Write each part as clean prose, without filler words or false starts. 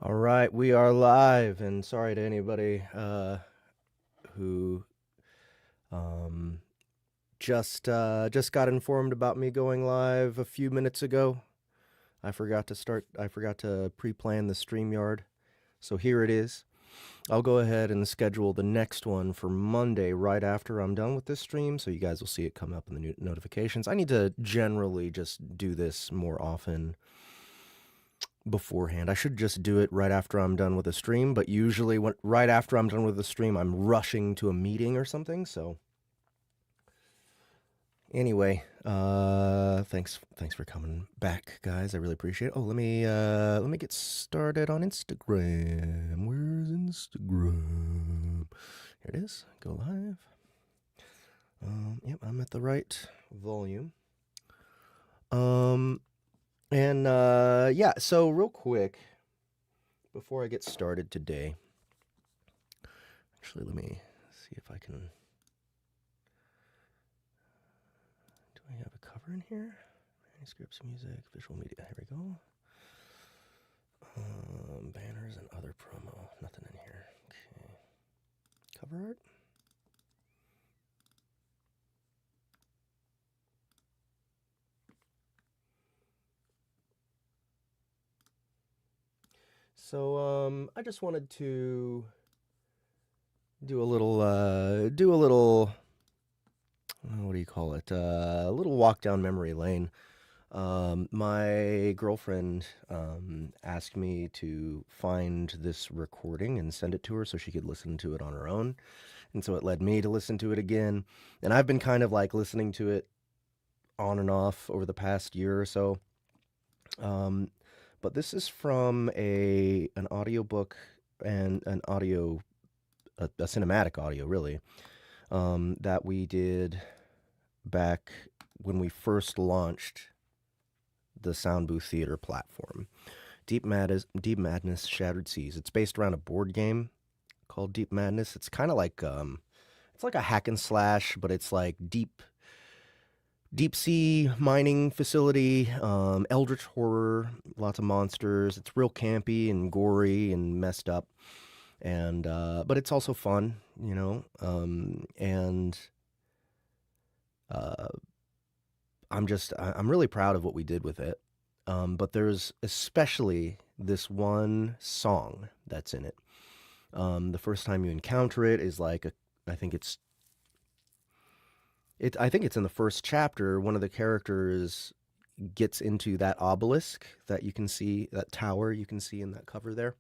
All right, we are live, and sorry to anybody who um, just got informed about me going live a few minutes ago. I forgot to start. I forgot to pre-plan the StreamYard, so here it is. I'll go ahead and schedule the next one for Monday right after I'm done with this stream, so you guys will see it come up in the notifications. I need to generally just do this more often beforehand. I should just do it right after I'm done with a stream, but usually right after I'm done with the stream, I'm rushing to a meeting or something. So anyway, thanks for coming back, guys. I really appreciate it. Oh, let me get started on Instagram. Where's Instagram? Here it is. Go live. Yep, I'm at the right volume. Yeah, so real quick, before I get started today, actually, let me see if I can. Do I have a cover in here? Manuscripts, music, visual media. Here we go. Banners and other promo. Nothing in here. Okay. Cover art. So I just wanted to do a little what do you call it? A little walk down memory lane. My girlfriend asked me to find this recording and send it to her so she could listen to it on her own. And so it led me to listen to it again. And I've been kind of like listening to it on and off over the past year or so. But this is from an audiobook and a cinematic audio, really, that we did back when we first launched the Soundbooth Theater platform. Deep Madness, Shattered Seas. It's based around a board game called Deep Madness. It's kind of like it's like a hack and slash, but it's like deep sea mining facility, eldritch horror, lots of monsters. It's real campy and gory and messed up, and but it's also fun, you know. And uh, I'm really proud of what we did with it. But there's especially this one song that's in it. The first time you encounter it is like I think I think it's in the first chapter. One of the characters gets into that obelisk that you can see, that tower you can see in that cover there,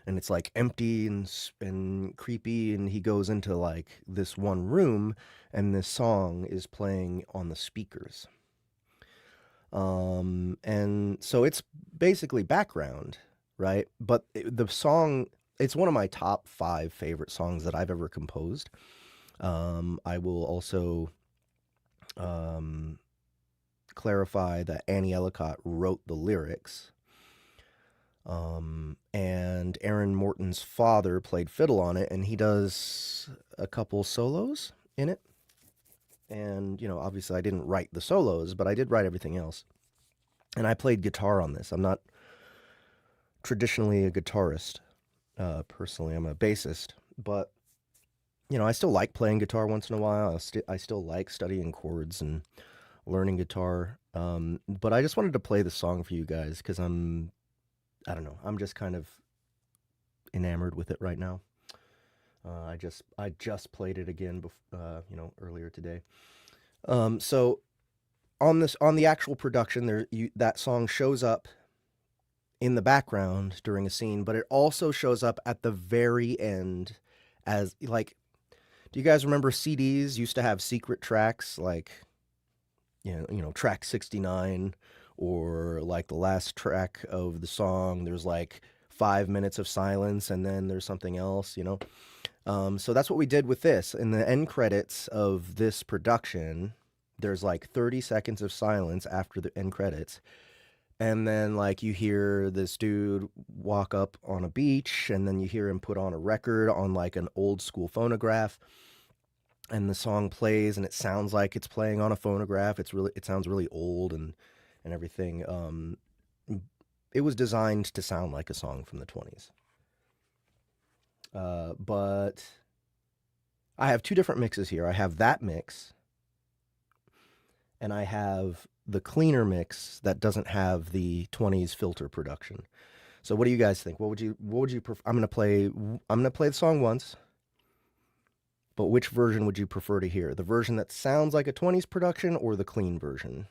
and it's like empty and creepy. And he goes into like this one room, and this song is playing on the speakers. And so it's basically background, right? But the song, it's one of my top 5 favorite songs that I've ever composed. I will also um, clarify that Annie Ellicott wrote the lyrics. And Aaron Morton's father played fiddle on it, and he does a couple solos in it. And, you know, obviously I didn't write the solos, but I did write everything else. And I played guitar on this. I'm not traditionally a guitarist, personally. I'm a bassist. But, you know, I still like playing guitar once in a while. I still like studying chords and learning guitar. But I just wanted to play the song for you guys because I don't know, I'm just kind of enamored with it right now. I just played it again, you know, earlier today. So on the actual production, that song shows up in the background during a scene, but it also shows up at the very end as like. Do you guys remember CDs used to have secret tracks like you know track 69 or like the last track of the song? There's like 5 minutes of silence and then there's something else, you know. So that's what we did with this. In the end credits of this production, there's like 30 seconds of silence after the end credits. And then, like, you hear this dude walk up on a beach, and then you hear him put on a record on like an old school phonograph. And the song plays, and it sounds like it's playing on a phonograph. It sounds really old and everything. it was designed to sound like a song from the 20s. But I have two different mixes here. I have that mix, and I have the cleaner mix that doesn't have the 20s filter production. So what do you guys think? What would you prefer? I'm gonna play the song once, but which version would you prefer to hear? The version that sounds like a 20s production or the clean version?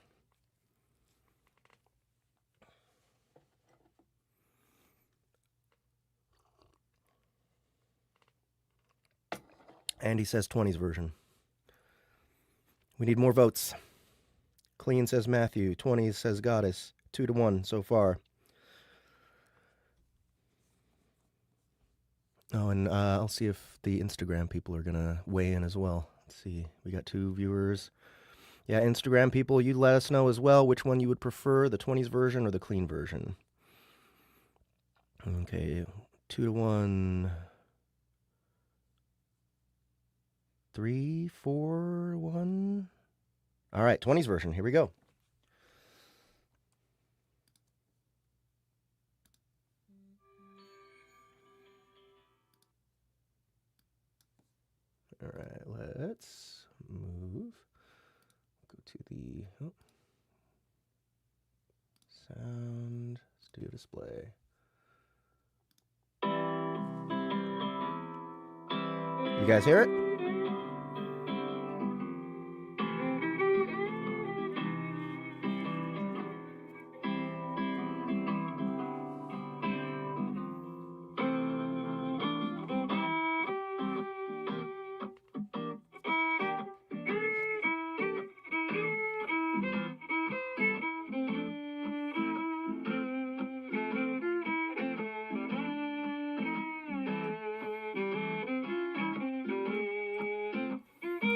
Andy says 20s version. We need more votes. Clean says Matthew. 20s says Goddess. 2-1 so far. Oh, and I'll see if the Instagram people are going to weigh in as well. Let's see. We got 2 viewers. Yeah, Instagram people, you let us know as well which one you would prefer, the 20s version or the clean version. Okay, 2-1. 3, 4, 1. All right, 20s version. Here we go. All right, let's move. Go to the sound studio display. You guys hear it?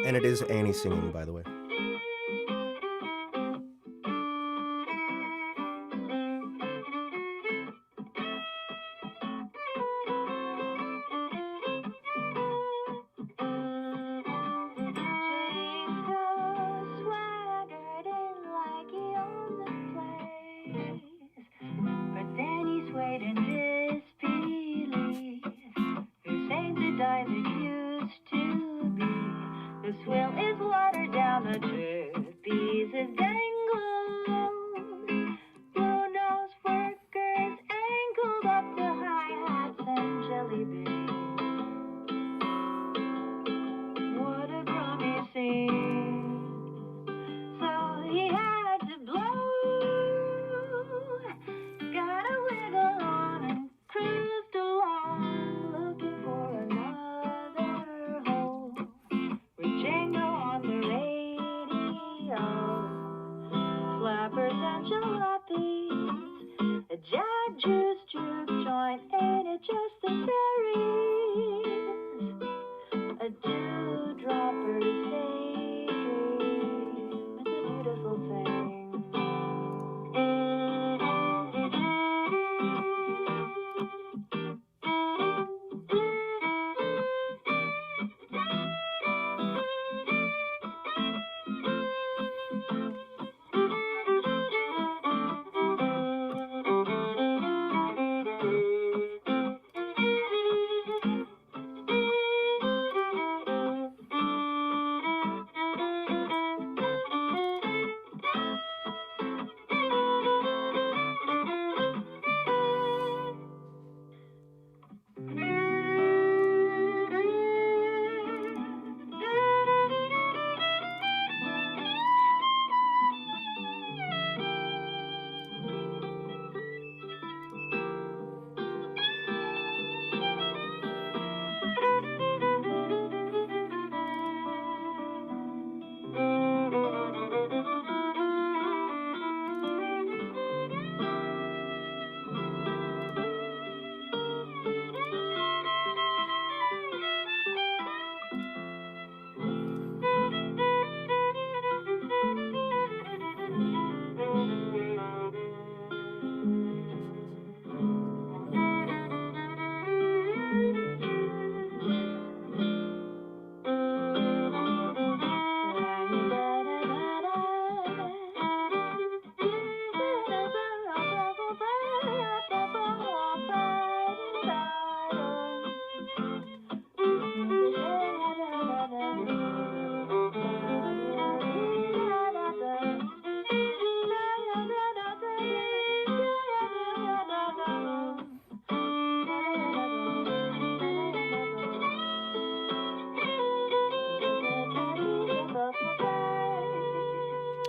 And it is Annie singing, by the way.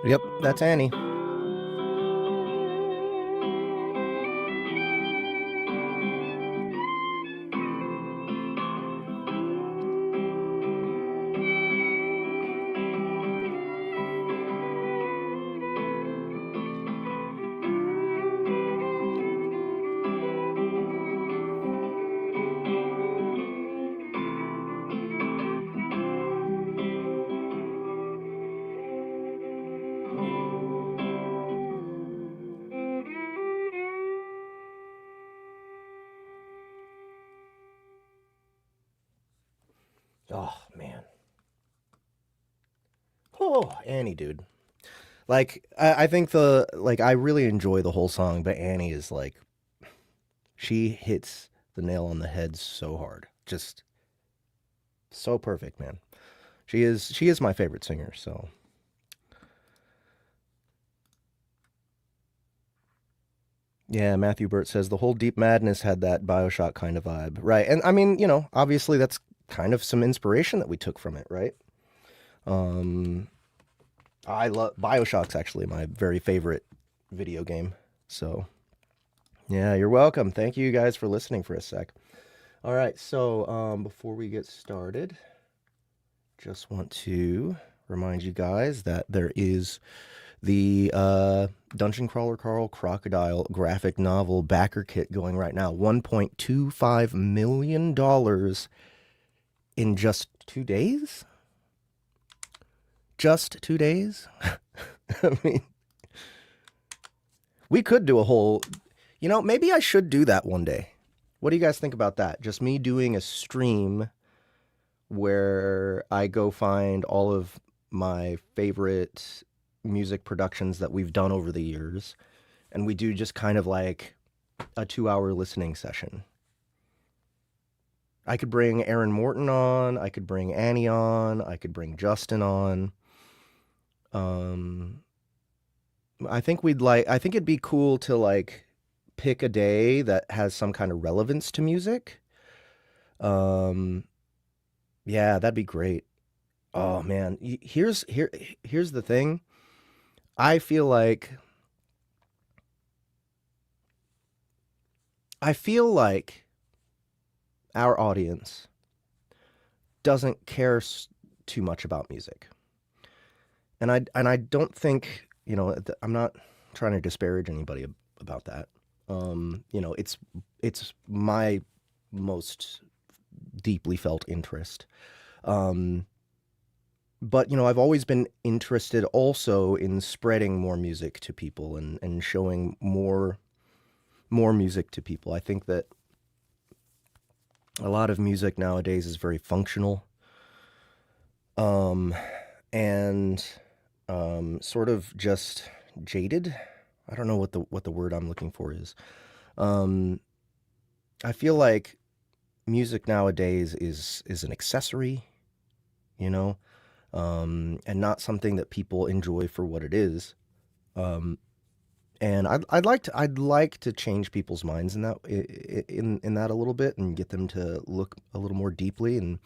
Yep, that's Annie. Oh, man. Oh, Annie, dude. Like, I think I really enjoy the whole song, but Annie is like, she hits the nail on the head so hard. Just so perfect, man. She is my favorite singer, so. Yeah, Matthew Burt says the whole Deep Madness had that BioShock kind of vibe. Right. And I mean, obviously that's kind of some inspiration that we took from it, right? Um I love BioShock's actually my very favorite video game. So, yeah, you're welcome. Thank you guys for listening for a sec. All right, so before we get started, just want to remind you guys that there is the Dungeon Crawler Carl Crocodile graphic novel backer kit going right now. $1.25 million in just 2 days? Just 2 days? I mean, we could do a whole, maybe I should do that one day. What do you guys think about that? Just me doing a stream where I go find all of my favorite music productions that we've done over the years, and we do just kind of like a 2-hour listening session. I could bring Aaron Morton on, I could bring Annie on, I could bring Justin on. I think it'd be cool to like pick a day that has some kind of relevance to music. Yeah, that'd be great. Oh man, here's the thing. I feel like our audience doesn't care too much about music. And I don't think, I'm not trying to disparage anybody about that. It's my most deeply felt interest. But, I've always been interested also in spreading more music to people and showing more music to people. I think that a lot of music nowadays is very functional, and sort of just jaded. I don't know what the word I'm looking for is. I feel like music nowadays is an accessory, and not something that people enjoy for what it is. And I'd like to change people's minds in that a little bit and get them to look a little more deeply. And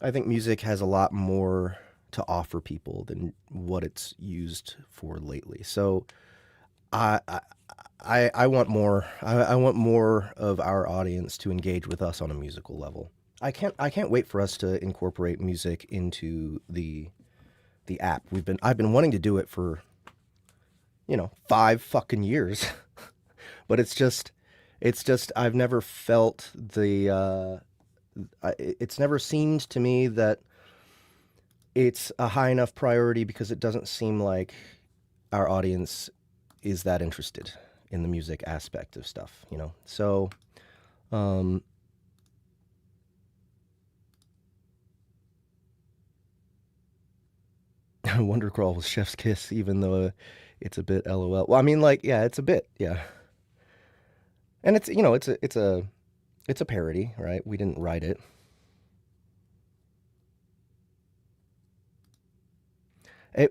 I think music has a lot more to offer people than what it's used for lately. So I want more. I want more of our audience to engage with us on a musical level. I can't wait for us to incorporate music into the app. I've been wanting to do it for 5 fucking years. But it's just I've never felt it's never seemed to me that it's a high enough priority, because it doesn't seem like our audience is that interested in the music aspect of stuff, So, Wondercrawl was Chef's Kiss, even though it's a bit LOL. Well, I mean, like, yeah, it's a bit, yeah. And it's it's a parody, right? We didn't write it.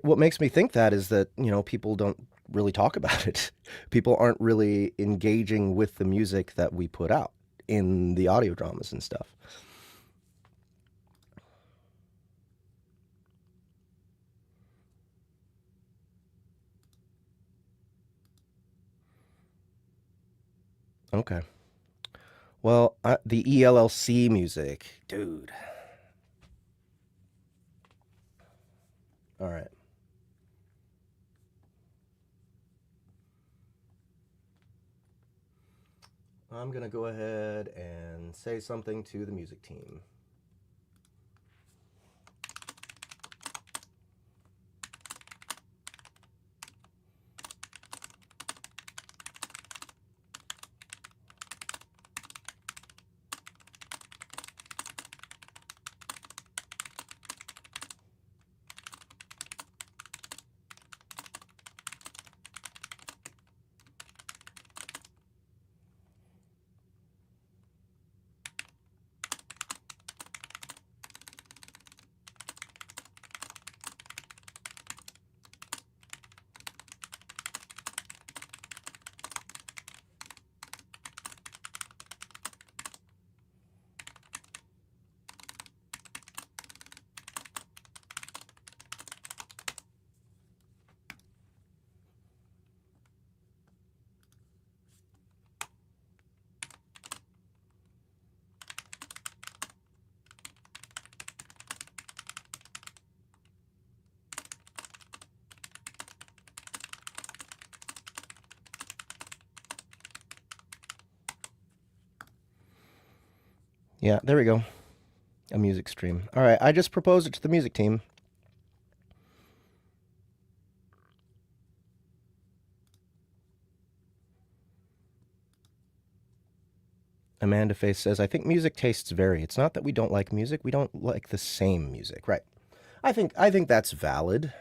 What makes me think that is that, people don't really talk about it. People aren't really engaging with the music that we put out in the audio dramas and stuff. Okay. Well, the ELLC music, dude. All right. I'm going to go ahead and say something to the music team. Yeah, there we go. A music stream. All right, I just proposed it to the music team. Amanda Face says, I think music tastes vary. It's not that we don't like music, we don't like the same music. Right. I think that's valid.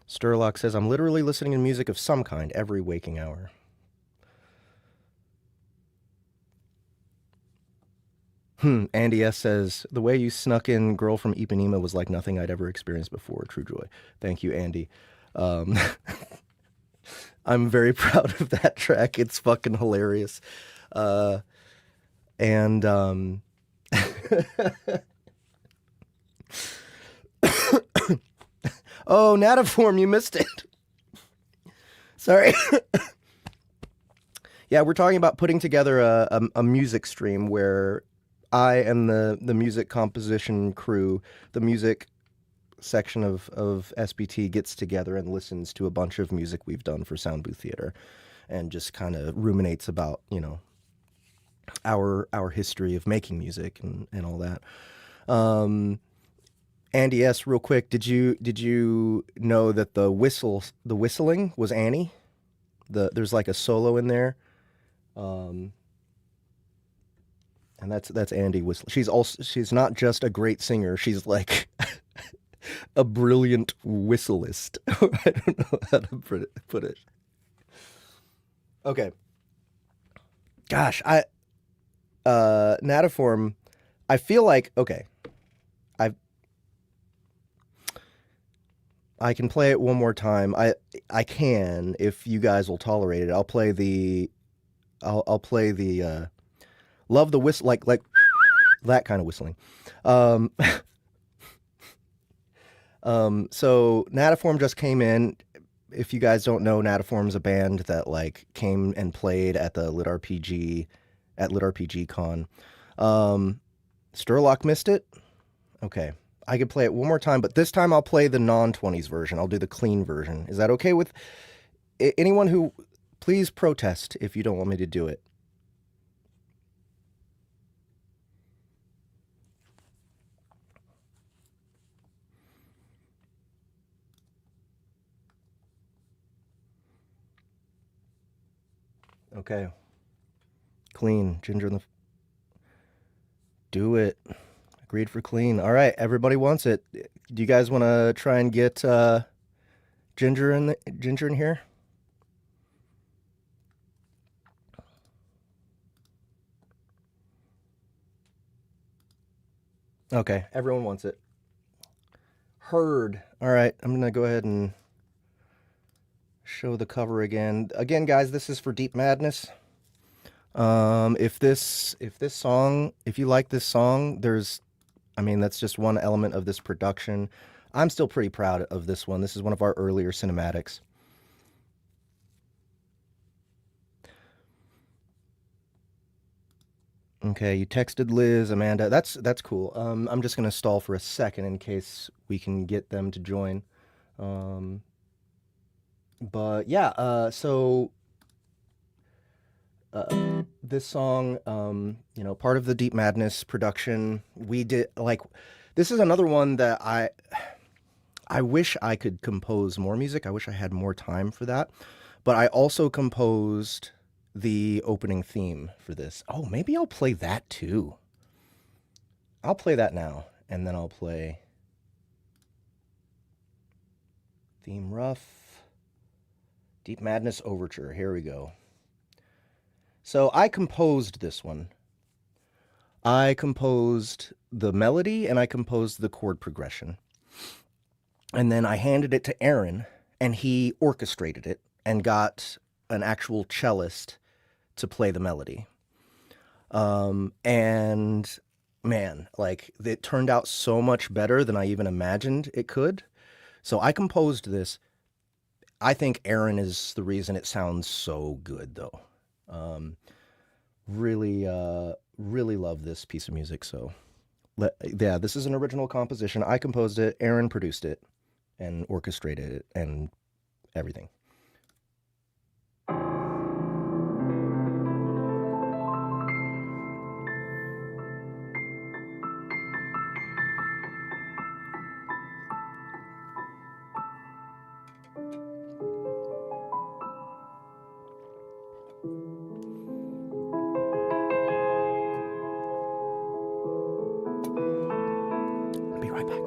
Sturlock says, I'm literally listening to music of some kind every waking hour. Andy S. says, the way you snuck in Girl from Ipanema was like nothing I'd ever experienced before. True joy. Thank you, Andy. I'm very proud of that track. It's fucking hilarious. And oh, Natiform, you missed it. Sorry. Yeah, we're talking about putting together a music stream where I and the music composition crew, the music section of SBT gets together and listens to a bunch of music we've done for Soundbooth Theater and just kind of ruminates about, you know, our history of making music and all that. Andy S., real quick, did you know that the whistling was Annie? There's like a solo in there. And that's Andy whistling. She's not just a great singer, she's like a brilliant whistleist. I don't know how to put it. Okay. Gosh, Natiform, I feel like, okay, I can play it one more time. I can, if you guys will tolerate it. I'll play the love the whistle, like that kind of whistling. So Natiform just came in. If you guys don't know, Natiform's a band that like came and played at the LitRPG at LitRPG Con. Sturlock missed it. Okay, I could play it one more time, but this time I'll play the non-20s version. I'll do the clean version. Is that okay with anyone who? Please protest if you don't want me to do it. Okay. Clean. Ginger in the... Do it. Agreed for clean. All right. Everybody wants it. Do you guys want to try and get Ginger in here? Okay. Everyone wants it. Heard. All right. I'm going to go ahead and show the cover again. Again, guys, this is for Deep Madness. If you like this song, that's just one element of this production. I'm still pretty proud of this one. This is one of our earlier cinematics. Okay, you texted Liz, Amanda. That's cool. I'm just gonna stall for a second in case we can get them to join. But yeah, so this song, you know, part of the Deep Madness production, we did like. This is another one that I wish I could compose more music. I wish I had more time for that. But I also composed the opening theme for this. Oh, maybe I'll play that too. I'll play that now, and then I'll play theme rough, Deep Madness Overture. Here we go. So I composed this one. I composed the melody and I composed the chord progression. And then I handed it to Aaron, and he orchestrated it and got an actual cellist to play the melody. And man, like it turned out so much better than I even imagined it could. So I composed this. I think Aaron is the reason it sounds so good, though. Really love this piece of music. So, yeah, this is an original composition. I composed it. Aaron produced it and orchestrated it and everything. I'll be right back.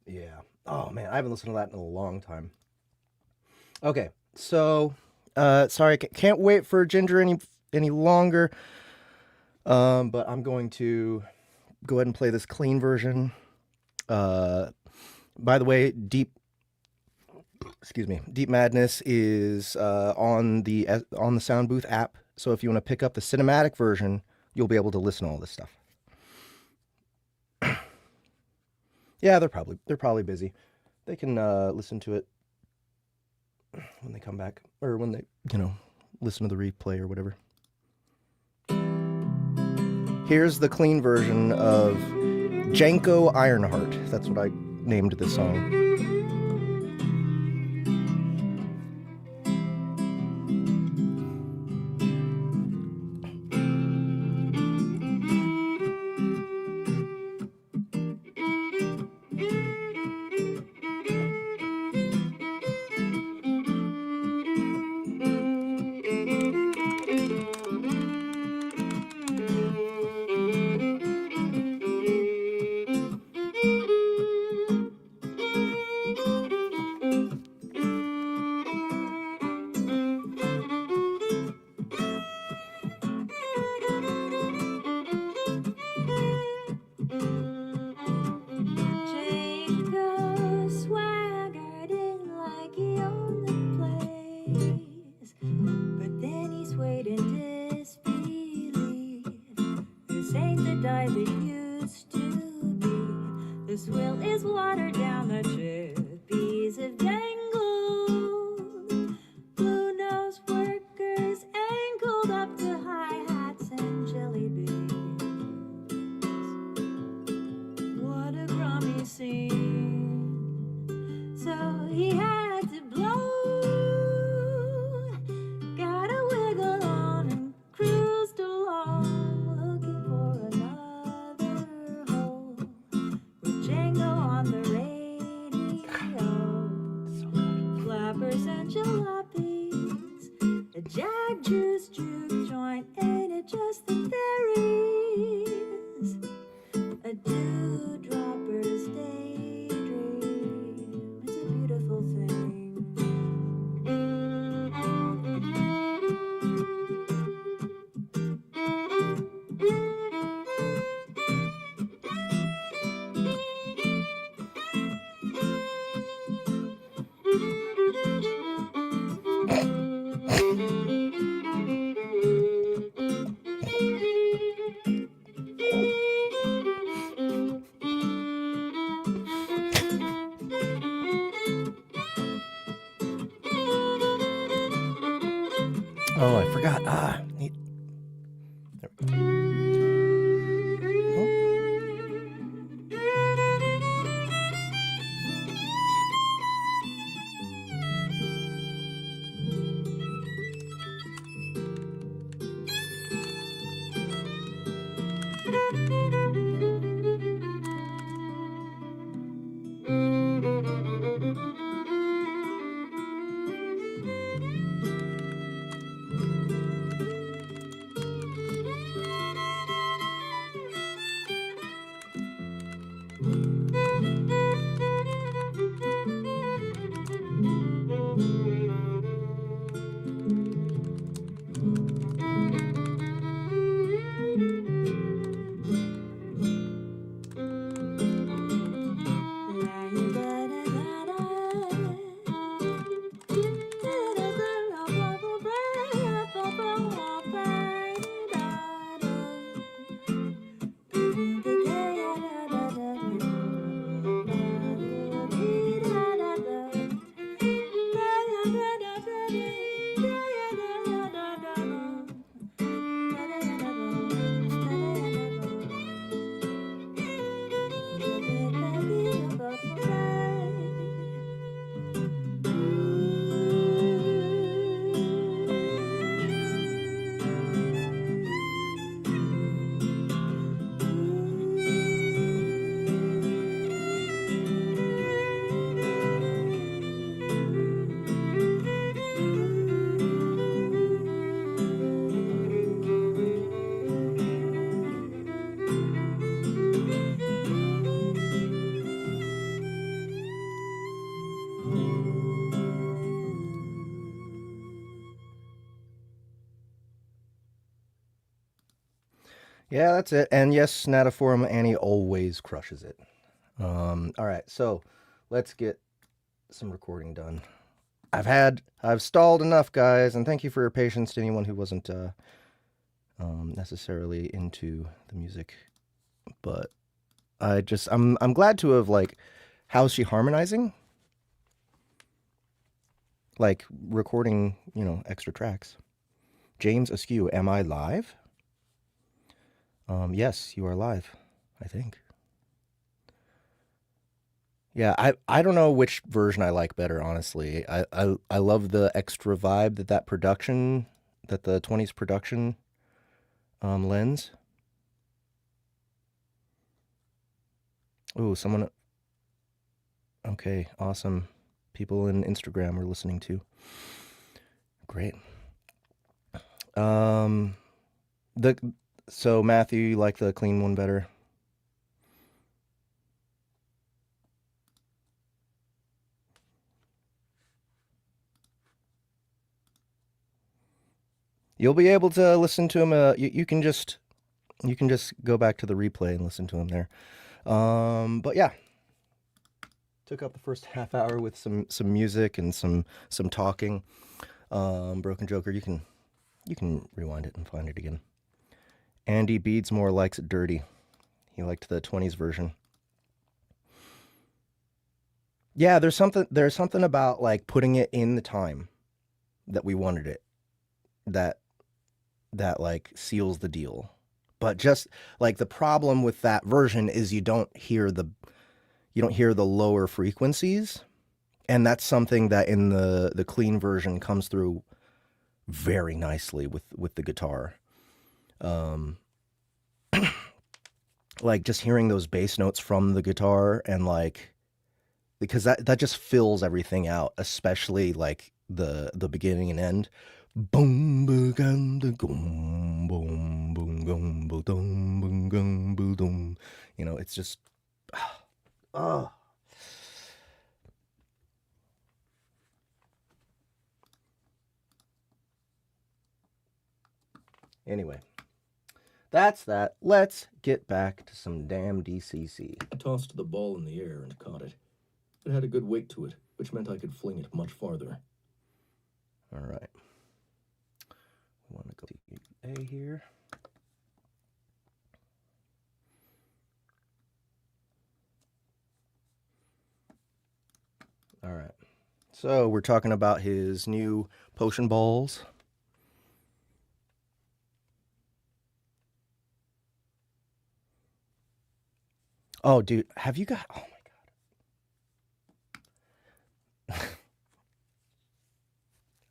Yeah. Oh man, I haven't listened to that in a long time. Okay, so sorry, can't wait for Ginger any longer. But I'm going to go ahead and play this clean version. By the way, Deep Madness is on the Soundbooth app. So if you want to pick up the cinematic version, you'll be able to listen to all this stuff. Yeah, they're probably busy. They can listen to it when they come back, or when they, listen to the replay or whatever. Here's the clean version of Janko Ironheart. That's what I named this song. life it used to be. The swill is watered down, the trapeze have dangled. Blue-nosed workers angled up to hi-hats and jelly beans. What a grummy scene. So he had to blow. Got a wiggle on and cruised along, looking for another hole with Django on the radio. Flappers and jalopies, a Jack Juice juke joint, ain't it just the fairies? A dewdropper's daydream, it's a beautiful thing. Oh, I forgot. There we go. Yeah, that's it. And yes, Snatiforum Annie always crushes it. All right, so let's get some recording done. I've stalled enough, guys, and thank you for your patience to anyone who wasn't necessarily into the music. But I'm glad to have, like, how's she harmonizing? Like recording, extra tracks. James Askew, am I live? Yes, you are live, I think. Yeah, I don't know which version I like better, honestly. I love the extra vibe that the 20s production lends. Ooh, someone. Okay, awesome. People in Instagram are listening too. Great. So Matthew, you like the clean one better? You'll be able to listen to him. You can just go back to the replay and listen to him there. But yeah, took up the first half hour with some music and some talking. Broken Joker, you can rewind it and find it again. Andy Beadsmore likes it dirty. He liked the 20s version. Yeah, there's something about like putting it in the time that we wanted it that like seals the deal. But just like the problem with that version is you don't hear the lower frequencies, and that's something that in the clean version comes through very nicely with the guitar. Like just hearing those bass notes from the guitar, and like, because that just fills everything out, especially like the beginning and end. Boom boom boom boom boom boom boom boom. You know, it's just oh. Anyway, that's that. Let's get back to some damn DCC. I tossed the ball in the air and caught it. It had a good weight to it, which meant I could fling it much farther. All right. We want to go to A here. All right. So we're talking about his new potion balls. Oh, dude, have you got... Oh, my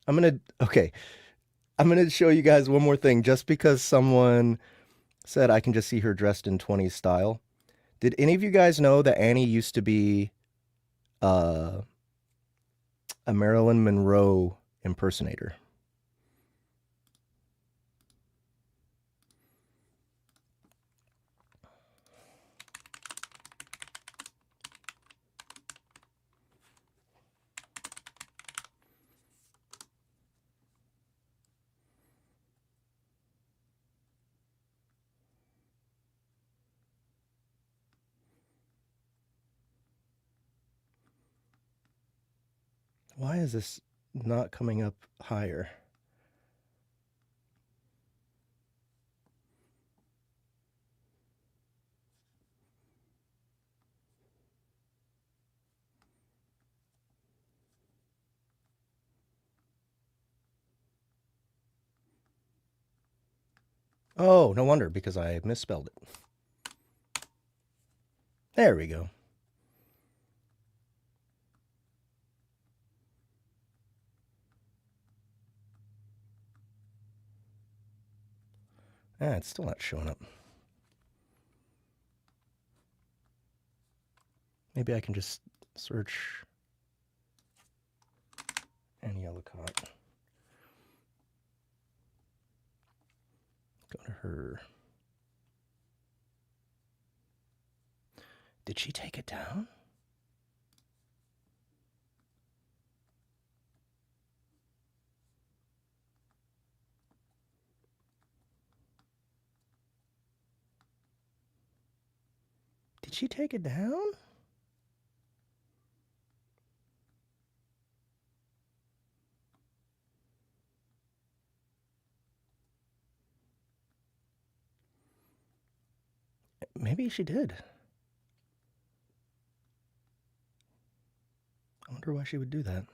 God. I'm going to show you guys one more thing, just because someone said I can just see her dressed in 20s style. Did any of you guys know that Annie used to be a Marilyn Monroe impersonator? Why is this not coming up higher? Oh, no wonder, because I misspelled it. There we go. Ah, it's still not showing up. Maybe I can just search Annie Ellicott. Go to her. Did she take it down? Did she take it down? Maybe she did. I wonder why she would do that.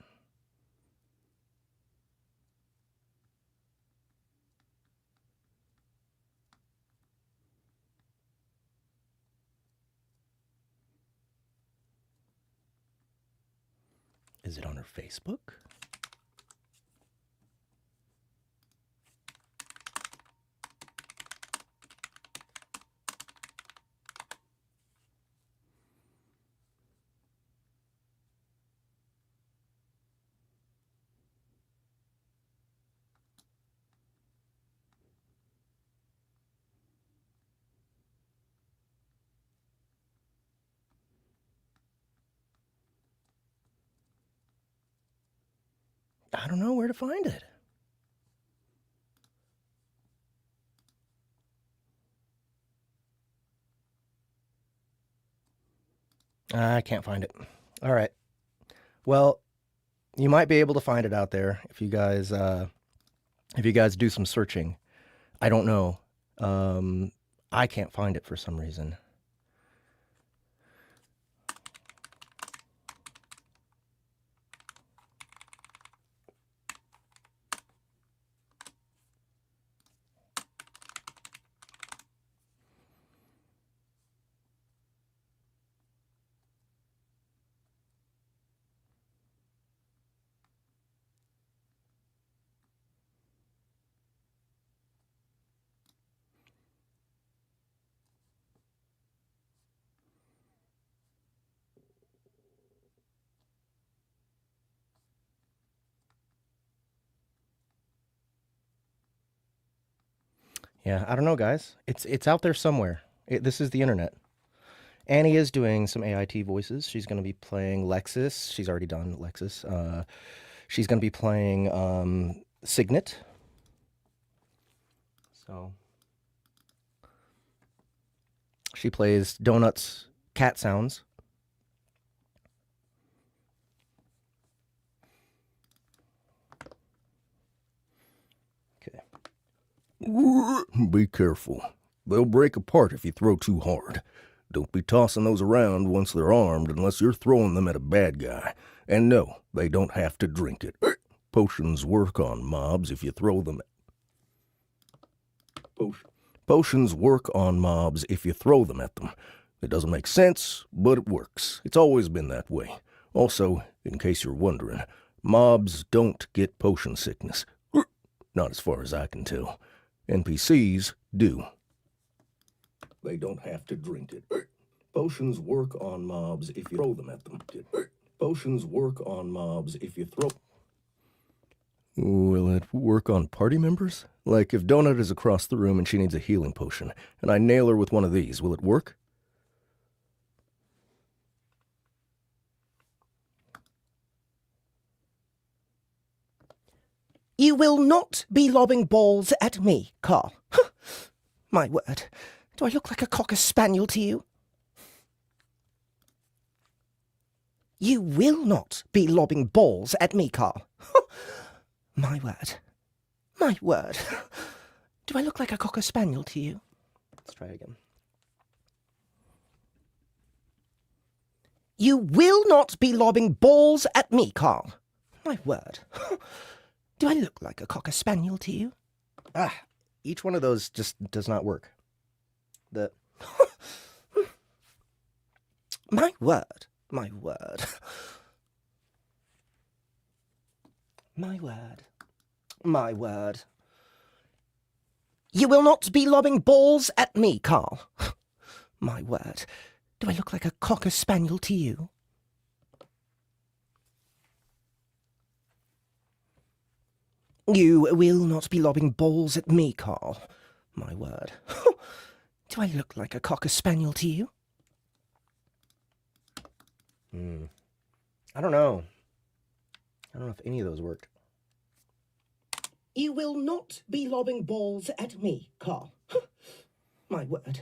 Is it on her Facebook? I don't know where to find it. I can't find it. All right. Well, you might be able to find it out there if you guys do some searching. I don't know. I can't find it for some reason. Yeah, I don't know, guys. It's out there somewhere. This is the internet. Annie is doing some AIT voices. She's going to be playing Lexus. She's already done Lexus. She's going to be playing Signet. So she plays Donut's cat sounds. Okay. Be careful. They'll break apart if you throw too hard. Don't be tossing those around once they're armed unless you're throwing them at a bad guy. And no, they don't have to drink it. Potions work on mobs if you throw them. Potions work on mobs if you throw them at them. It doesn't make sense, but it works. It's always been that way. Also, in case you're wondering, mobs don't get potion sickness. Not as far as I can tell. NPCs do. They don't have to drink it. Potions work on mobs if you throw them at them. Potions work on mobs if you throw... Will it work on party members? Like if Donut is across the room and she needs a healing potion, and I nail her with one of these, will it work? You will not be lobbing balls at me, Carl. My word. Do I look like a cocker spaniel to you? You will not be lobbing balls at me, Carl. My word. My word. Do I look like a cocker spaniel to you? Let's try again. You will not be lobbing balls at me, Carl. My word. Do I look like a cocker spaniel to you? Each one of those just does not work. My word. My word. My word. My word. You will not be lobbing balls at me, Carl. My word. Do I look like a cocker spaniel to you? You will not be lobbing balls at me, Carl. My word. Do I look like a cocker spaniel to you? I don't know. I don't know if any of those worked. You will not be lobbing balls at me, Carl. My word.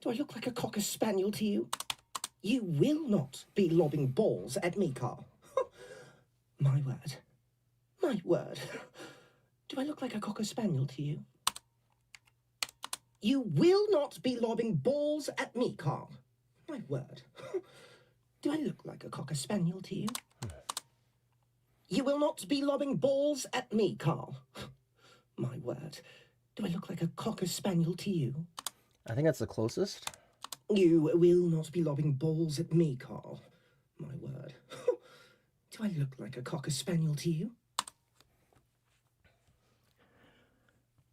Do I look like a cocker spaniel to you? You will not be lobbing balls at me, Carl. My word. My word. Do I look like a cocker spaniel to you? You will not be lobbing balls at me, Carl. My word. Do I look like a cocker spaniel to you? You will not be lobbing balls at me, Carl. My word. Do I look like a cocker spaniel to you? I think that's the closest. You will not be lobbing balls at me, Carl. My word. Do I look like a cocker spaniel to you?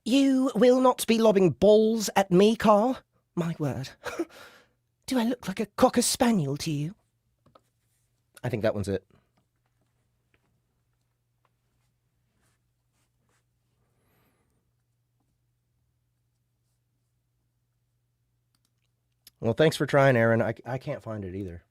You will not be lobbing balls at me, Carl. My word. Do I look like a cocker spaniel to you? I think that one's it. Well, thanks for trying, Aaron. I can't find it either.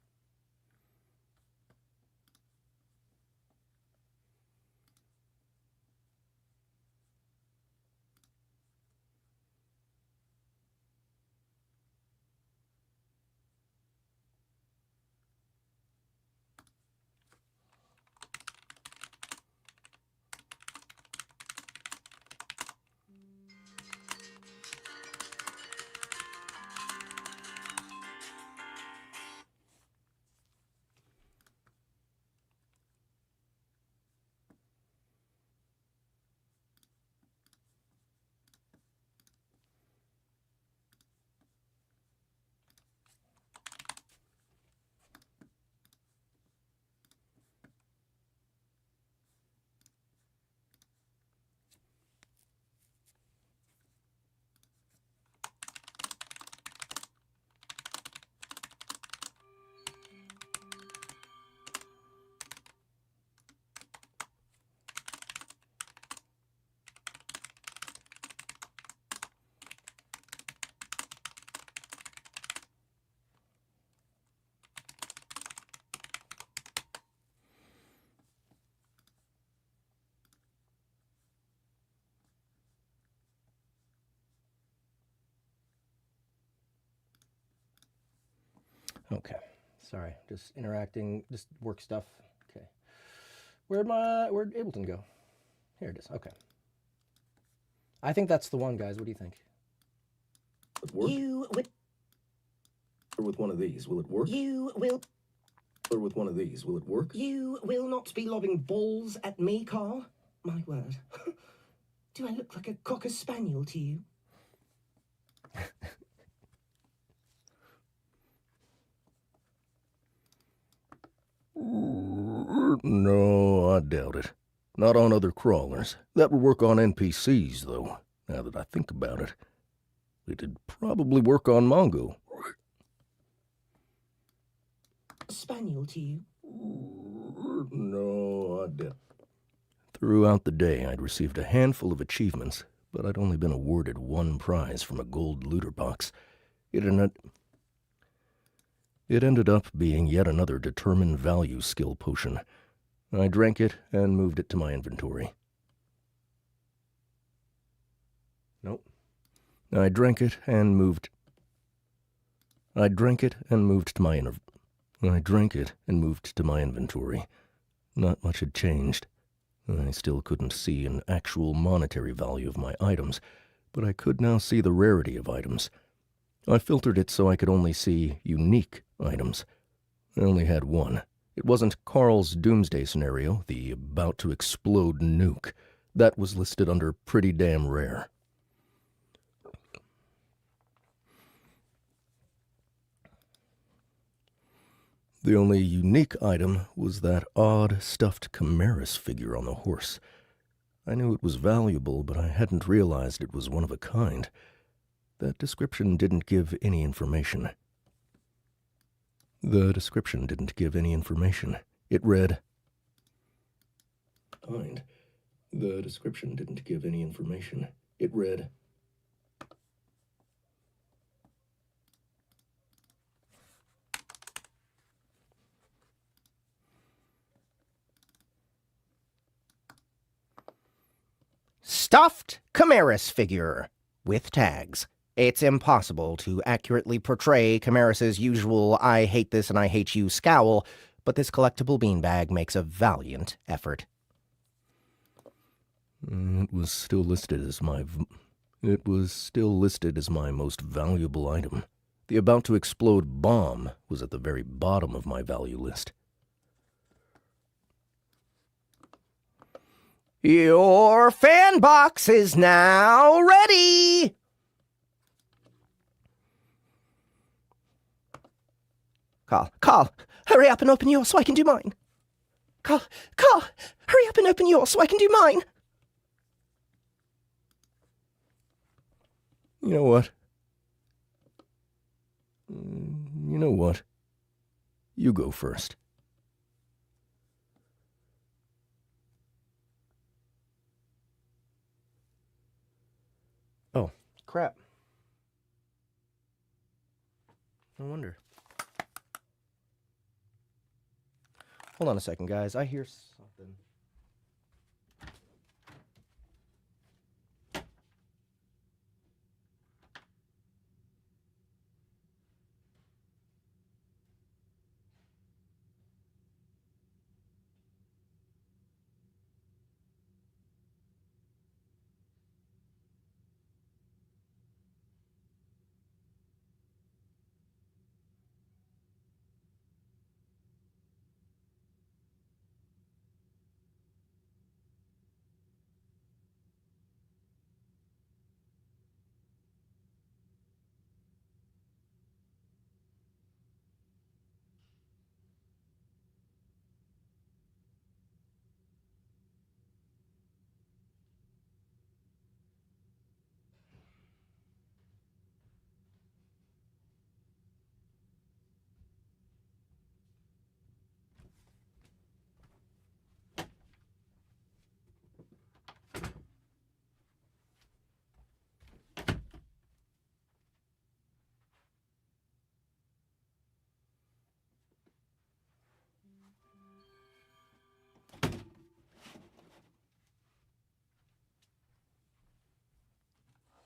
Okay. Sorry. Just interacting, just work stuff. Okay. Where'd Ableton go? Here it is. Okay. I think that's the one, guys. What do you think? It work? You will. Or with one of these, will it work? You will. Or with one of these, will it work? You will not be lobbing balls at me, Carl. My word. Do I look like a cocker spaniel to you? No, I doubt it. Not on other crawlers. That would work on NPCs, though, now that I think about it. It'd probably work on Mongo. Spaniel to you? No, I doubt. Throughout the day, I'd received a handful of achievements, but I'd only been awarded one prize from a gold looter box. It ended up being yet another determined value skill potion. I drank it and moved it to my inventory. Nope. I drank it and moved to my inventory. Not much had changed. I still couldn't see an actual monetary value of my items, but I could now see the rarity of items. I filtered it so I could only see unique items. I only had one. It wasn't Carl's doomsday scenario, the about-to-explode nuke. That was listed under pretty damn rare. The only unique item was that odd stuffed chimeras figure on the horse. I knew it was valuable, but I hadn't realized it was one of a kind. That description didn't give any information. It read, "Kind." The description didn't give any information. It read, Stuffed Chimeras figure with tags. It's impossible to accurately portray Chimeras's usual I hate this and I hate you scowl, but this collectible beanbag makes a valiant effort. It was still listed as my most valuable item. The about-to-explode bomb was at the very bottom of my value list. Your fan box is now ready! Carl, hurry up and open yours so I can do mine. Carl, hurry up and open yours so I can do mine. You know what? You go first. Oh, crap. No wonder. Hold on a second, guys. I hear something.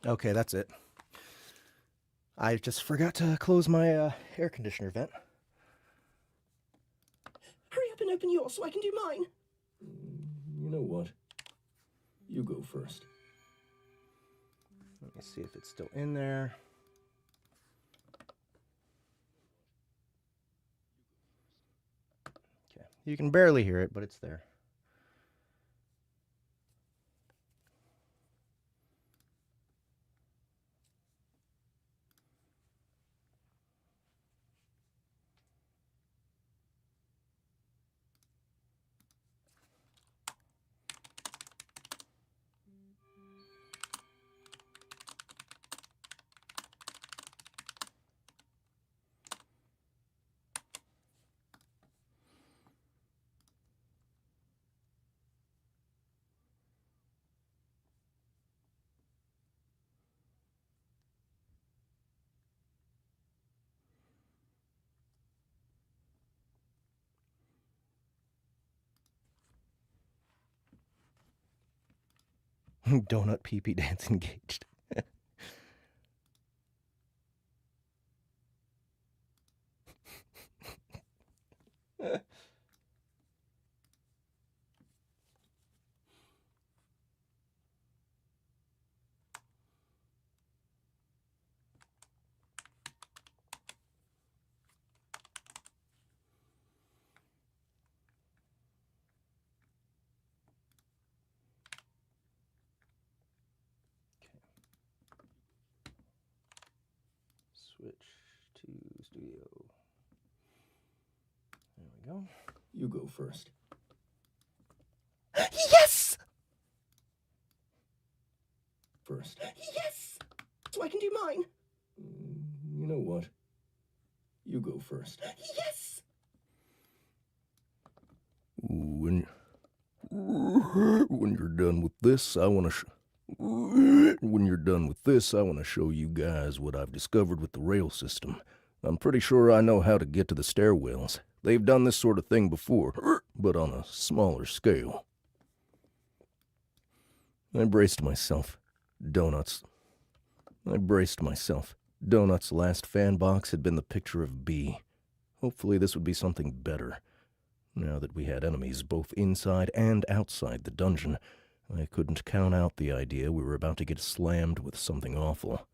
Okay, that's it. I just forgot to close my air conditioner vent. then open yours so I can do mine. You know what? You go first. Let me see if it's still in there. Okay, you can barely hear it, but it's there. Donut pee-pee dance engaged. Switch to studio. There we go. You go first. Yes! First. Yes! So I can do mine. You know what? You go first. Yes! When you're done with this, I want to when you're done with this, I want to show you guys what I've discovered with the rail system. I'm pretty sure I know how to get to the stairwells. They've done this sort of thing before, but on a smaller scale. I braced myself. Donut's last fan box had been the picture of B. Hopefully this would be something better. Now that we had enemies both inside and outside the dungeon, I couldn't count out the idea we were about to get slammed with something awful.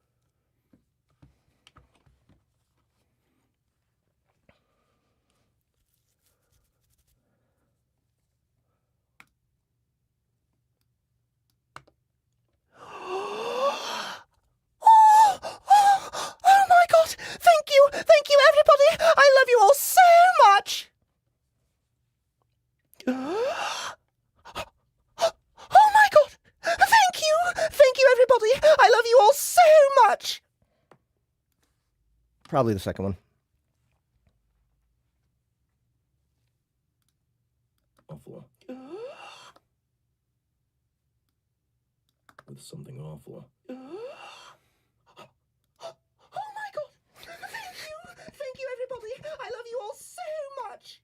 Oh my God! Thank you! Thank you, everybody! I love you all so much! Oh my God! Thank you! Thank you, everybody! I love you all so much! Probably the second one. Awful. With something awful. Oh my God! Thank you! Thank you, everybody! I love you all so much!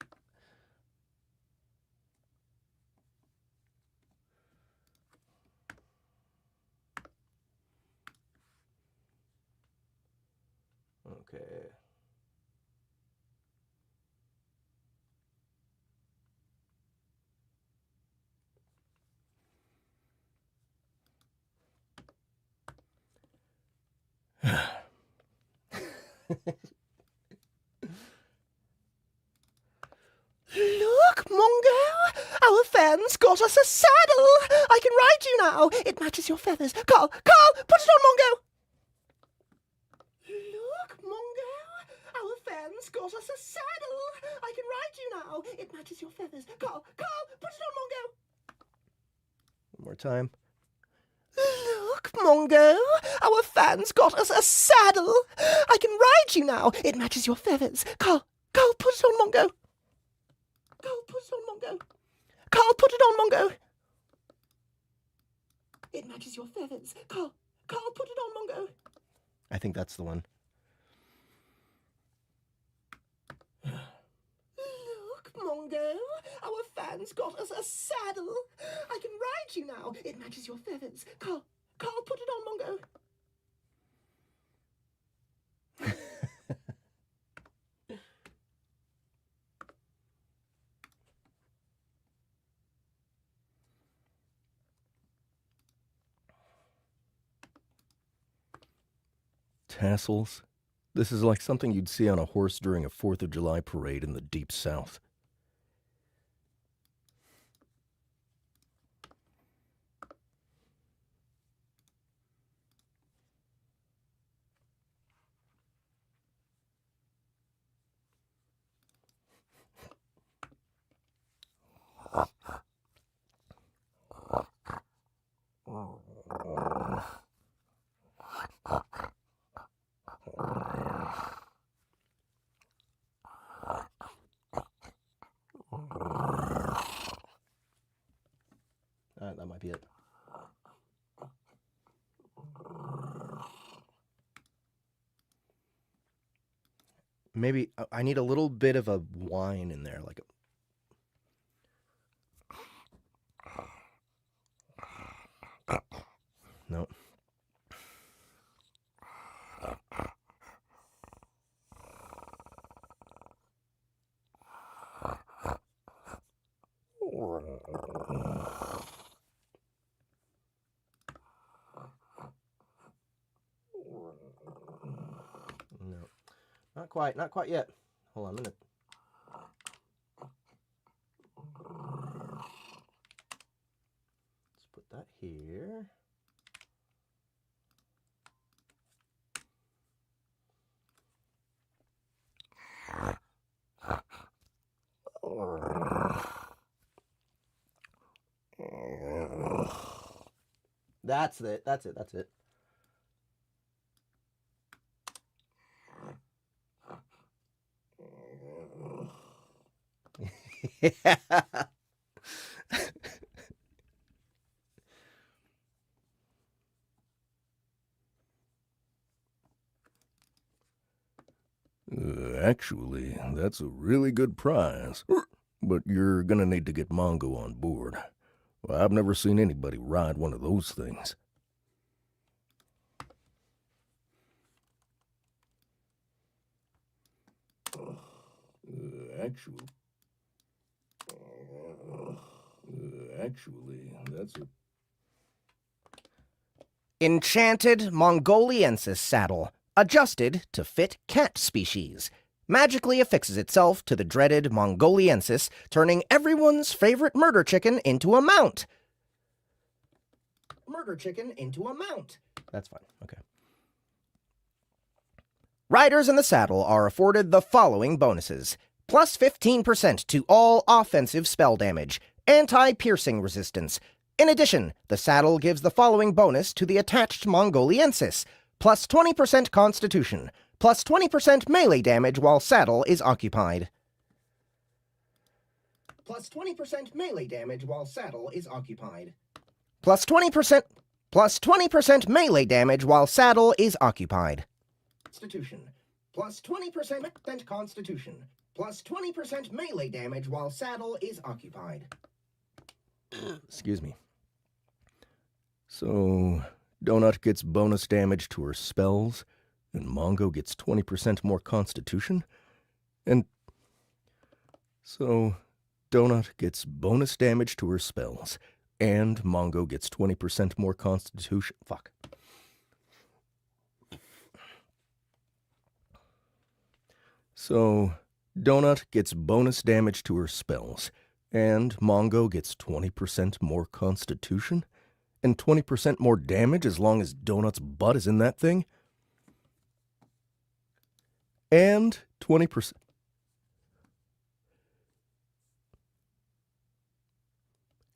Okay. Look, Mongo! Our fans got us a saddle! I can ride you now! It matches your feathers. Carl, put it on, Mongo! Look, Mongo! Our fans got us a saddle! I can ride you now! It matches your feathers. Carl, put it on, Mongo! One more time. Look, Mongo! Our fans got us a saddle! I can ride you now! It matches your feathers. Carl, put it on, Mongo! Carl, put it on, Mongo! Carl, put it on, Mongo! It matches your feathers. Carl, put it on, Mongo! I think that's the one. Look, Mongo! Our fans got us a saddle! I can ride you now! It matches your feathers. Carl, put it on, Mongo! tassels. This is like something you'd see on a horse during a 4th of July parade in the Deep South. That might be it. Maybe I need a little bit of a whine in there, like no. No. Not quite yet. Hold on a minute. Let's put that here. That's it. That's it. That's it. Yeah. Actually, that's a really good prize. But you're gonna need to get Mongo on board. Well, I've never seen anybody ride one of those things. Actually, that's a... Enchanted Mongoliensis saddle, adjusted to fit cat species. Magically affixes itself to the dreaded Mongoliensis, turning everyone's favorite murder chicken into a mount. Murder chicken into a mount. That's fine. Okay. Riders in the saddle are afforded the following bonuses. Plus 15% to all offensive spell damage. Anti-piercing resistance. In addition, the saddle gives the following bonus to the attached Mongoliensis. Plus 20% constitution. Plus 20% melee damage while saddle is occupied. Plus 20% melee damage while saddle is occupied. Plus 20% melee damage while saddle is occupied. Constitution. Plus 20% constitution. Plus 20% melee damage while saddle is occupied. Excuse me. So, Donut gets bonus damage to her spells, and Mongo gets 20% more constitution? And so, Donut gets bonus damage to her spells, and Mongo gets 20% more constitution. Fuck. So, Donut gets bonus damage to her spells, and Mongo gets 20% more constitution, and 20% more damage as long as Donut's butt is in that thing, and 20%...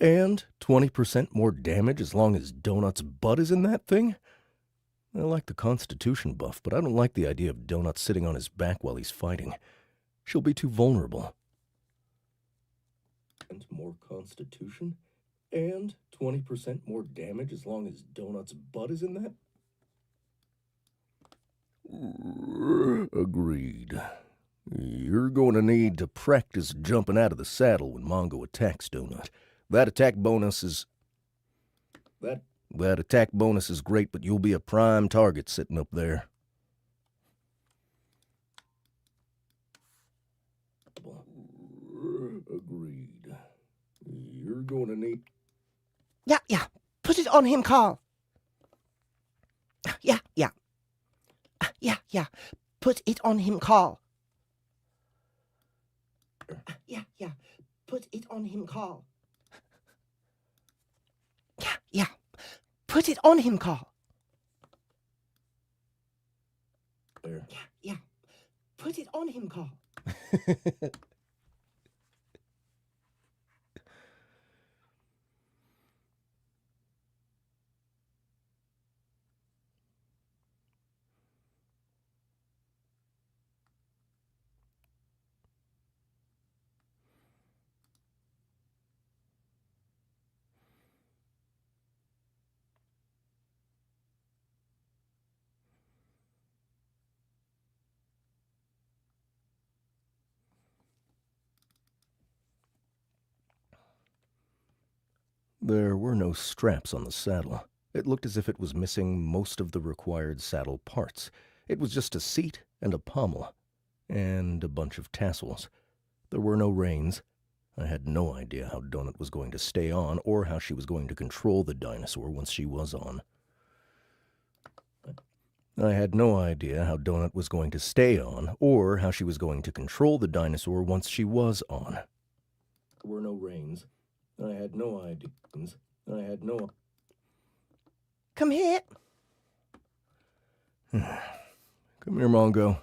And 20% more damage as long as Donut's butt is in that thing? I like the constitution buff, but I don't like the idea of Donut sitting on his back while he's fighting. She'll be too vulnerable. And more constitution? And 20% more damage as long as Donut's butt is in that? Agreed. You're going to need to practice jumping out of the saddle when Mongo attacks Donut. That attack bonus is... That attack bonus is great, but you'll be a prime target sitting up there. Agreed. You're going to need... Yeah. Put it on him, Carl. Yeah. Yeah. Put it on him, Carl. Yeah. Put it on him, Carl. Yeah. Put it on him, Carl. There. Yeah. Put it on him, Carl. There were no straps on the saddle. It looked as if it was missing most of the required saddle parts. It was just a seat and a pommel, and a bunch of tassels. There were no reins. I had no idea how Donut was going to stay on, or how she was going to control the dinosaur once she was on. I had no idea how Donut was going to stay on, or how she was going to control the dinosaur once she was on. There were no reins. I had no idea. Come here. Come here, Mongo.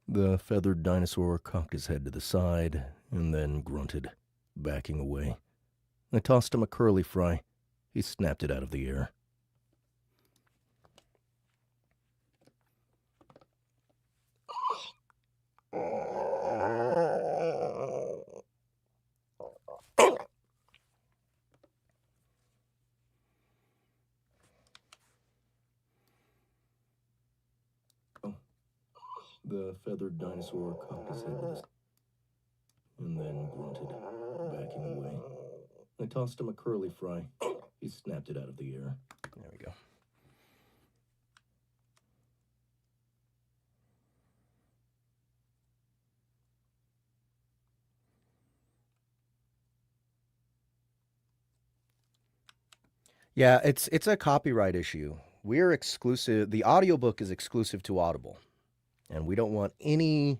The feathered dinosaur cocked his head to the side and then grunted, backing away. I tossed him a curly fry. He snapped it out of the air. The feathered dinosaur cocked his head to the side and then grunted, backing away. I tossed him a curly fry. He snapped it out of the air. There we go. Yeah, it's a copyright issue. We're exclusive. The audiobook is exclusive to Audible. And we don't want any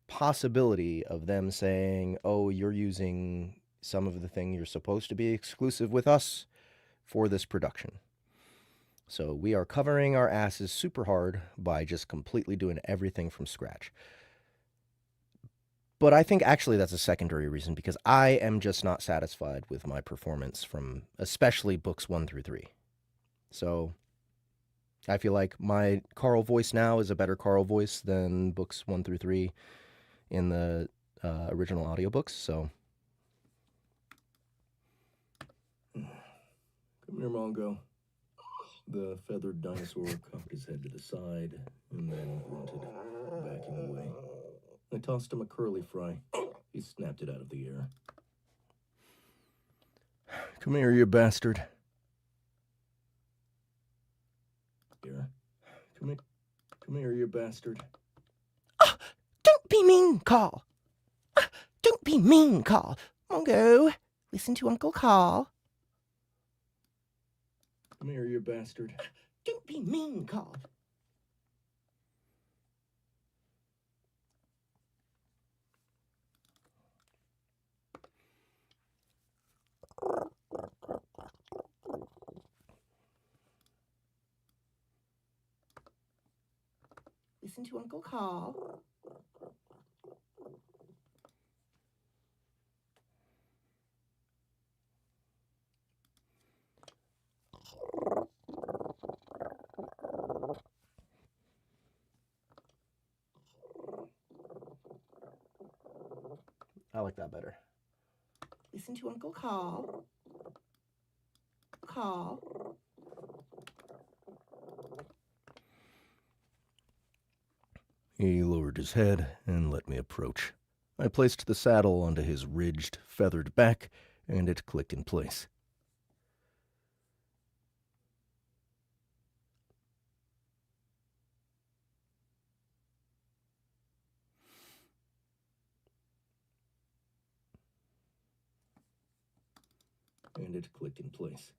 possibility of them saying, oh, you're using some of the thing you're supposed to be exclusive with us for this production. So we are covering our asses super hard by just completely doing everything from scratch. But I think actually that's a secondary reason, because I am just not satisfied with my performance from especially books 1 through 3. So I feel like my Carl voice now is a better Carl voice than books 1 through 3 in the original audiobooks. So Come here, Mongo. The feathered dinosaur cocked his head to the side and then grunted, backing away. I tossed him a curly fry. He snapped it out of the air. Come here, you bastard. Come here, you bastard. Oh, don't be mean, Carl. Don't be mean, Carl. Mongo, listen to Uncle Carl. Come here, you bastard. Don't be mean, Carl. Listen to Uncle Carl. I like that better. Listen to Uncle Carl. Carl. He lowered his head and let me approach. I placed the saddle onto his ridged, feathered back, and it clicked in place. and it clicked in place.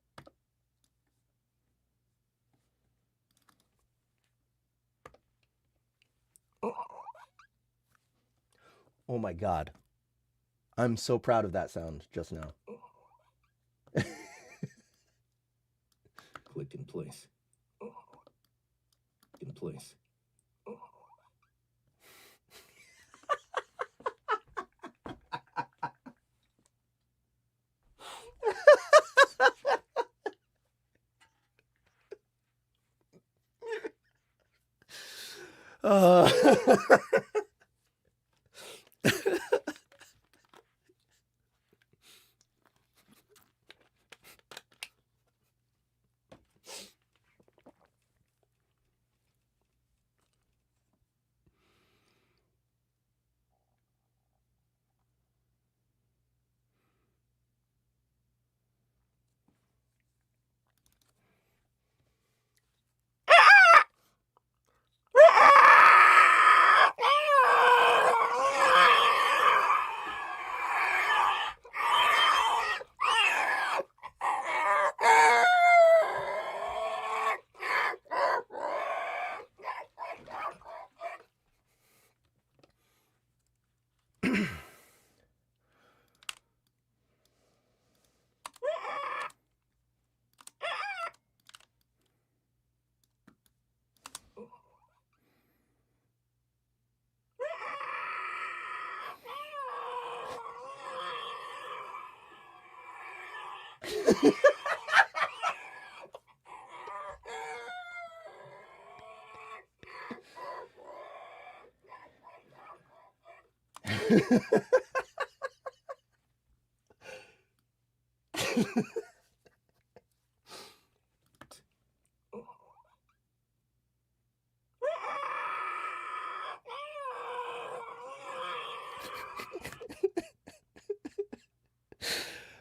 Oh my God. I'm so proud of that sound just now. Clicked in place. In place. Uh,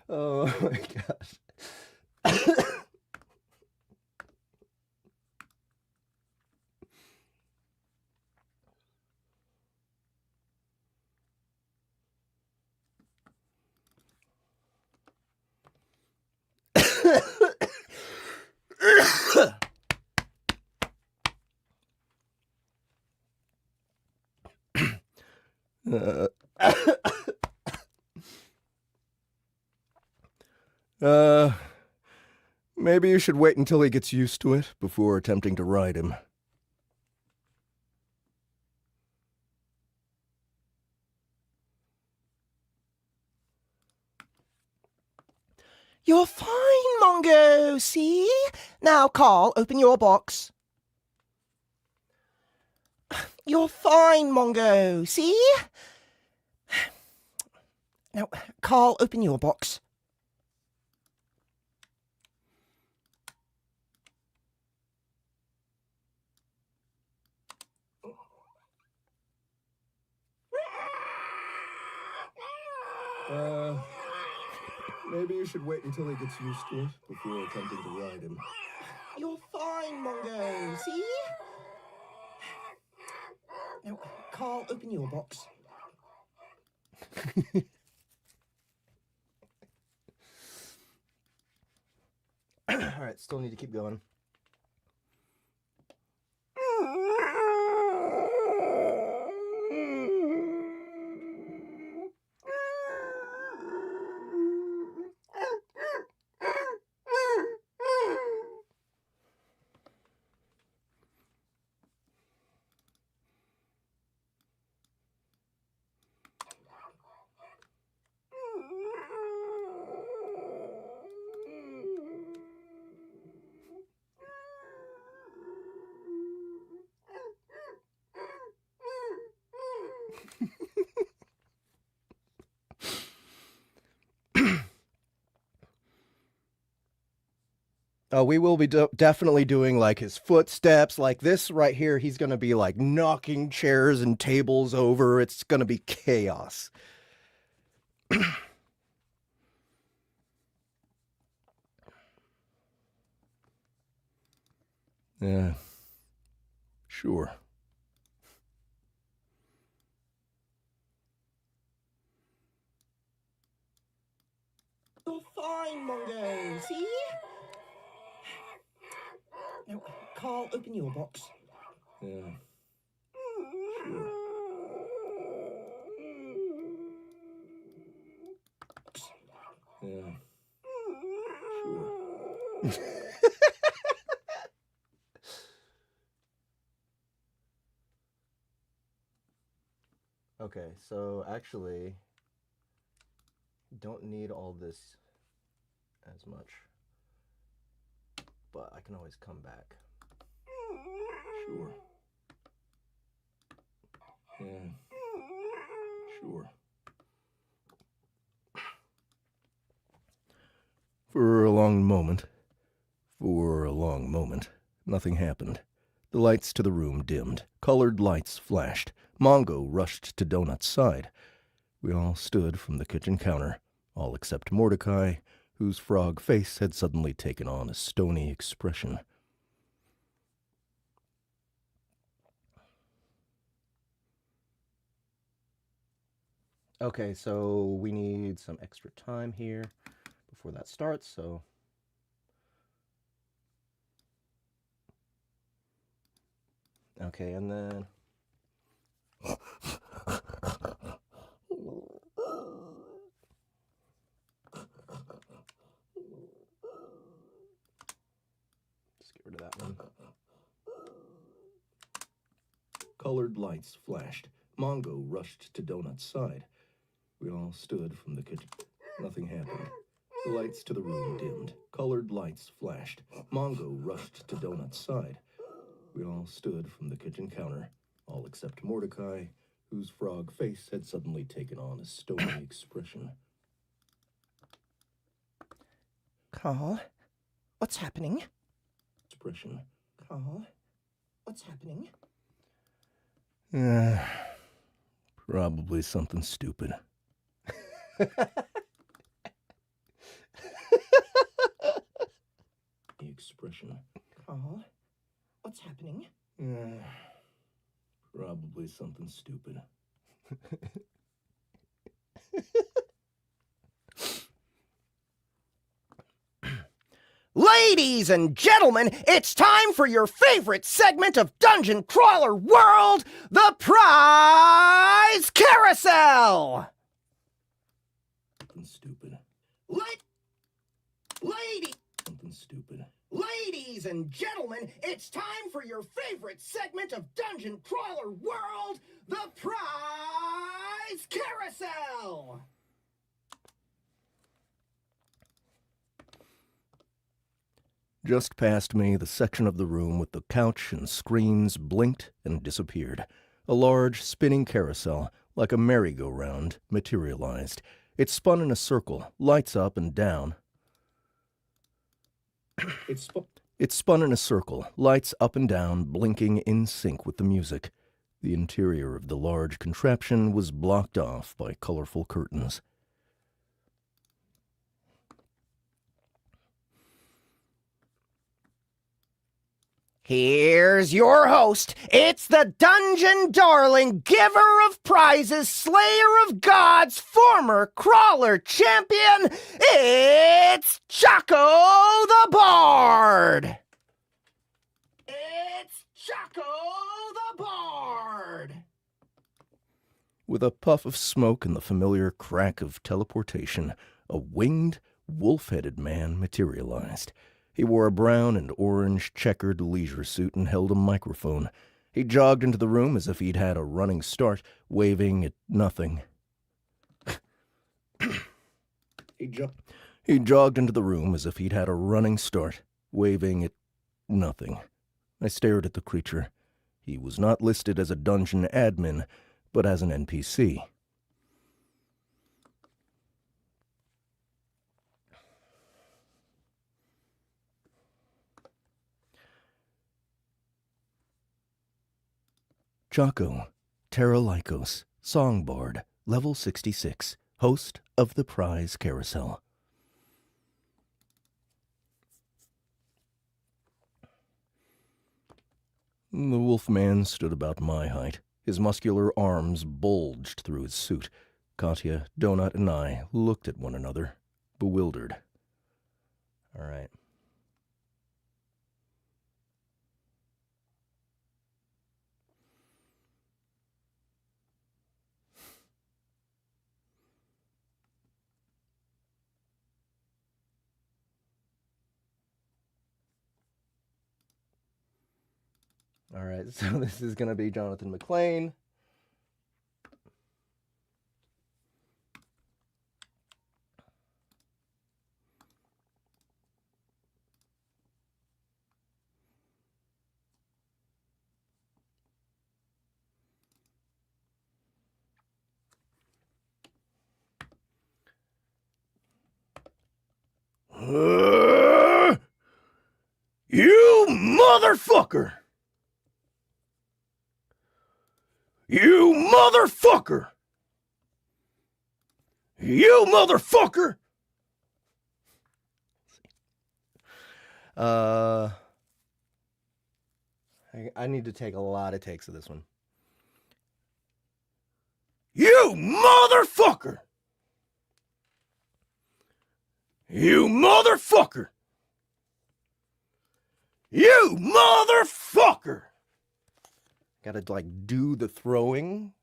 oh my gosh. Uh, uh, maybe you should wait until he gets used to it before attempting to ride him. You're fine, Mongo, see? Now, Carl, open your box. You're fine, Mongo, see? Now, Carl, open your box. Maybe you should wait until he gets used to it before attempting to ride him. You're fine, Mongo, see? Now, Carl, open your box. All right, still need to keep going. We will be definitely doing like his footsteps, like this right here. He's going to be like knocking chairs and tables over. It's going to be chaos. Yeah, sure. You're fine, Mongo. Carl, open your box. Yeah. Sure. Yeah. Sure. Okay, so actually, don't need all this as much, but I can always come back. Sure. Yeah. Sure. For a long moment, nothing happened. The lights to the room dimmed. Colored lights flashed. Mongo rushed to Donut's side. We all stood from the kitchen counter, all except Mordecai, whose frog face had suddenly taken on a stony expression. Okay, so we need some extra time here before that starts, so... Okay, and then... Just get rid of that one. Colored lights flashed. Mongo rushed to Donut's side. We all stood from the kitchen. Nothing happened. The lights to the room dimmed. Colored lights flashed. Mongo rushed to Donut's side. We all stood from the kitchen counter, all except Mordecai, whose frog face had suddenly taken on a stony expression. Carl, what's happening? Expression. Carl, what's happening? Probably something stupid. The expression. Carl, what's happening? Probably something stupid. Ladies and gentlemen, it's time for your favorite segment of Dungeon Crawler World, the Prize Carousel! Something stupid. Something stupid. Ladies and gentlemen, it's time for your favorite segment of Dungeon Crawler World, the Prize Carousel! Just past me, the section of the room with the couch and screens blinked and disappeared. A large, spinning carousel, like a merry-go-round, materialized. It spun in a circle, lights up and down. It spun in a circle, lights up and down, blinking in sync with the music. The interior of the large contraption was blocked off by colorful curtains. Here's your host. It's the Dungeon Darling, giver of prizes, slayer of gods, former crawler champion. It's Chaco the Bard. It's Chaco the Bard. With a puff of smoke and the familiar crack of teleportation, a winged, wolf-headed man materialized. He wore a brown and orange checkered leisure suit and held a microphone. He jogged into the room as if he'd had a running start, waving at nothing. He jogged into the room as if he'd had a running start, waving at nothing. I stared at the creature. He was not listed as a dungeon admin, but as an NPC. Chaco, Terralycos, Songbard, level 66, host of the Prize Carousel. The wolfman stood about my height. His muscular arms bulged through his suit. Katya, Donut, and I looked at one another, bewildered. All right. All right, so this is going to be Jonathan McLean. You motherfucker! You motherfucker! You motherfucker! I need to take a lot of takes of this one. You motherfucker! You motherfucker! You motherfucker! Gotta, like, do the throwing.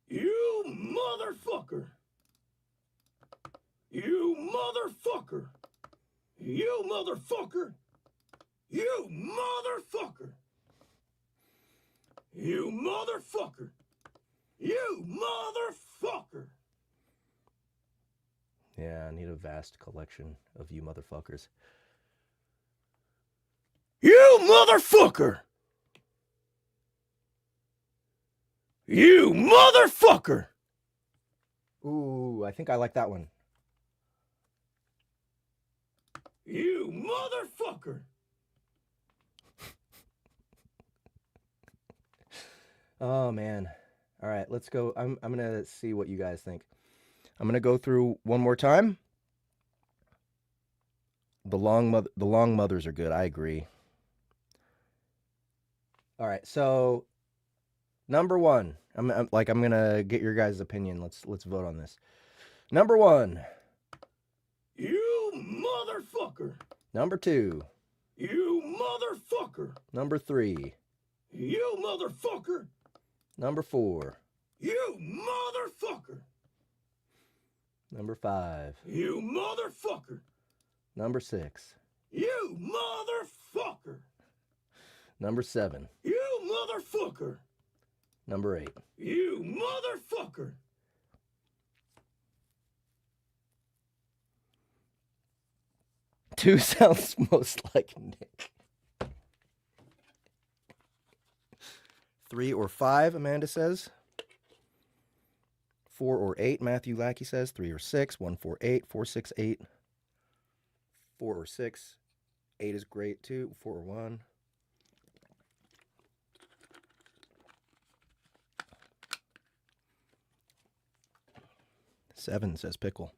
You motherfucker! You motherfucker! You motherfucker! You motherfucker! You motherfucker! You motherfucker! Yeah, I need a vast collection of you motherfuckers. You motherfucker! You motherfucker! Ooh, I think I like that one. You motherfucker! Oh, man. All right, let's go. I'm going to see what you guys think. I'm going to go through one more time. The long mothers are good. I agree. All right, so number one. I'm going to get your guys' opinion. Let's vote on this. Number one. You motherfucker! Number two. You motherfucker! Number three. You motherfucker! Number four. You motherfucker! Number five. You motherfucker! Number six. You motherfucker! Number seven. You motherfucker! Number eight. You motherfucker! Two sounds most like Nick. 3 or 5, Amanda says. 4 or 8, Matthew Lackey says. 3 or 6, 1, 4, 8, 4, 6, 8. 4 or 6. 8 is great too. 4 or 1. Seven says pickle.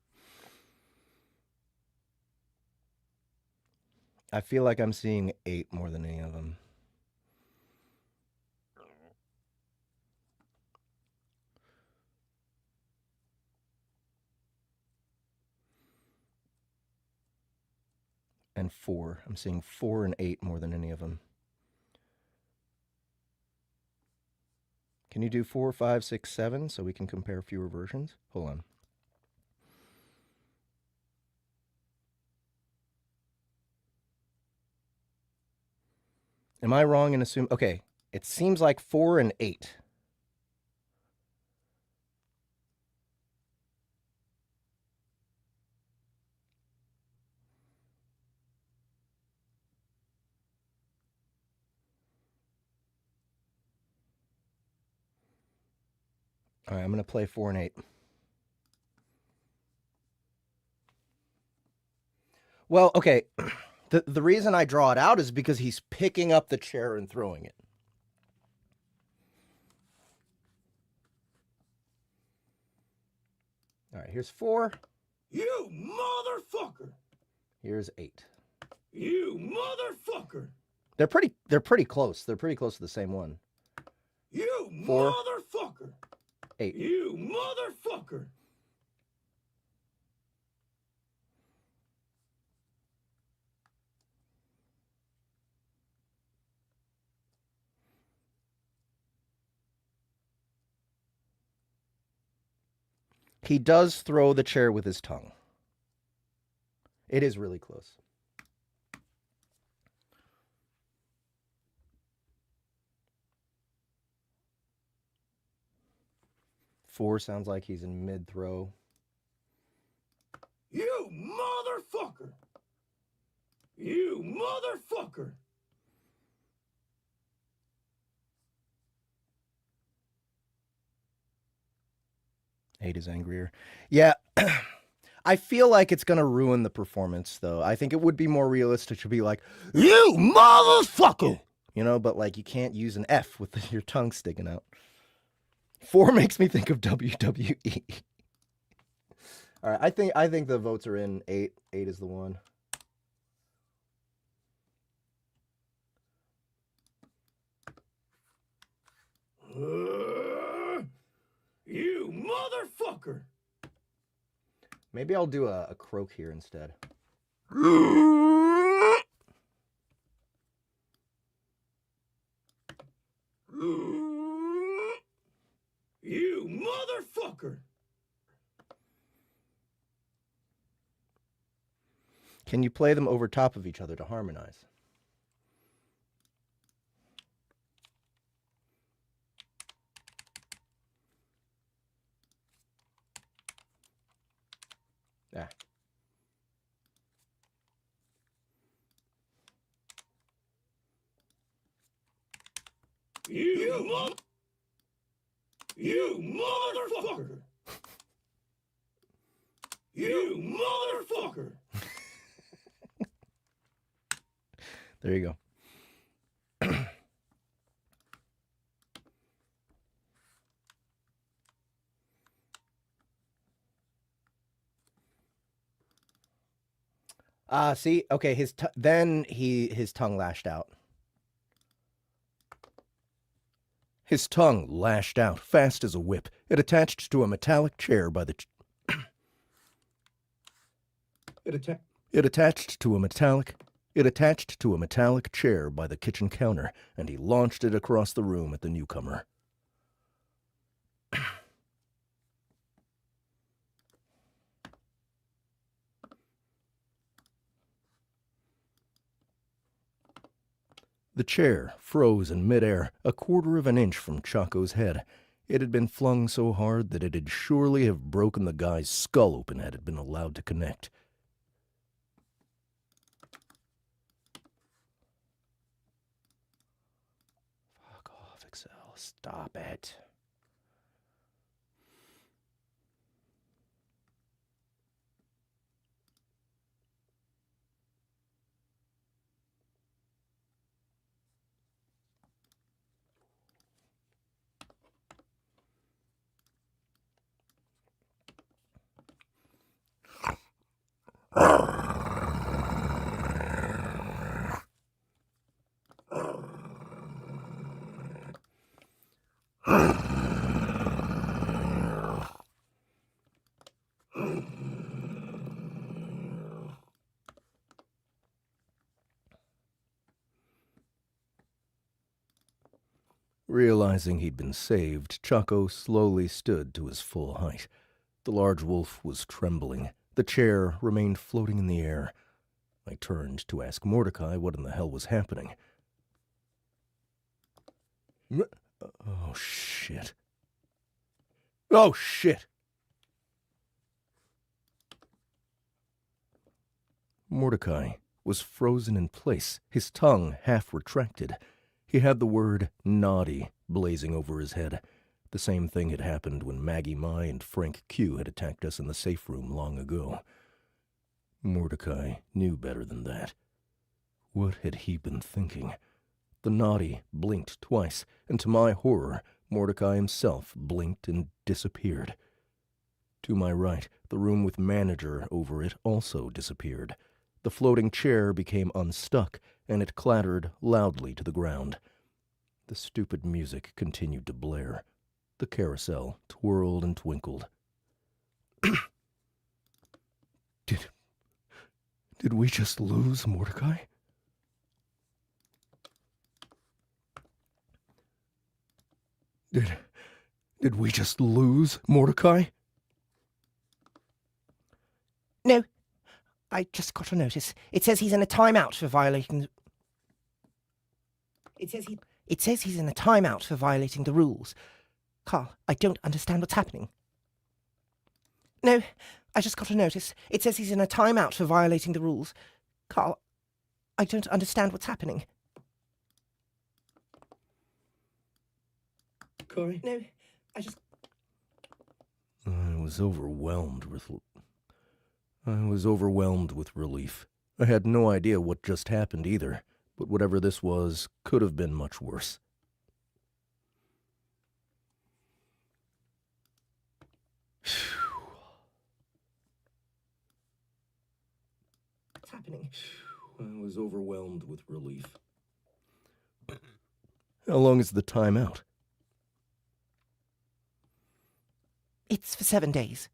I feel like I'm seeing 8 more than any of them. And 4. I'm seeing 4 and 8 more than any of them. Can you do 4, 5, 6, 7 so we can compare fewer versions? Hold on. Am I wrong in assuming? Okay, it seems like 4 and 8. All right, I'm going to play 4 and 8. Well, okay. The reason I draw it out is because he's picking up the chair and throwing it. All right, here's 4. You motherfucker! Here's 8. You motherfucker! They're pretty close. They're pretty close to the same one. You 4. motherfucker! 8. You motherfucker! He does throw the chair with his tongue. It is really close. Four sounds like he's in mid-throw. You motherfucker! You motherfucker! Eight is angrier. Yeah. I feel like it's going to ruin the performance, though. I think it would be more realistic to be like, you motherfucker! You know, but like you can't use an F with your tongue sticking out. Four makes me think of WWE. All right, I think the votes are in. Eight is the one. You motherfucker! Maybe I'll do a croak here instead. You motherfucker! Can you play them over top of each other to harmonize? Ah. You motherfucker! You motherfucker! There you go. See, okay, his tongue lashed out. His tongue lashed out, fast as a whip. It attached to a metallic chair by the... It attached to a metallic chair by the kitchen counter, and he launched it across the room at the newcomer. The chair froze in midair, a quarter of an inch from Chaco's head. It had been flung so hard that it would surely have broken the guy's skull open had it been allowed to connect. Fuck off, Excel. Stop it. Realizing he'd been saved, Chaco slowly stood to his full height. The large wolf was trembling. The chair remained floating in the air. I turned to ask Mordecai what in the hell was happening. Oh, shit. Oh, shit! Mordecai was frozen in place, his tongue half retracted. He had the word naughty blazing over his head. The same thing had happened when Maggie Mai and Frank Q had attacked us in the safe room long ago. Mordecai knew better than that. What had he been thinking? The naughty blinked twice, and to my horror, Mordecai himself blinked and disappeared. To my right, the room with manager over it also disappeared. The floating chair became unstuck, and it clattered loudly to the ground. The stupid music continued to blare. The carousel twirled and twinkled. Did we just lose Mordecai? Did we just lose Mordecai? No, I just got a notice. It says he's in a timeout for violating... It says he's in a timeout for violating the rules. Carl, I don't understand what's happening. No, I just got a notice. It says he's in a timeout for violating the rules. Carl, I don't understand what's happening. Corey? No, I just... I was overwhelmed with relief. I had no idea what just happened either, but whatever this was could have been much worse. What's happening? I was overwhelmed with relief. How long is the time out? It's for 7 days.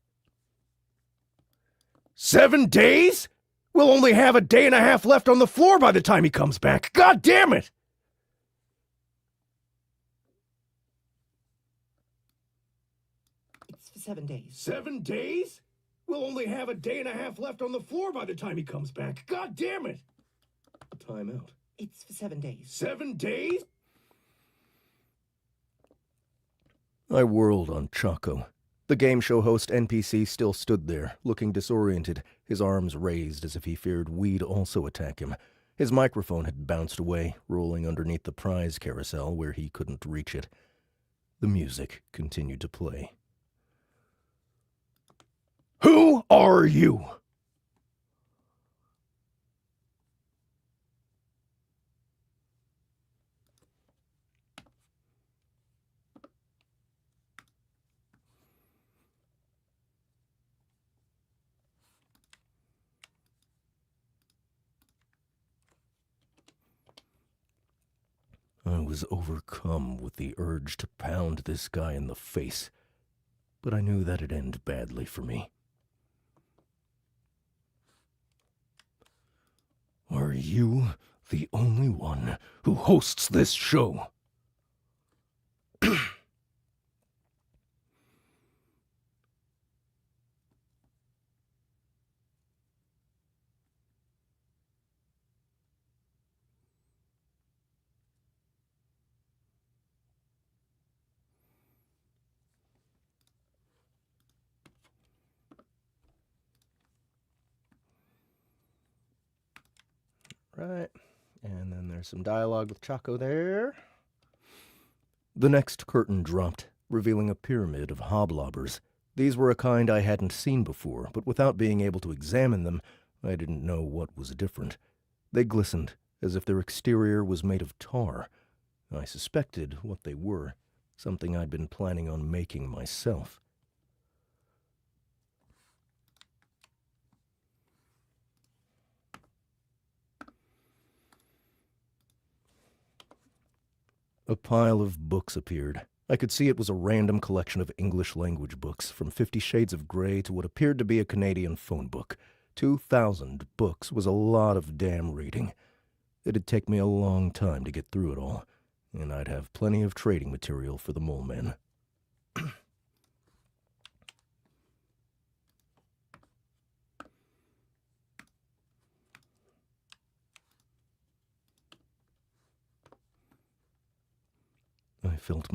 7 days? We'll only have a day and a half left on the floor by the time he comes back. God damn it! It's for 7 days. 7 days? We'll only have a day and a half left on the floor by the time he comes back. God damn it! Time out. It's for 7 days. 7 days? I whirled on Chaco. The game show host NPC still stood there, looking disoriented, his arms raised as if he feared we'd also attack him. His microphone had bounced away, rolling underneath the prize carousel where he couldn't reach it. The music continued to play. Who are you? I was overcome with the urge to pound this guy in the face, but I knew that'd end badly for me. Are you the only one who hosts this show? Right. And then there's some dialogue with Chaco there. The next curtain dropped, revealing a pyramid of hoblobbers. These were a kind I hadn't seen before, but without being able to examine them, I didn't know what was different. They glistened, as if their exterior was made of tar. I suspected what they were, something I'd been planning on making myself. A pile of books appeared. I could see it was a random collection of English-language books, from 50 Shades of Grey to what appeared to be a Canadian phone book. 2,000 books was a lot of damn reading. It'd take me a long time to get through it all, and I'd have plenty of trading material for the mole men. I felt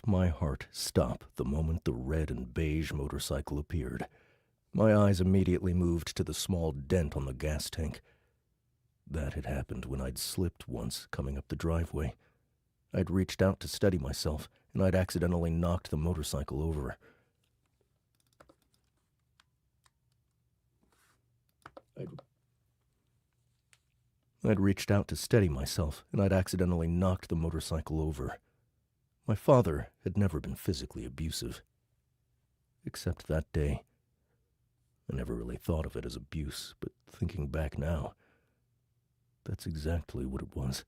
my heart stop the moment the red and beige motorcycle appeared. My eyes immediately moved to the small dent on the gas tank. That had happened when I'd slipped once coming up the driveway. I'd reached out to steady myself, and I'd accidentally knocked the motorcycle over. I'd reached out to steady myself, and I'd accidentally knocked the motorcycle over. My father had never been physically abusive. Except that day. I never really thought of it as abuse, but thinking back now, that's exactly what it was.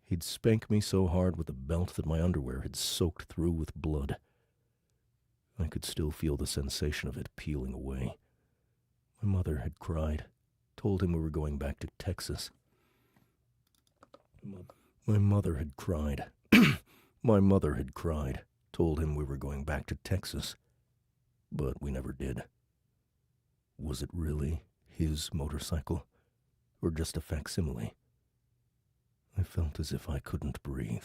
He'd spank me so hard with a belt that my underwear had soaked through with blood. I could still feel the sensation of it peeling away. My mother had cried, told him we were going back to Texas. My mother had cried. My mother had cried, told him we were going back to Texas. But we never did. Was it really his motorcycle, or just a facsimile? I felt as if I couldn't breathe.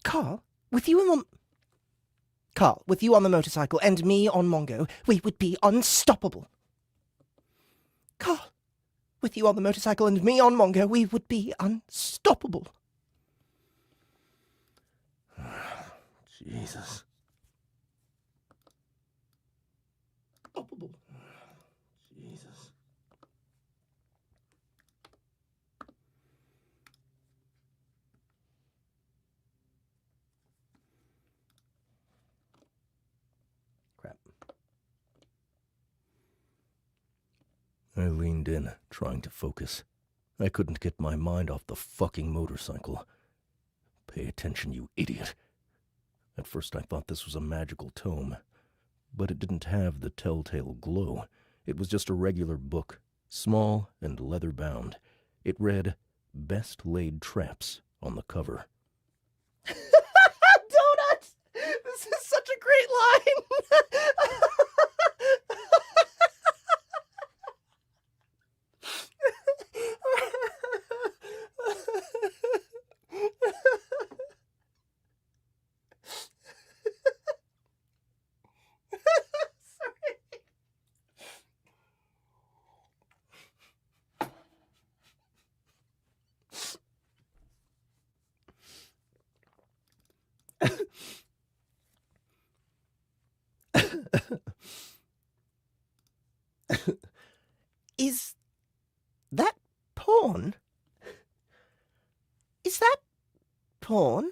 Carl, with you on the motorcycle and me on Mongo, we would be unstoppable. Carl, with you on the motorcycle and me on Mongo, we would be unstoppable. Jesus. Unstoppable. Jesus. Crap. I leaned in, trying to focus. I couldn't get my mind off the fucking motorcycle. Pay attention, you idiot. At first I thought this was a magical tome, but it didn't have the telltale glow. It was just a regular book, small and leather-bound. It read, "Best Laid Traps" on the cover. Donuts! This is such a great line! Is that porn? Is that porn?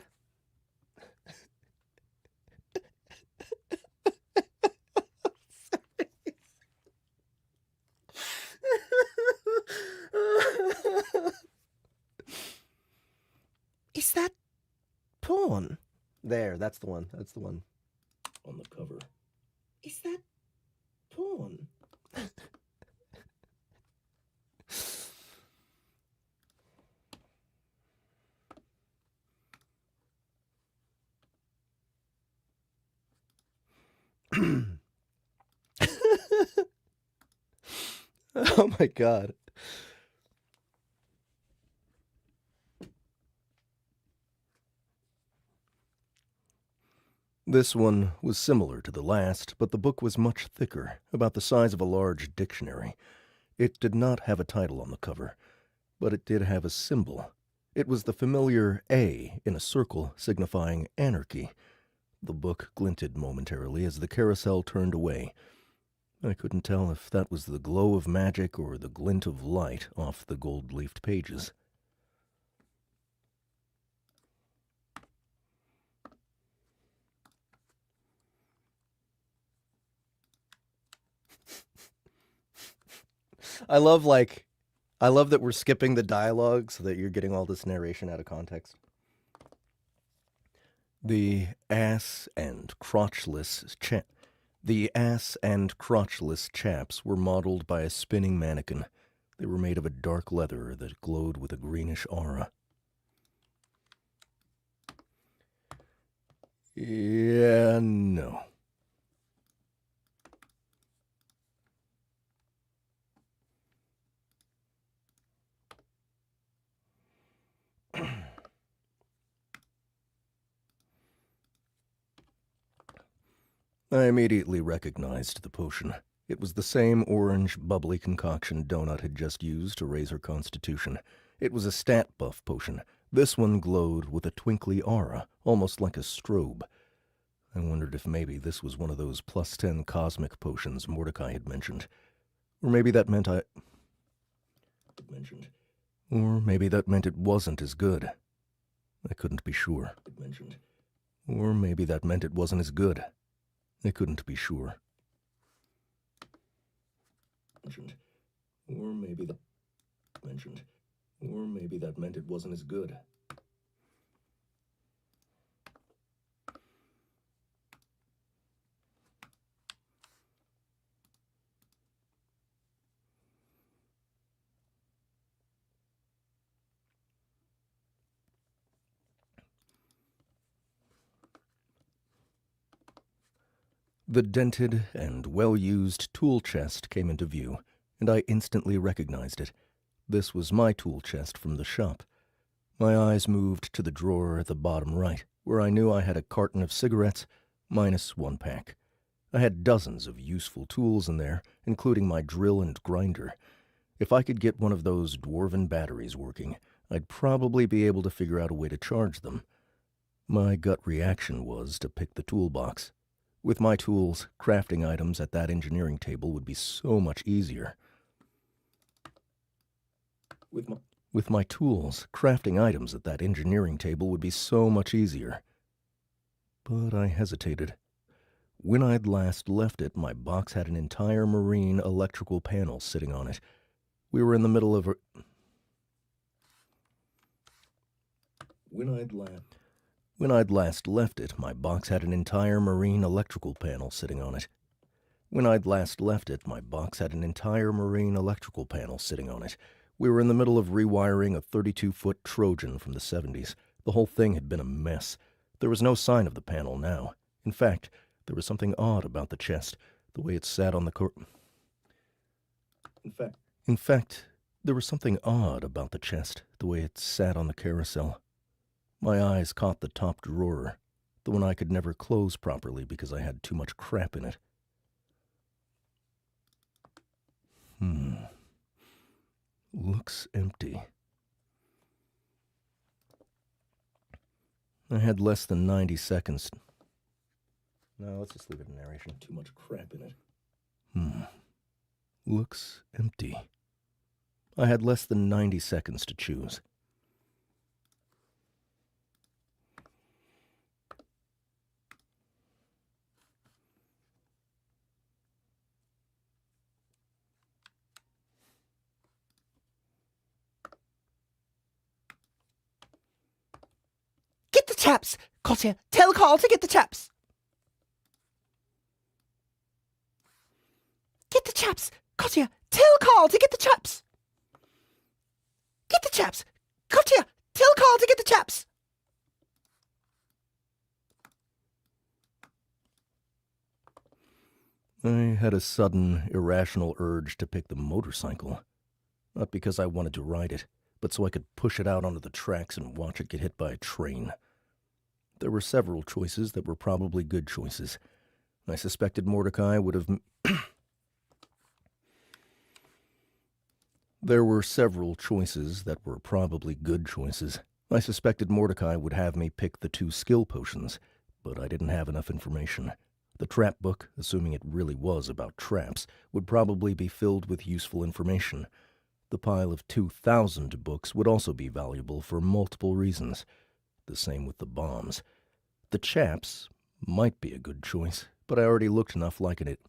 Is that porn? There, that's the one. That's the one. On the cover. Is that porn? Oh my god. This one was similar to the last, but the book was much thicker, about the size of a large dictionary. It did not have a title on the cover, but it did have a symbol. It was the familiar A in a circle signifying anarchy. The book glinted momentarily as the carousel turned away. I couldn't tell if that was the glow of magic or the glint of light off the gold-leafed pages. I love that we're skipping the dialogue so that you're getting all this narration out of context. The ass and crotchless chaps were modeled by a spinning mannequin. They were made of a dark leather that glowed with a greenish aura. Yeah, no. I immediately recognized the potion. It was the same orange, bubbly concoction Donut had just used to raise her constitution. It was a stat buff potion. This one glowed with a twinkly aura, almost like a strobe. I wondered if maybe this was one of those +10 cosmic potions Mordecai had mentioned. Or maybe that meant Or maybe that meant it wasn't as good. I couldn't be sure. Or maybe that meant it wasn't as good. I couldn't be sure. Or maybe that meant it wasn't as good. The dented and well-used tool chest came into view, and I instantly recognized it. This was my tool chest from the shop. My eyes moved to the drawer at the bottom right, where I knew I had a carton of cigarettes, minus 1 pack. I had dozens of useful tools in there, including my drill and grinder. If I could get one of those dwarven batteries working, I'd probably be able to figure out a way to charge them. My gut reaction was to pick the toolbox. With my tools, crafting items at that engineering table would be so much easier. With my tools, crafting items at that engineering table would be so much easier. But I hesitated. When I'd last left it, my box had an entire marine electrical panel sitting on it. We were in the middle of a... When I'd last left it, my box had an entire marine electrical panel sitting on it. When I'd last left it, my box had an entire marine electrical panel sitting on it. We were in the middle of rewiring a 32-foot Trojan from the 70s. The whole thing had been a mess. There was no sign of the panel now. In fact, there was something odd about the chest, the way it sat on the In fact, there was something odd about the chest, the way it sat on the carousel. My eyes caught the top drawer, the one I could never close properly because I had too much crap in it. Looks empty. I had less than 90 seconds. No, let's just leave it in narration. Too much crap in it. Looks empty. I had less than 90 seconds to choose. Get the chaps! Cottier, tell Carl to get the chaps! Get the chaps! Cottier, tell Carl to get the chaps! Get the chaps! Cottier, tell Carl to get the chaps! I had a sudden, irrational urge to pick the motorcycle. Not because I wanted to ride it, but so I could push it out onto the tracks and watch it get hit by a train. There were several choices that were probably good choices. I suspected Mordecai would have... There were several choices that were probably good choices. I suspected Mordecai would have me pick the 2 skill potions, but I didn't have enough information. The trap book, assuming it really was about traps, would probably be filled with useful information. The pile of 2,000 books would also be valuable for multiple reasons. The same with the bombs. The chaps might be a good choice, but I already looked enough like it.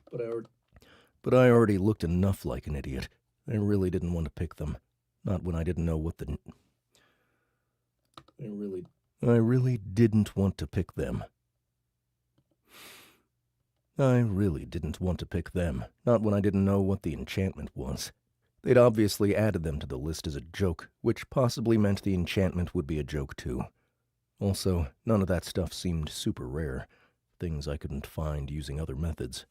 But I already looked enough like an idiot. I really didn't want to pick them. Not when I didn't know what the... I really didn't want to pick them. I really didn't want to pick them. Not when I didn't know what the enchantment was. They'd obviously added them to the list as a joke, which possibly meant the enchantment would be a joke too. Also, none of that stuff seemed super rare. Things I couldn't find using other methods.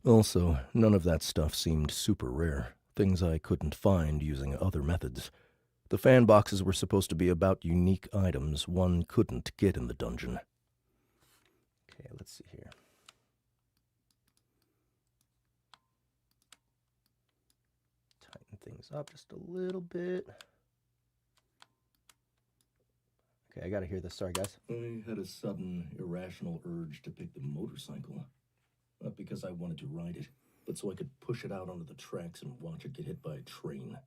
Also, none of that stuff seemed super rare. Things I couldn't find using other methods. The fan boxes were supposed to be about unique items one couldn't get in the dungeon. Okay, let's see here. Tighten things up just a little bit. Okay, I gotta hear this. Sorry, guys. I had a sudden, irrational urge to pick the motorcycle. Not because I wanted to ride it, but so I could push it out onto the tracks and watch it get hit by a train.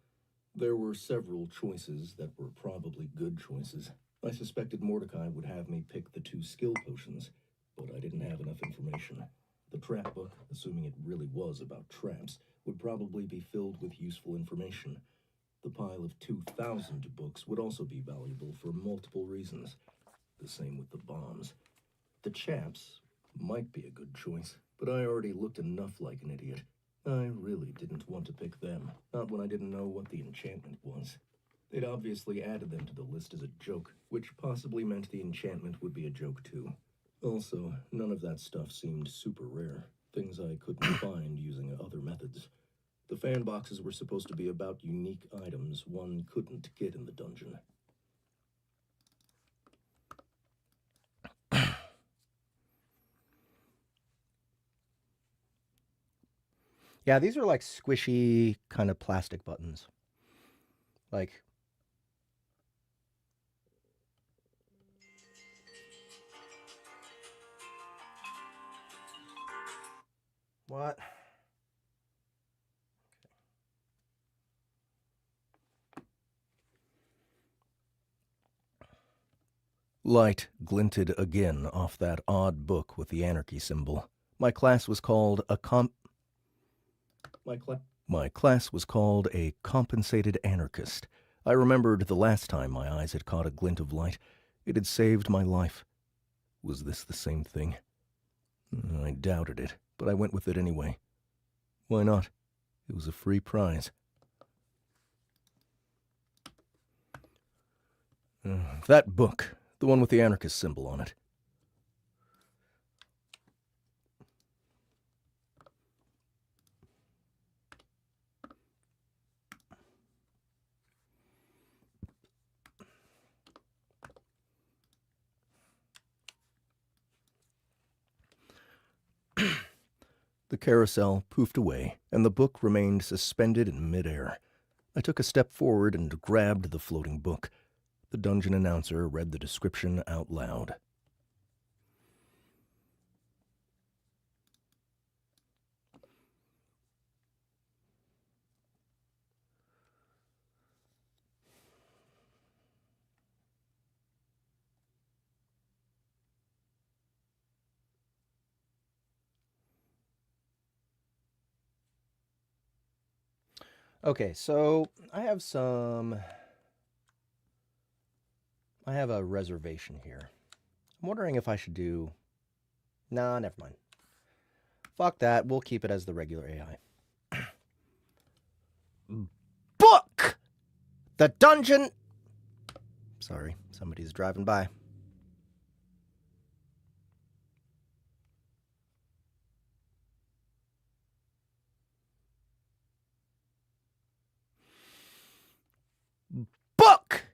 There were several choices that were probably good choices. I suspected Mordecai would have me pick the 2 skill potions, but I didn't have enough information. The trap book, assuming it really was about traps, would probably be filled with useful information. The pile of 2,000 books would also be valuable for multiple reasons. The same with the bombs. The chaps might be a good choice, but I already looked enough like an idiot. I really didn't want to pick them, not when I didn't know what the enchantment was. They'd obviously added them to the list as a joke, which possibly meant the enchantment would be a joke too. Also, none of that stuff seemed super rare, things I couldn't find using other methods. The fan boxes were supposed to be about unique items one couldn't get in the dungeon. Yeah, these are like squishy kind of plastic buttons. Like, what? Light glinted again off that odd book with the anarchy symbol. My class was called a My class was called a compensated anarchist. I remembered the last time my eyes had caught a glint of light. It had saved my life. Was this the same thing? I doubted it, but I went with it anyway. Why not? It was a free prize. That book, the one with the anarchist symbol on it. The carousel poofed away, and the book remained suspended in midair. I took a step forward and grabbed the floating book. The dungeon announcer read the description out loud. Okay, so I have a reservation here. I'm wondering if I should do... Nah, never mind. Fuck that. We'll keep it as the regular AI. Book! The dungeon... Sorry, somebody's driving by. Book!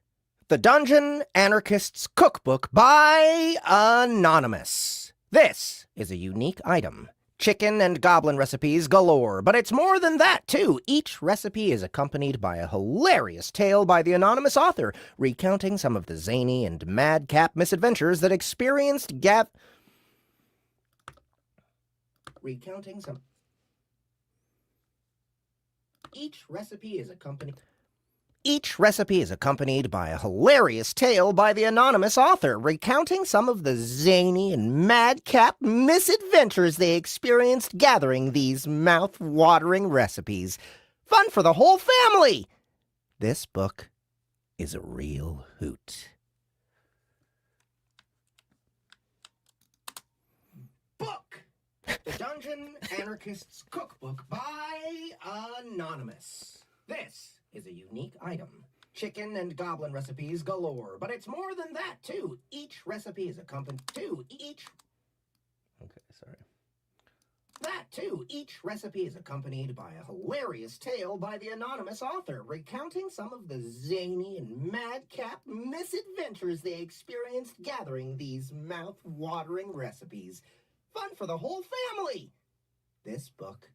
The Dungeon Anarchist's Cookbook by Anonymous. This is a unique item. Chicken and goblin recipes galore, but it's more than that, too. Each recipe is accompanied by a hilarious tale by the anonymous author, recounting some of the zany and madcap misadventures that experienced Each recipe is accompanied by a hilarious tale by the anonymous author, recounting some of the zany and madcap misadventures they experienced gathering these mouth-watering recipes. Fun for the whole family! This book is a real hoot. Book! The Dungeon Anarchist's Cookbook by Anonymous. This is a unique item. Chicken and goblin recipes galore, but it's more than that, too. Each recipe is accompanied... Each recipe is accompanied by a hilarious tale by the anonymous author, recounting some of the zany and madcap misadventures they experienced gathering these mouth-watering recipes. Fun for the whole family! This book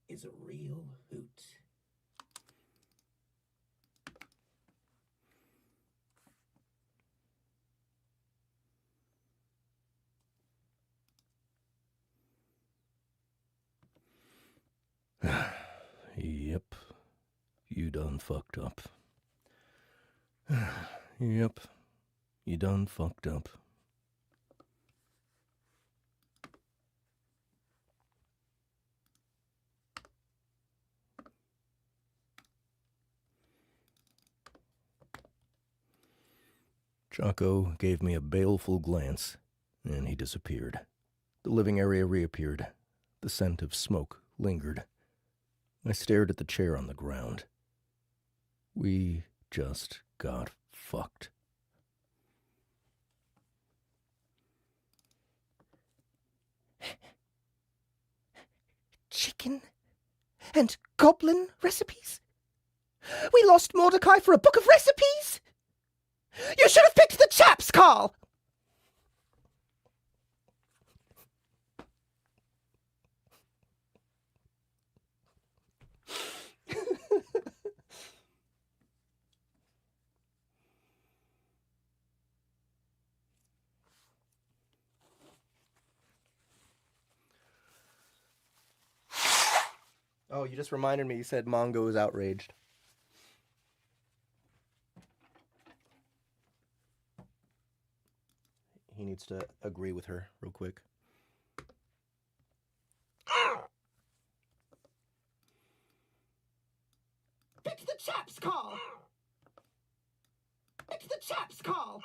is a real hoot. Yep. You done fucked up. Yep. You done fucked up. Chaco gave me a baleful glance, and he disappeared. The living area reappeared. The scent of smoke lingered. I stared at the chair on the ground. We just got fucked. Chicken and goblin recipes? We lost Mordecai for a book of recipes? You should have picked the chaps, Carl! Oh, you just reminded me. You said Mongo is outraged. He needs to agree with her real quick. Pick the chaps, Carl! Pick the chaps, Carl!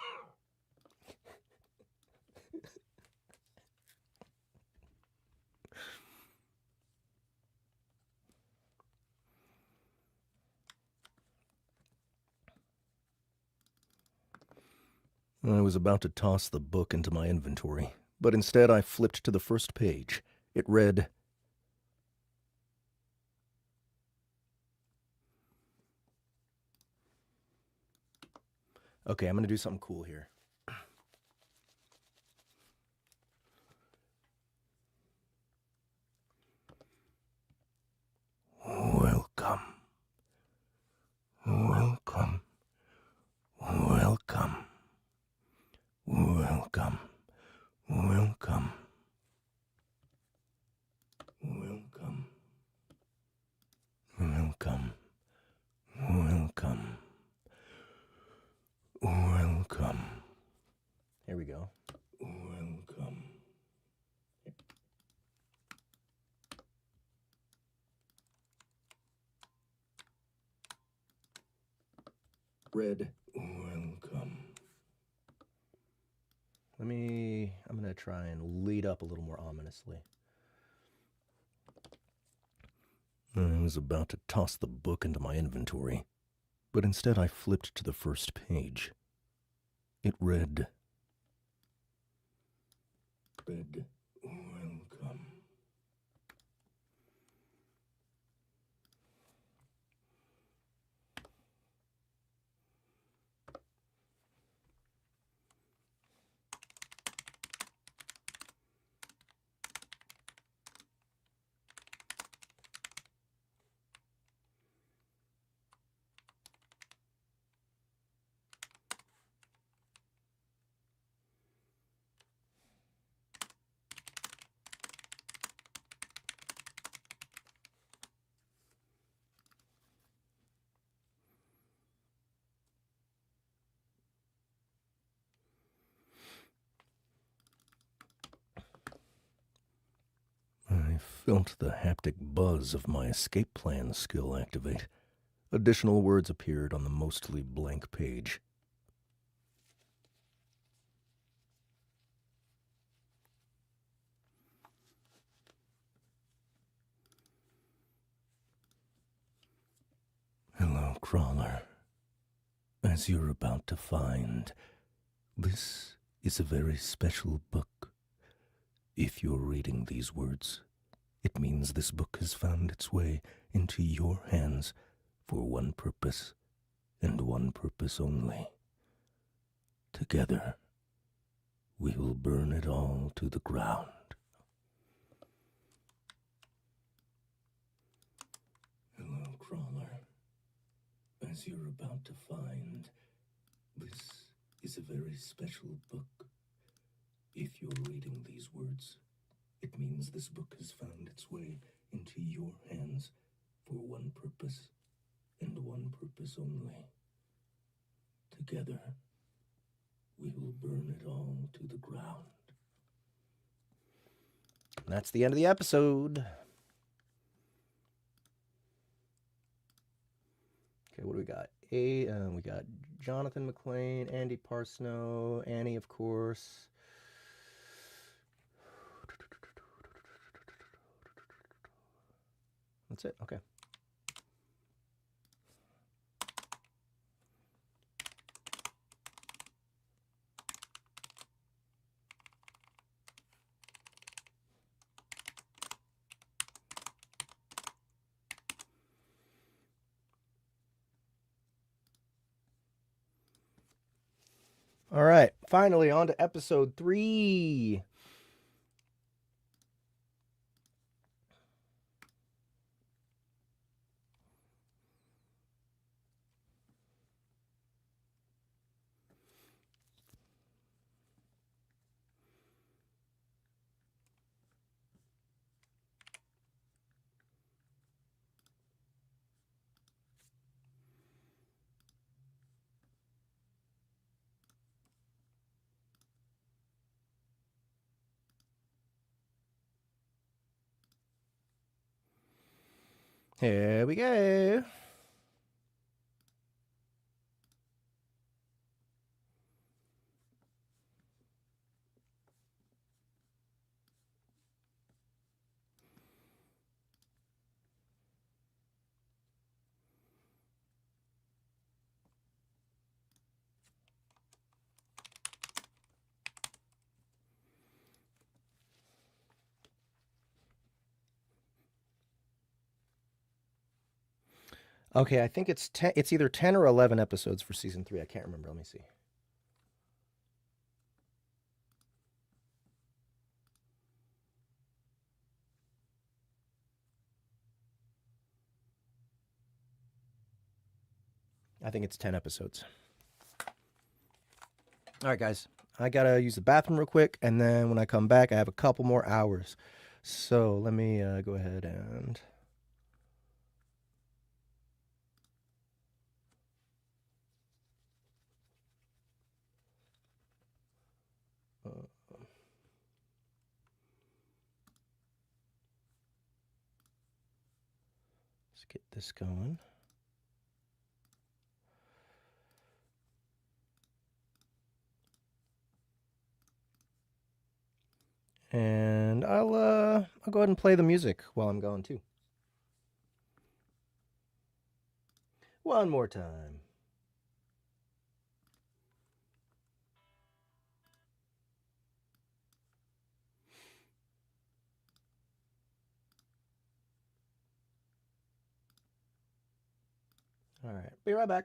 I was about to toss the book into my inventory, but instead I flipped to the first page. It read, Okay, I'm going to do something cool here. Welcome. Welcome. Welcome. Welcome. Welcome. Welcome. Welcome. Welcome. Welcome. Here we go. Welcome. Read. Welcome. I'm going to try and lead up a little more ominously. I was about to toss the book into my inventory, but instead I flipped to the first page. It read, Welcome. I felt the haptic buzz of my escape plan skill activate. Additional words appeared on the mostly blank page. Hello, Crawler. As you're about to find, this is a very special book. If you're reading these words, it means this book has found its way into your hands for one purpose, and one purpose only. Together, we will burn it all to the ground. Hello, Crawler. As you're about to find, this is a very special book. If you're reading these words, it means this book has found its way into your hands for one purpose, and one purpose only. Together, we will burn it all to the ground. And that's the end of the episode. Okay, what do we got? We got Jonathan McLean, Andy Parsnow, Annie, of course. That's it. Okay. All right, finally on to episode 3. Here we go. Okay, I think it's 10. It's either 10 or 11 episodes for season 3. I can't remember. Let me see. I think it's 10 episodes. All right, guys. I got to use the bathroom real quick, and then when I come back, I have a couple more hours. So let me go ahead and... let's get this going. And I'll go ahead and play the music while I'm gone too. One more time. All right, be right back.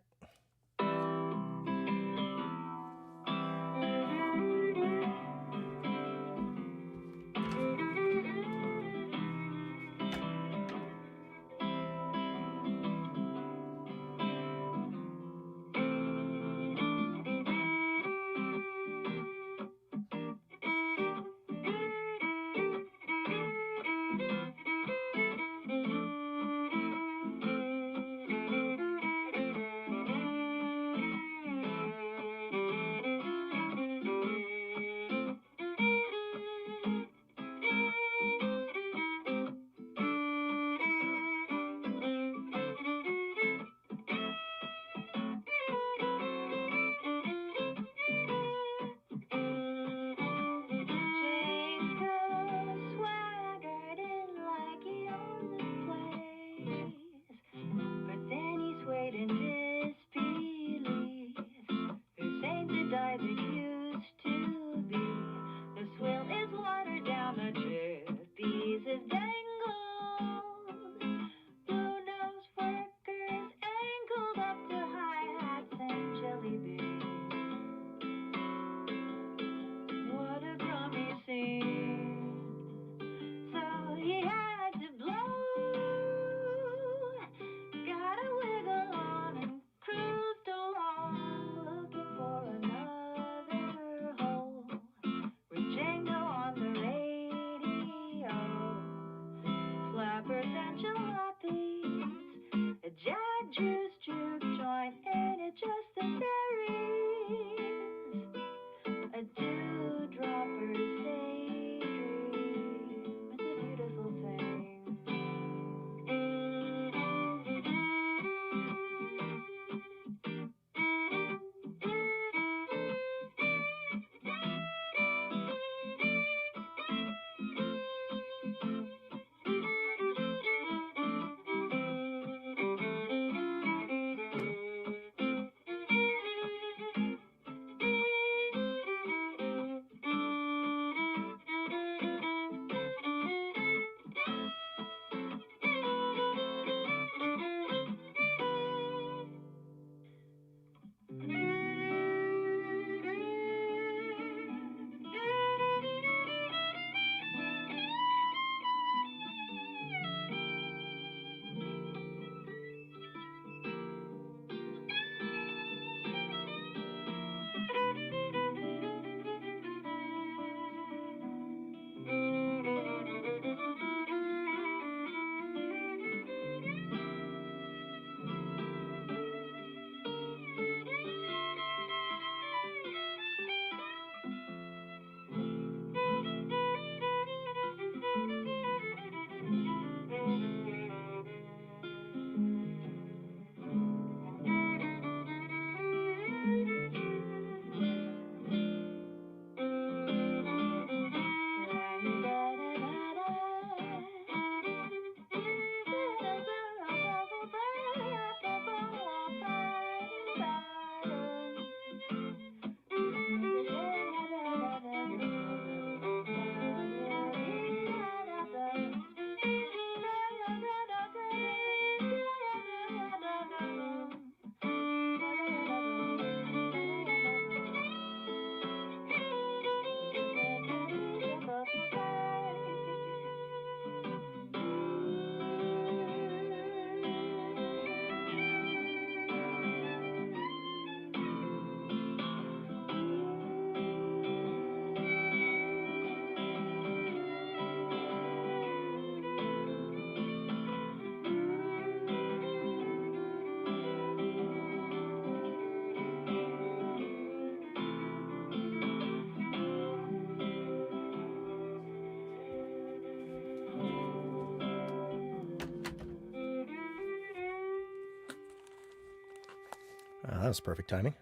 That was perfect timing.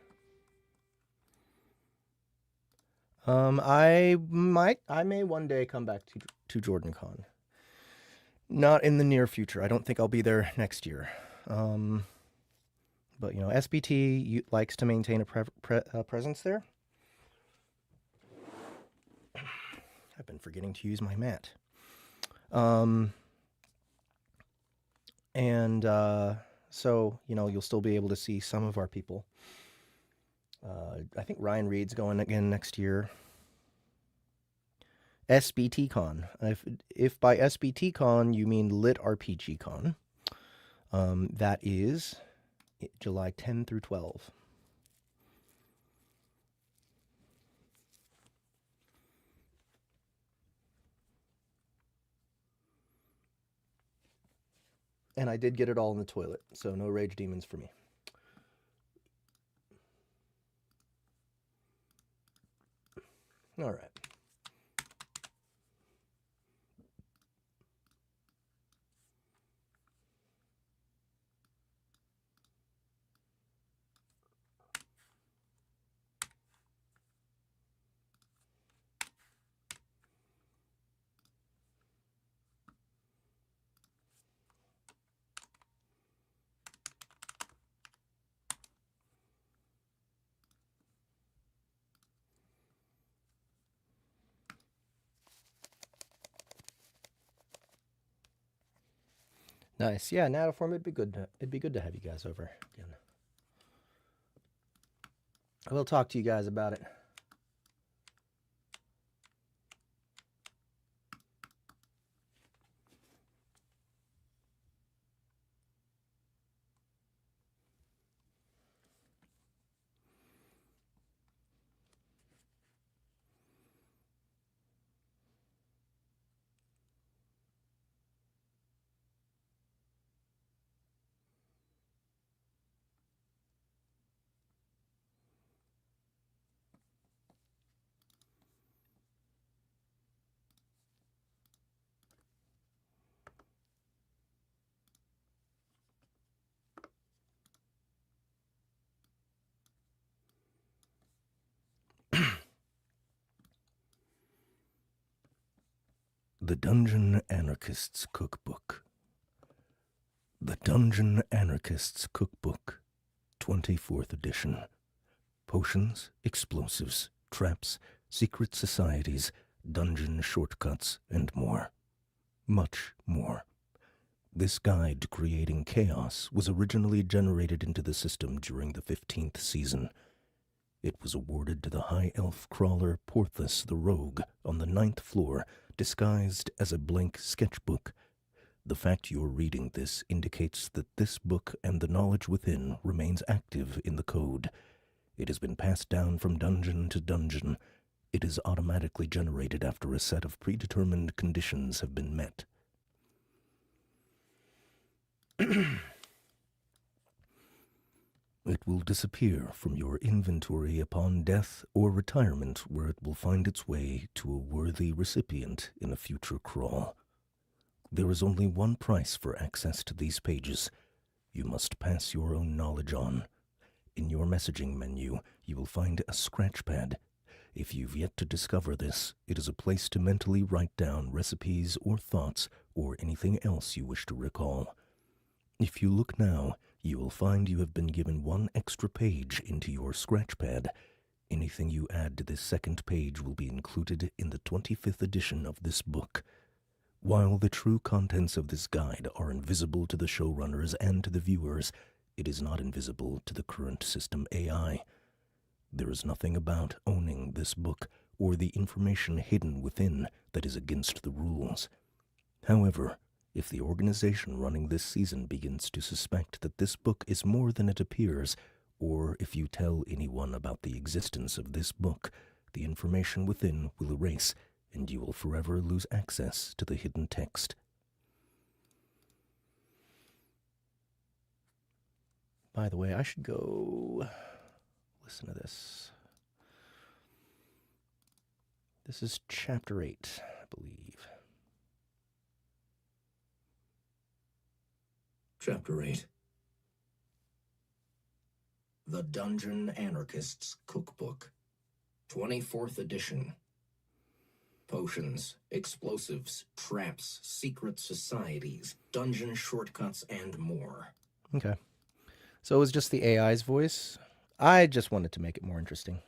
I may one day come back to JordanCon. Not in the near future. I don't think I'll be there next year. But you know, SBT likes to maintain a presence there. I've been forgetting to use my mat. So, you know, you'll still be able to see some of our people. I think Ryan Reed's going again next year. SBTCon. If by SBTCon you mean LitRPG Con, that is July 10 through 12. And I did get it all in the toilet, so no rage demons for me. All right. Nice. Yeah, Nanoform, it'd be good to have you guys over again. I will talk to you guys about it. The Dungeon Anarchist's Cookbook. The Dungeon Anarchist's Cookbook, 24th edition. Potions, explosives, traps, secret societies, dungeon shortcuts, and more. Much more. This guide to creating chaos was originally generated into the system during the 15th season. It was awarded to the High Elf crawler Porthos the Rogue on the 9th floor, disguised as a blank sketchbook. The fact you're reading this indicates that this book and the knowledge within remains active in the code. It has been passed down from dungeon to dungeon. It is automatically generated after a set of predetermined conditions have been met. It will disappear from your inventory upon death or retirement, where it will find its way to a worthy recipient in a future crawl. There is only one price for access to these pages. You must pass your own knowledge on. In your messaging menu, you will find a scratch pad. If you've yet to discover this, it is a place to mentally write down recipes or thoughts or anything else you wish to recall. If you look now, you will find you have been given one extra page into your scratch pad. Anything you add to this second page will be included in the 25th edition of this book. While the true contents of this guide are invisible to the showrunners and to the viewers, it is not invisible to the current system AI. There is nothing about owning this book or the information hidden within that is against the rules. However, if the organization running this season begins to suspect that this book is more than it appears, or if you tell anyone about the existence of this book, the information within will erase, and you will forever lose access to the hidden text. By the way, I should go listen to this. This is chapter 8, I believe. Chapter 8. The Dungeon Anarchist's Cookbook, 24th edition. Potions, explosives, traps, secret societies, dungeon shortcuts, and more. Okay. So it was just the AI's voice. I just wanted to make it more interesting.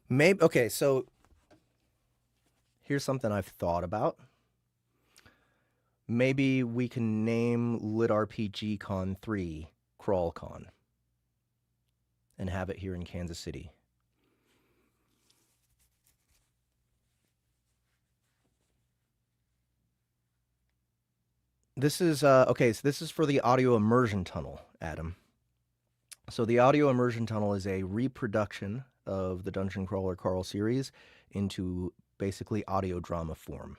Maybe, okay, so here's something I've thought about. Maybe we can name LitRPG Con 3 CrawlCon and have it here in Kansas City. This is, okay, so this is for the Audio Immersion Tunnel, Adam. So the Audio Immersion Tunnel is a reproduction of the Dungeon Crawler Carl series into basically audio drama form.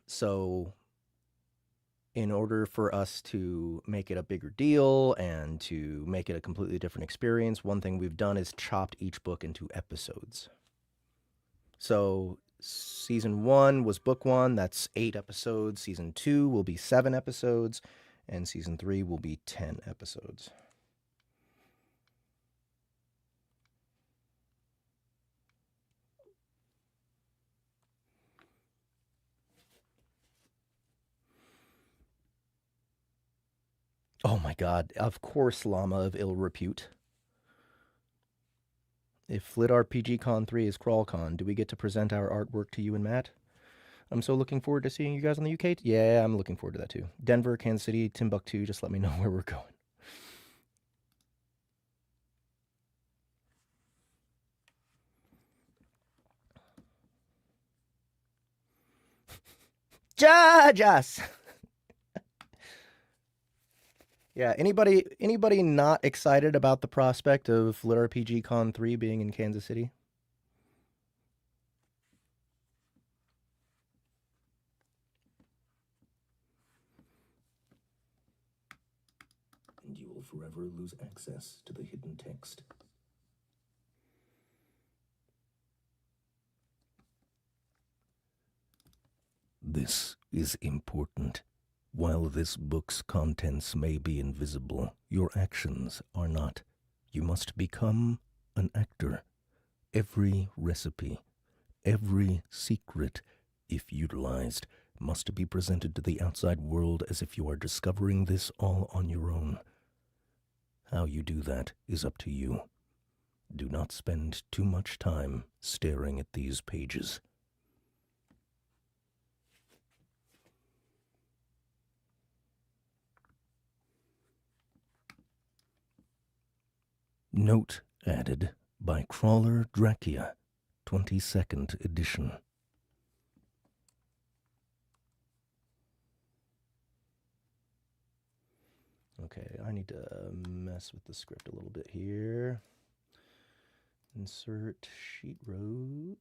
So in order for us to make it a bigger deal and to make it a completely different experience, one thing we've done is chopped each book into episodes. So season 1 was book 1, that's 8 episodes. Season 2 will be 7 episodes, and season 3 will be 10 episodes. Oh my god, of course Llama of Ill Repute. If LitRPG Con 3 is CrawlCon, do we get to present our artwork to you and Matt? I'm so looking forward to seeing you guys on the UK. Yeah, I'm looking forward to that too. Denver, Kansas City, Timbuktu, just let me know where we're going. Judge us! Yeah, anybody not excited about the prospect of LitRPG Con 3 being in Kansas City? And you will forever lose access to the hidden text. This is important. While this book's contents may be invisible, your actions are not. You must become an actor. Every recipe, every secret, if utilized, must be presented to the outside world as if you are discovering this all on your own. How you do that is up to you. Do not spend too much time staring at these pages. Note added by Crawler Drachia, 22nd edition. Okay, I need to mess with the script a little bit here. Insert sheet rows.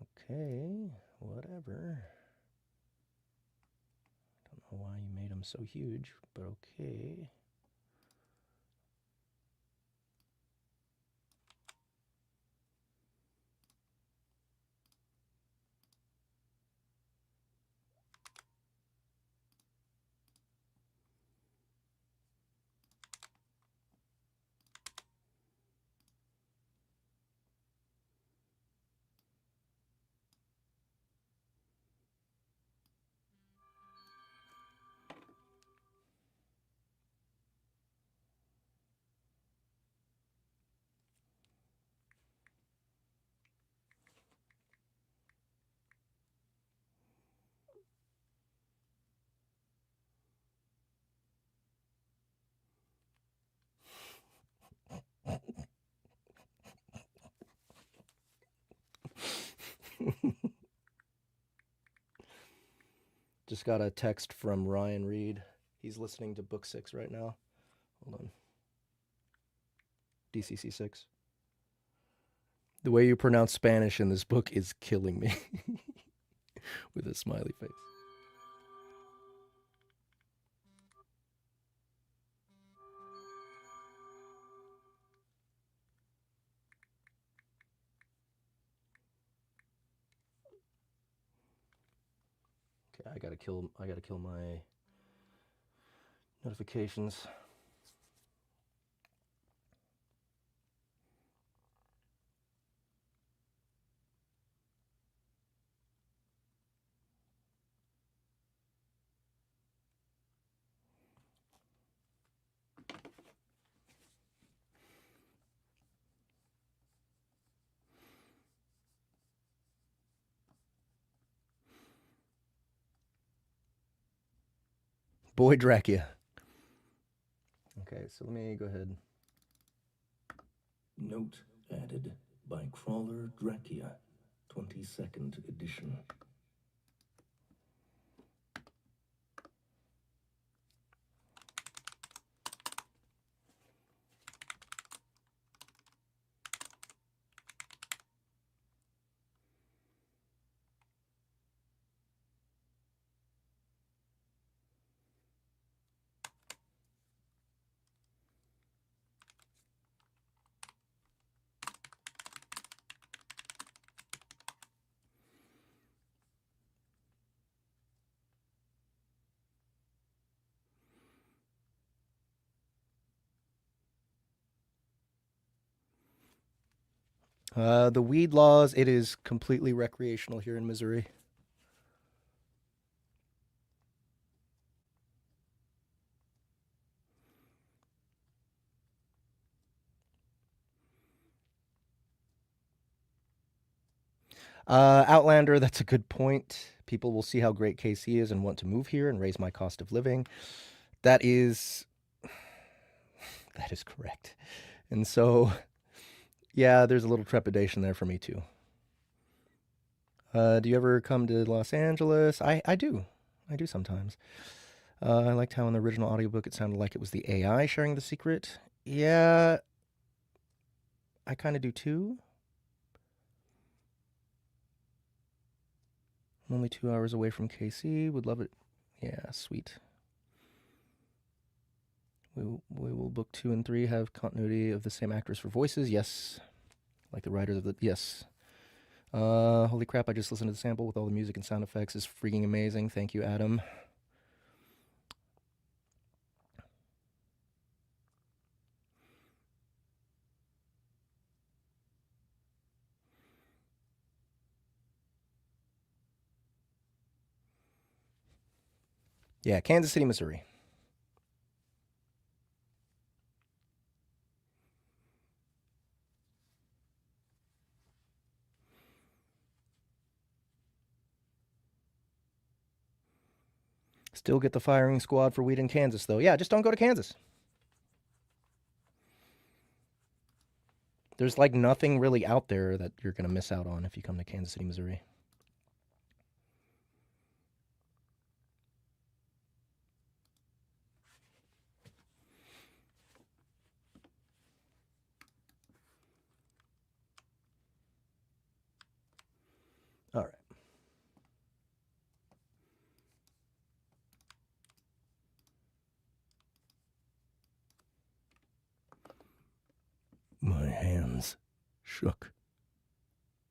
Okay, whatever. Don't know why you made them so huge, but okay. Just got a text from Ryan Reed. He's listening to book 6 right now. Hold on. DCC 6. The way you pronounce Spanish in this book is killing me. With a smiley face. Okay, I gotta kill my notifications. Boy Dracula. Okay, so let me go ahead. Note added by Crawler Dracula, 22nd edition. The weed laws, it is completely recreational here in Missouri. Outlander, that's a good point. People will see how great KC is and want to move here and raise my cost of living. That is correct. And so, yeah, there's a little trepidation there for me too. Do you ever come to Los Angeles? I do. I do sometimes. I liked how in the original audiobook it sounded like it was the AI sharing the secret. Yeah, I kind of do too. I'm only 2 hours away from KC. Would love it. Yeah, sweet. We will book 2 and 3 have continuity of the same actors for voices. Yes. Like the writers of the... Yes. Holy crap, I just listened to the sample with all the music and sound effects. It's freaking amazing. Thank you, Adam. Yeah, Kansas City, Missouri. Still get the firing squad for weed in Kansas, though. Yeah, just don't go to Kansas. There's like nothing really out there that you're going to miss out on if you come to Kansas City, Missouri. All right. My hands shook.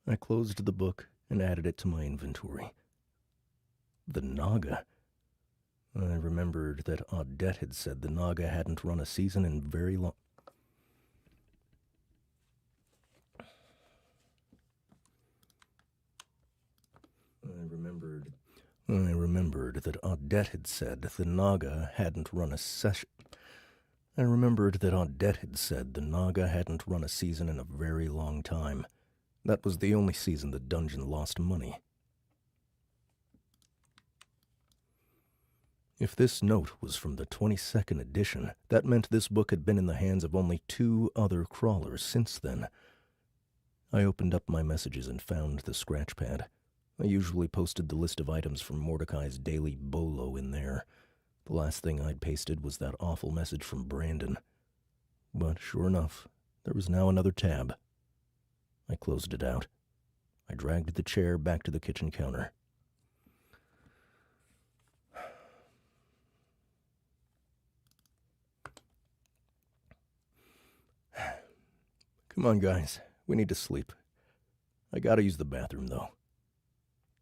I closed the book and added it to my inventory. The Naga. I remembered that Audette had said the Naga hadn't run a season in very long... I remembered that Audette had said the Naga hadn't run a session... I remembered that Audette had said the Naga hadn't run a season in a very long time. That was the only season the dungeon lost money. If this note was from the 22nd edition, that meant this book had been in the hands of only 2 other crawlers since then. I opened up my messages and found the scratch pad. I usually posted the list of items from Mordecai's daily bolo in there. The last thing I'd pasted was that awful message from Brandon. But sure enough, there was now another tab. I closed it out. I dragged the chair back to the kitchen counter. Come on, guys. We need to sleep. I gotta use the bathroom, though.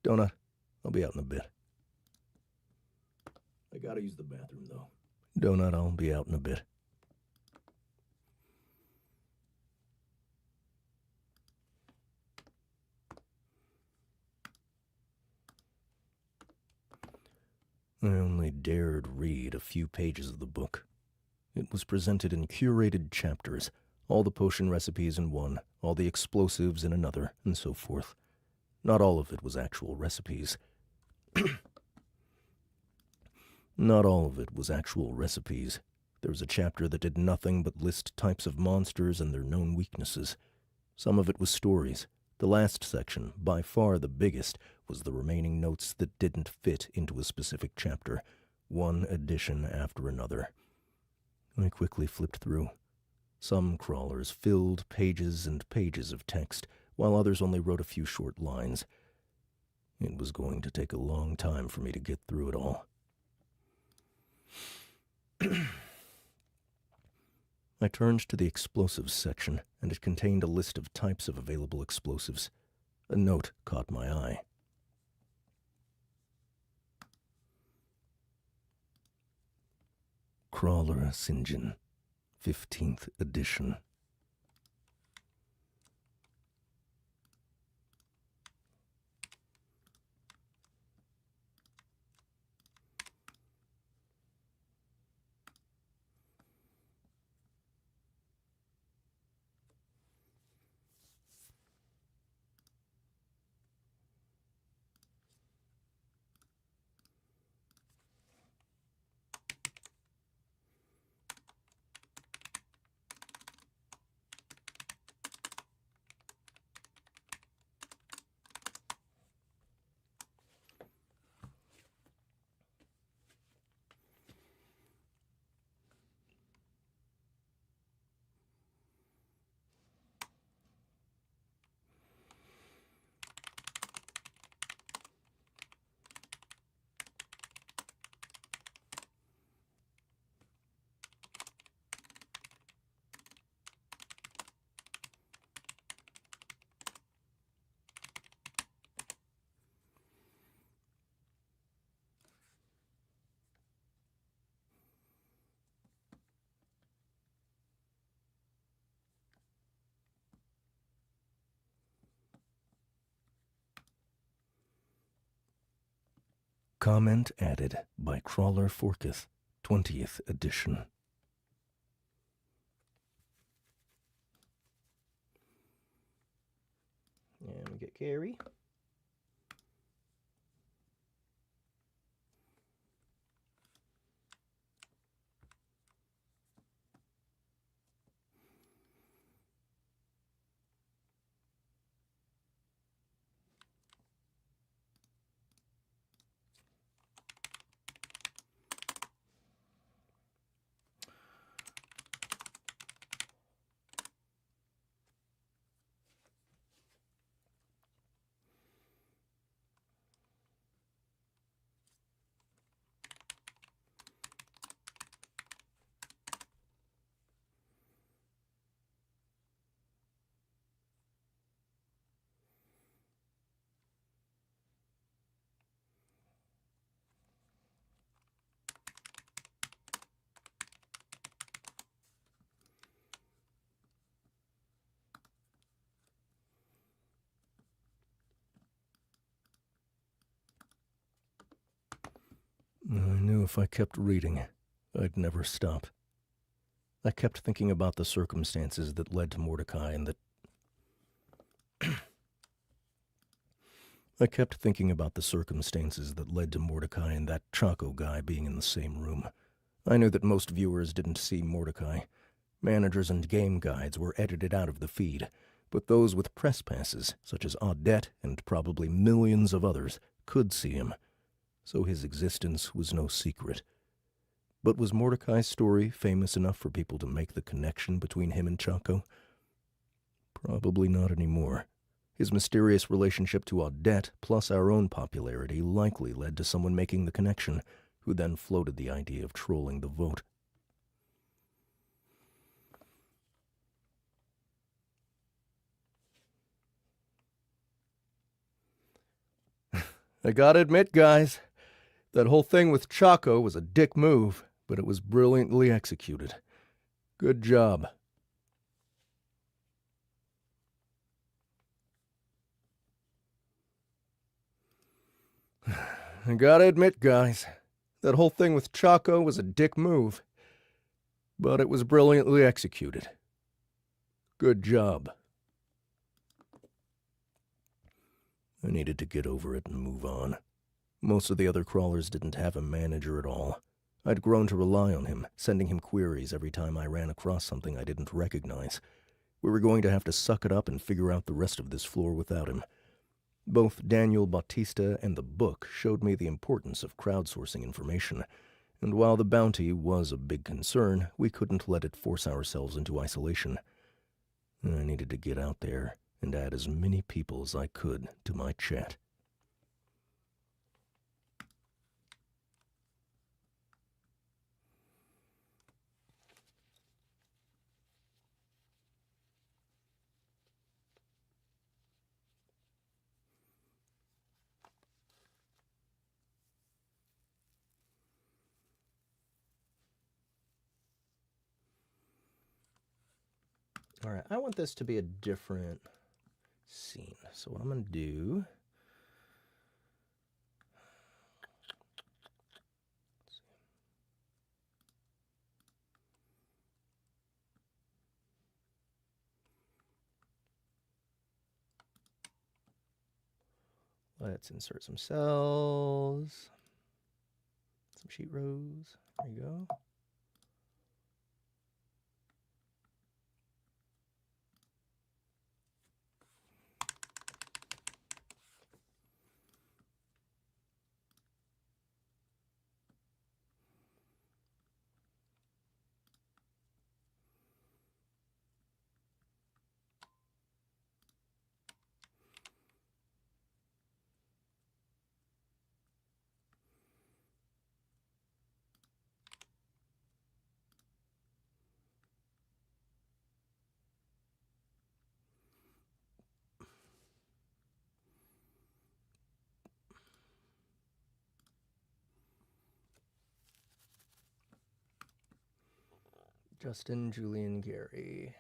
Donut, I'll be out in a bit. I gotta use the bathroom, though. Donut, I'll be out in a bit. I only dared read a few pages of the book. It was presented in curated chapters, all the potion recipes in one, all the explosives in another, and so forth. Not all of it was actual recipes. Not all of it was actual recipes. There was a chapter that did nothing but list types of monsters and their known weaknesses. Some of it was stories. The last section, by far the biggest, was the remaining notes that didn't fit into a specific chapter, one addition after another. I quickly flipped through. Some crawlers filled pages and pages of text, while others only wrote a few short lines. It was going to take a long time for me to get through it all. I turned to the explosives section, and it contained a list of types of available explosives. A note caught my eye. Crawler Sinjin, 15th edition. Comment added by Crawler Forketh, 20th edition. And we get Carrie. I knew if I kept reading, I'd never stop. I kept thinking about the circumstances that led to Mordecai and that... I kept thinking about the circumstances that led to Mordecai and that Chaco guy being in the same room. I knew that most viewers didn't see Mordecai. Managers and game guides were edited out of the feed, but those with press passes, such as Audette and probably millions of others, could see him. So his existence was no secret. But was Mordecai's story famous enough for people to make the connection between him and Chaco? Probably not anymore. His mysterious relationship to Audette, plus our own popularity, likely led to someone making the connection, who then floated the idea of trolling the vote. I gotta admit, guys, That whole thing with Chaco was a dick move, but it was brilliantly executed. Good job. I gotta admit, guys, that whole thing with Chaco was a dick move, but it was brilliantly executed. Good job. I needed to get over it and move on. Most of the other crawlers didn't have a manager at all. I'd grown to rely on him, sending him queries every time I ran across something I didn't recognize. We were going to have to suck it up and figure out the rest of this floor without him. Both Daniel Bautista and the book showed me the importance of crowdsourcing information, and while the bounty was a big concern, we couldn't let it force ourselves into isolation. I needed to get out there and add as many people as I could to my chat. All right, I want this to be a different scene. So what I'm going to do... Let's insert some cells, some sheet rows. There you go. Justin, Julian, Gary.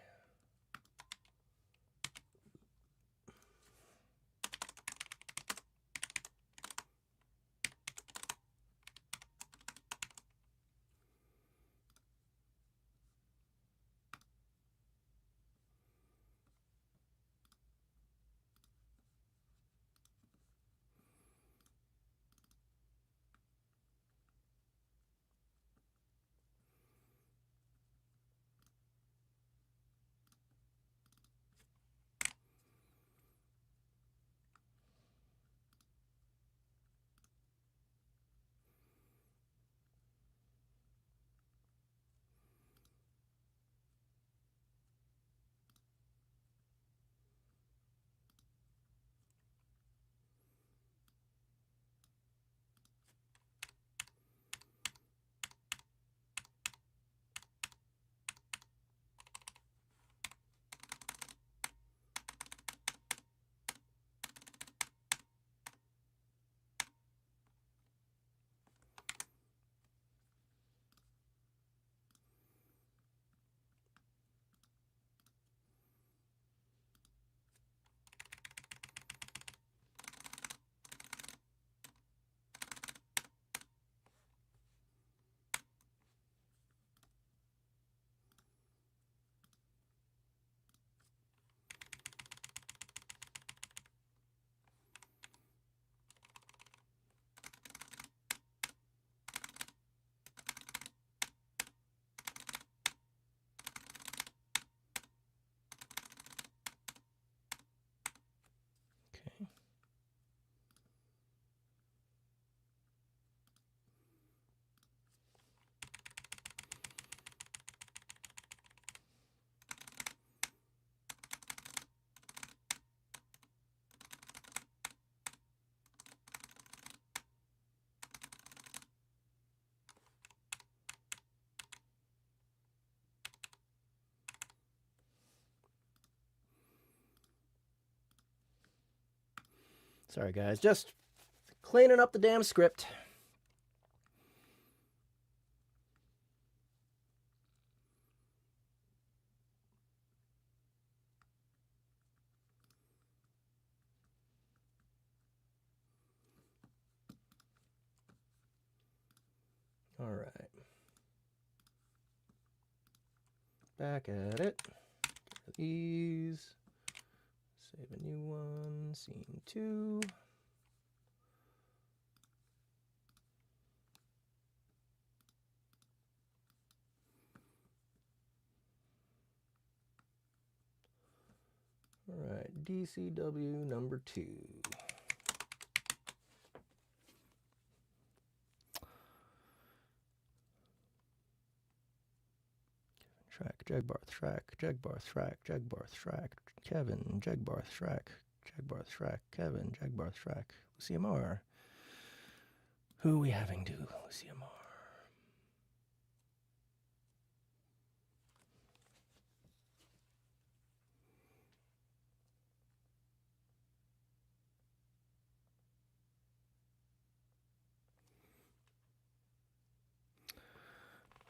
Okay. Sorry, guys. Just cleaning up the damn script. All right. Back at it. These. Save a new one. Scene 2. All right, DCW number 2. Track, Jagbarth, track, Jagbarth, track, Jagbarth, track, Kevin, Jagbarth, track, Jagbarth, track, Kevin, Jagbarth, track, Lucy Amar. Who are we having do Lucy Amar?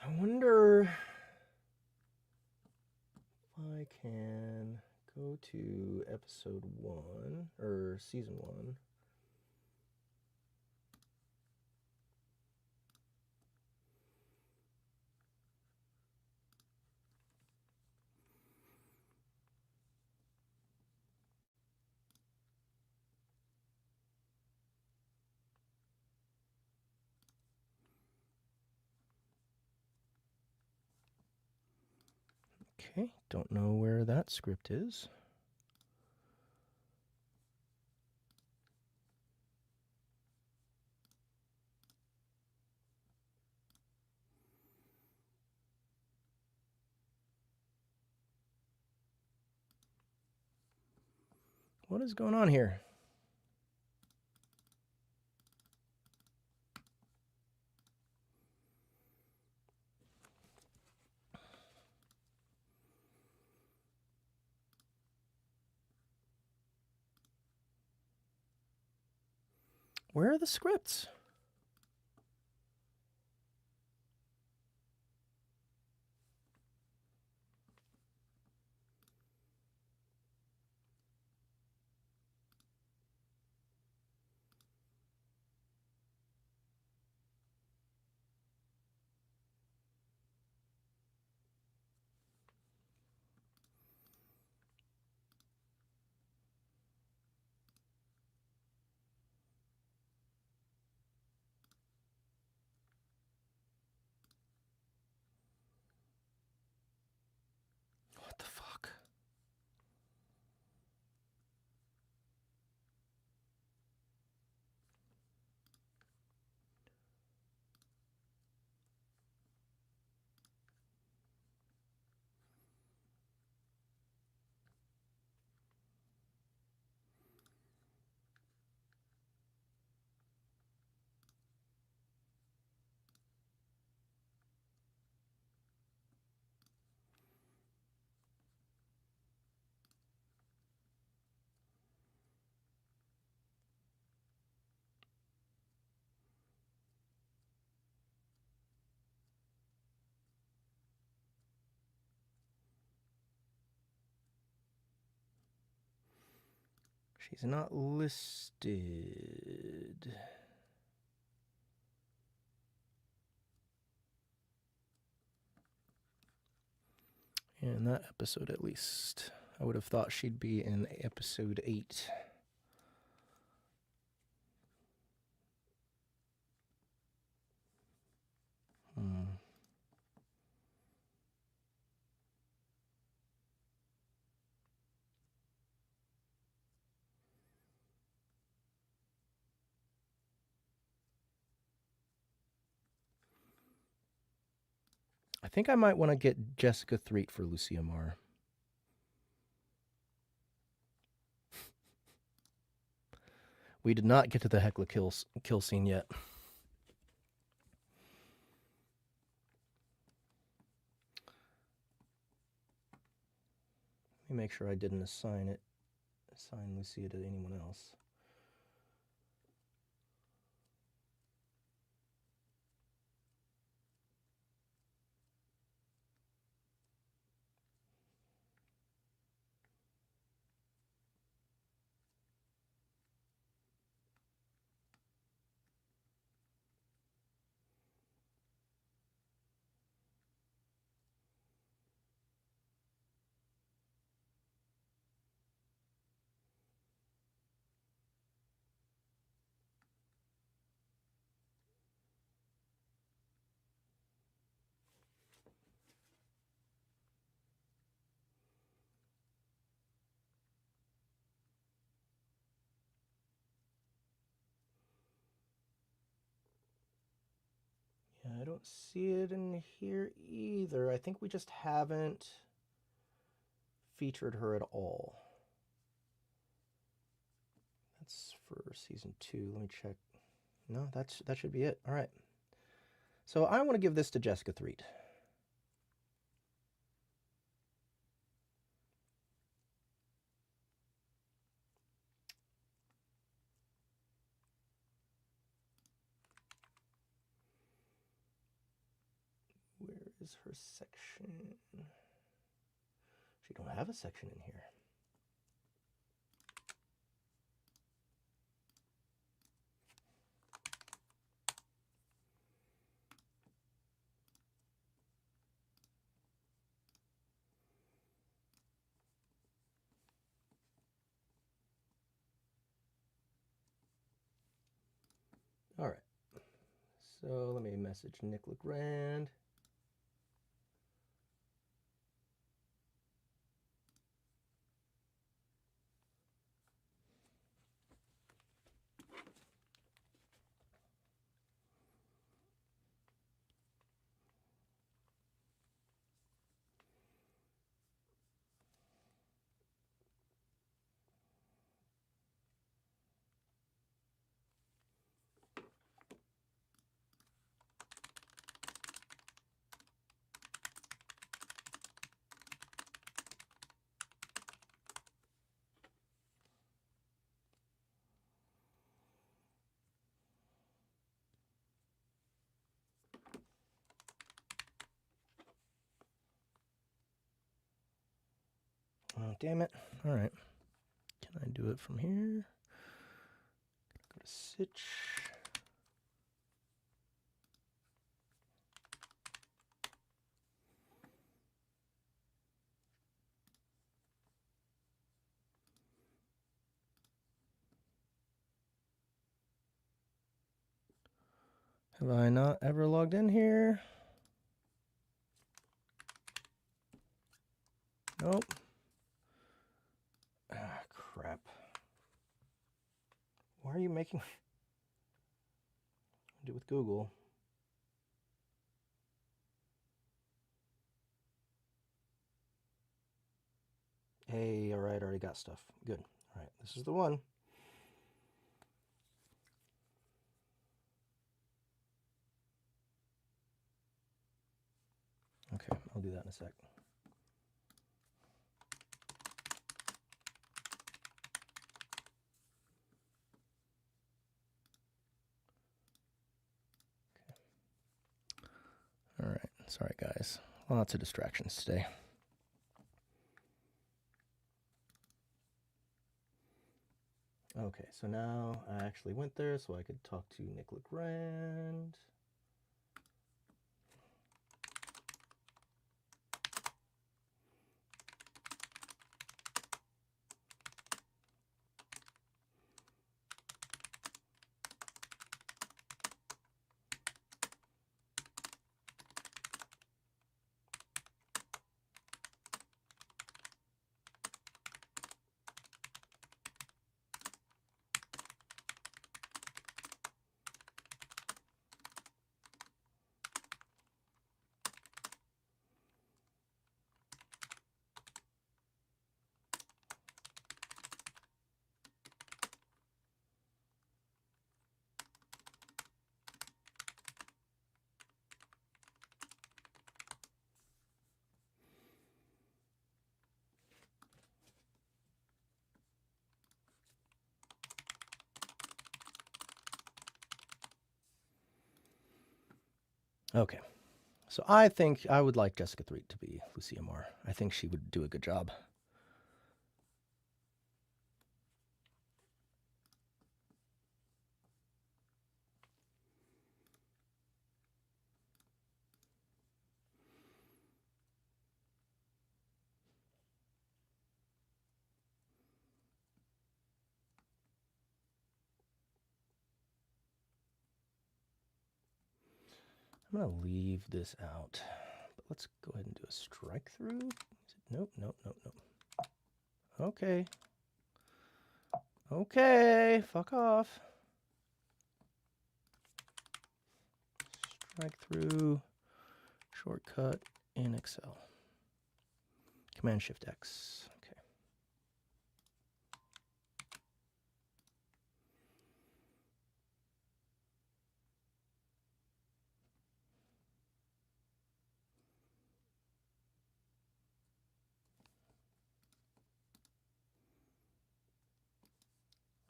I wonder if I can go to episode 1, or season 1. Okay, don't know where that script is. What is going on here? Where are the scripts? What the fuck? She's not listed. In that episode, at least. I would have thought she'd be in episode 8. I think I might want to get Jessica Threet for Lucy Amar. We did not get to the Heckler kill scene yet. Let me make sure I didn't assign Lucia to anyone else. don't see it in here either. I think we just haven't featured her at all. That's for season 2. Let me check. No, that should be it. All right. So I want to give this to Jessica Threet. Where is her section? She don't have a section in here. All right. So let me message Nick LeGrand. Oh, damn it. All right. Can I do it from here? Go to Sitch. Have I not ever logged in here? Nope. Ah, crap. Why are you making... do it with Google. Hey, all right, already got stuff. Good. All right, this is the one. Okay, I'll do that in a sec. All right, sorry guys. Lots of distractions today. Okay, so now I actually went there so I could talk to Nick LeGrand. Okay, so I think I would like Jessica Threet to be Lucia Moore. I think she would do a good job. I'm going to leave this out, but let's go ahead and do a strike through. Nope, nope, nope, nope. Okay. Okay, fuck off. Drag through, shortcut in Excel. Command-Shift-X. Okay.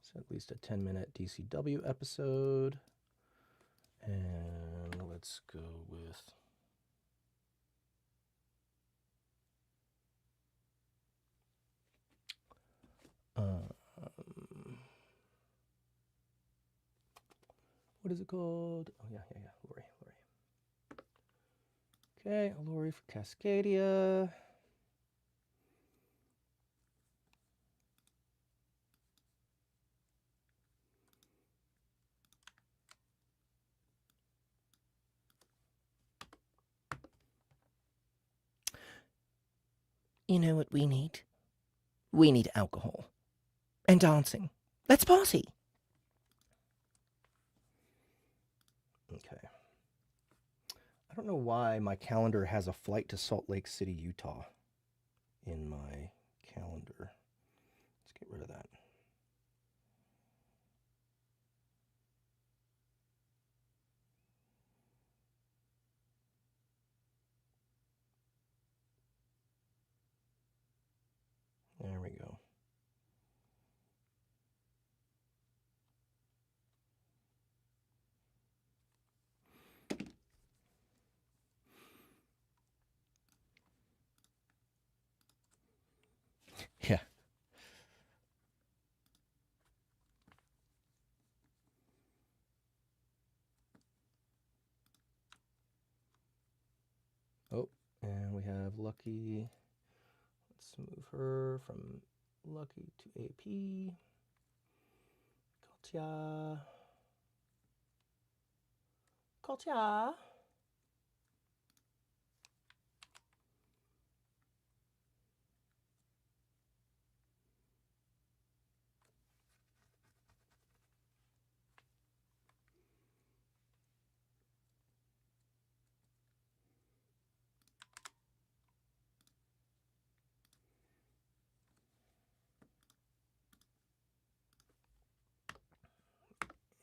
So at least a 10-minute DCW episode. And let's go with what is it called? Oh, yeah, Lori. Okay, Lori for Cascadia. You know what we need? We need alcohol. And dancing. Let's party! Okay. I don't know why my calendar has a flight to Salt Lake City, Utah in my calendar. Let's get rid of that. There we go. Yeah. Oh, and we have Lucky. Let's move her from Lucky to AP. Katya. Katya.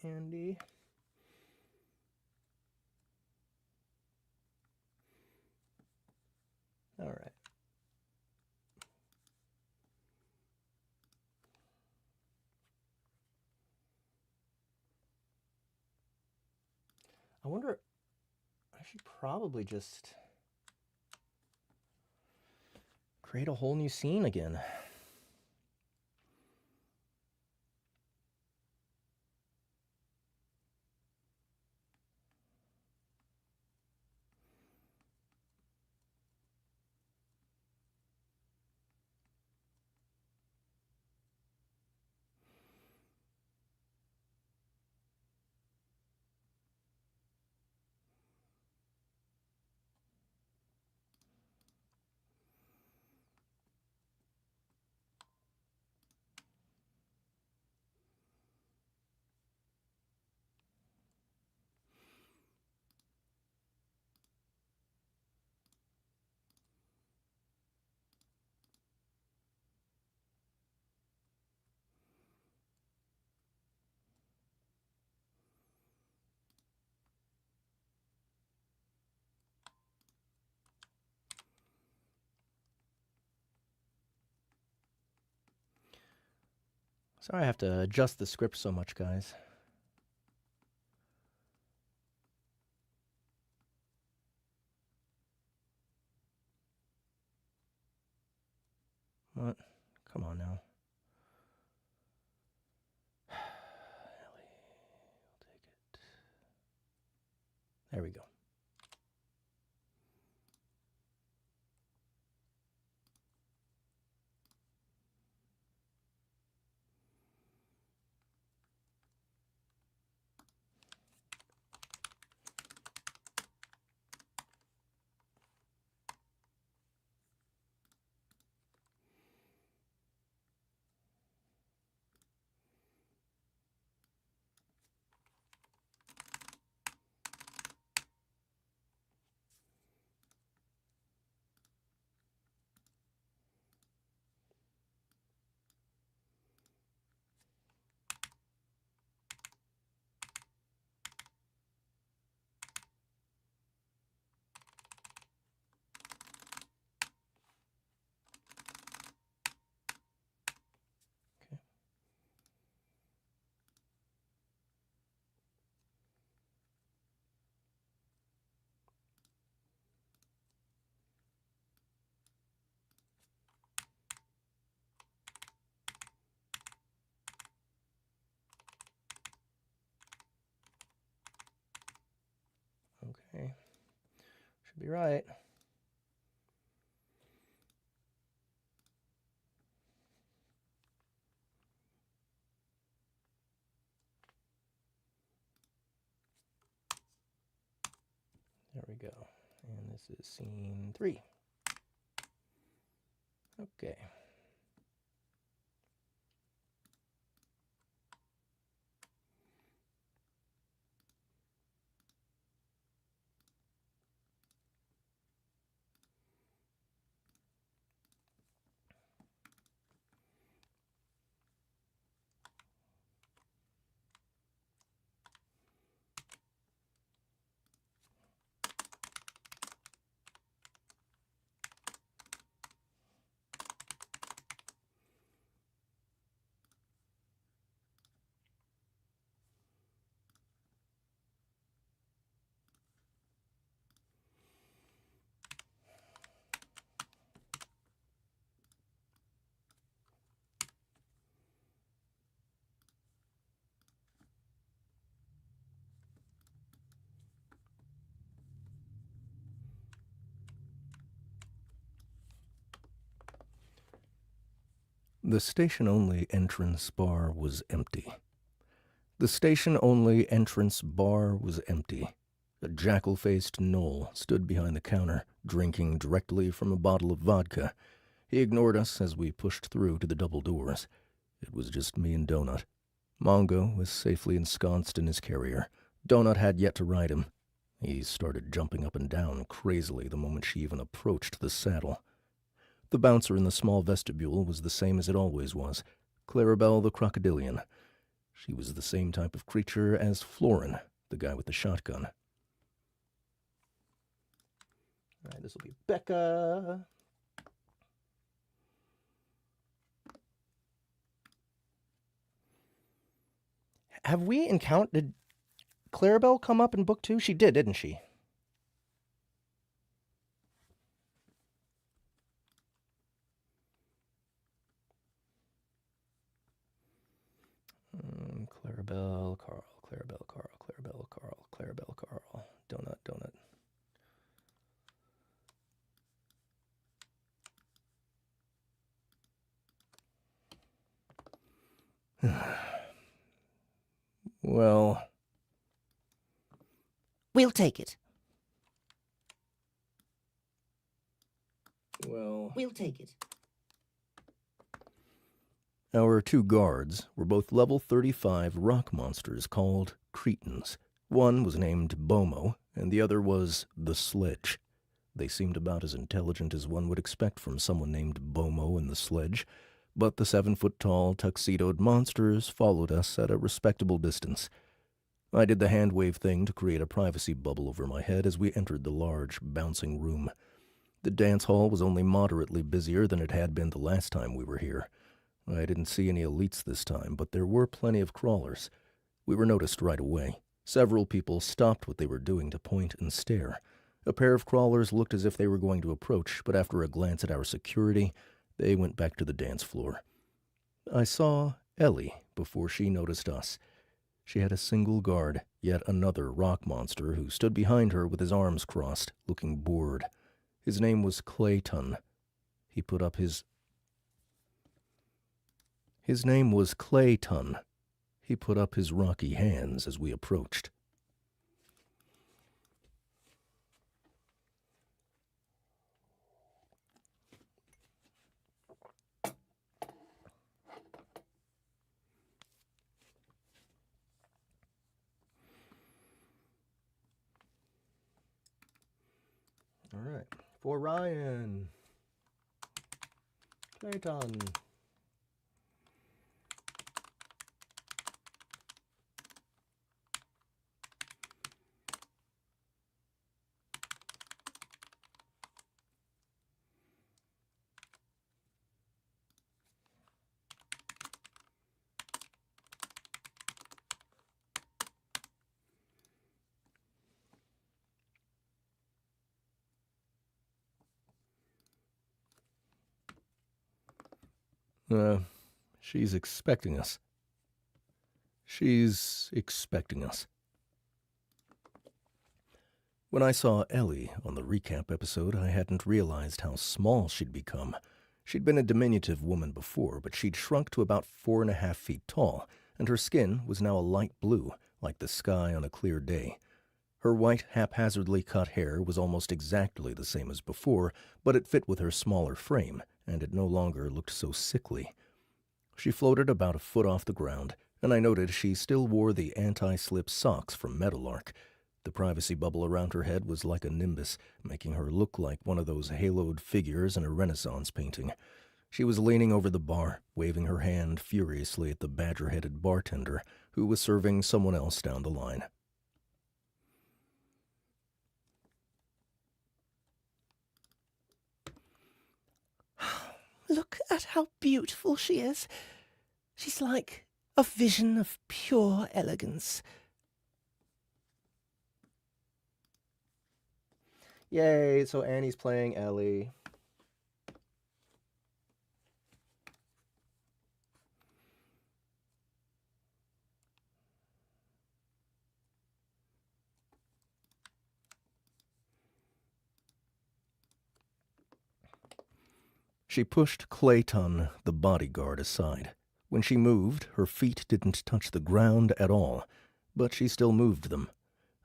Andy. All right. I wonder, I should probably just create a whole new scene again. Sorry I have to adjust the script so much, guys. What? Come on now. Ellie, I'll take it. There we go. be right. There we go. And this is scene 3. Okay. The station-only entrance bar was empty. The station-only entrance bar was empty. A jackal-faced gnoll stood behind the counter, drinking directly from a bottle of vodka. He ignored us as we pushed through to the double doors. It was just me and Donut. Mongo was safely ensconced in his carrier. Donut had yet to ride him. He started jumping up and down crazily the moment she even approached the saddle. The bouncer in the small vestibule was the same as it always was, Clarabelle the crocodilian. She was the same type of creature as Florin, the guy with the shotgun. All right, this will be Becca. Have we encountered... Did Clarabelle come up in book 2? She did, didn't she? Clarabelle, Carl, Clarabelle, Carl, Clarabelle, Carl, Clarabelle, Carl. Donut, donut. Well... We'll take it. Well, We'll take it. Our 2 guards were both level 35 rock monsters called Cretans. One was named Bomo, and the other was the Sledge. They seemed about as intelligent as one would expect from someone named Bomo and the Sledge, but the 7-foot-tall, tuxedoed monsters followed us at a respectable distance. I did the hand-wave thing to create a privacy bubble over my head as we entered the large, bouncing room. The dance hall was only moderately busier than it had been the last time we were here. I didn't see any elites this time, but there were plenty of crawlers. We were noticed right away. Several people stopped what they were doing to point and stare. A pair of crawlers looked as if they were going to approach, but after a glance at our security, they went back to the dance floor. I saw Ellie before she noticed us. She had a single guard, yet another rock monster who stood behind her with his arms crossed, looking bored. His name was Clayton. He put up his name was Clayton. He put up his rocky hands as we approached. All right. For Ryan. Clayton. She's expecting us. She's expecting us. When I saw Ellie on the recap episode, I hadn't realized how small she'd become. She'd been a diminutive woman before, but she'd shrunk to about 4.5 feet tall, and her skin was now a light blue, like the sky on a clear day. Her white, haphazardly cut hair was almost exactly the same as before, but it fit with her smaller frame, and it no longer looked so sickly. She floated about a foot off the ground, and I noted she still wore the anti-slip socks from Meadowlark. The privacy bubble around her head was like a nimbus, making her look like one of those haloed figures in a Renaissance painting. She was leaning over the bar, waving her hand furiously at the badger-headed bartender, who was serving someone else down the line. Look at how beautiful she is. She's like a vision of pure elegance. Yay, so Annie's playing Ellie. She pushed Clayton, the bodyguard, aside. When she moved, her feet didn't touch the ground at all, but she still moved them.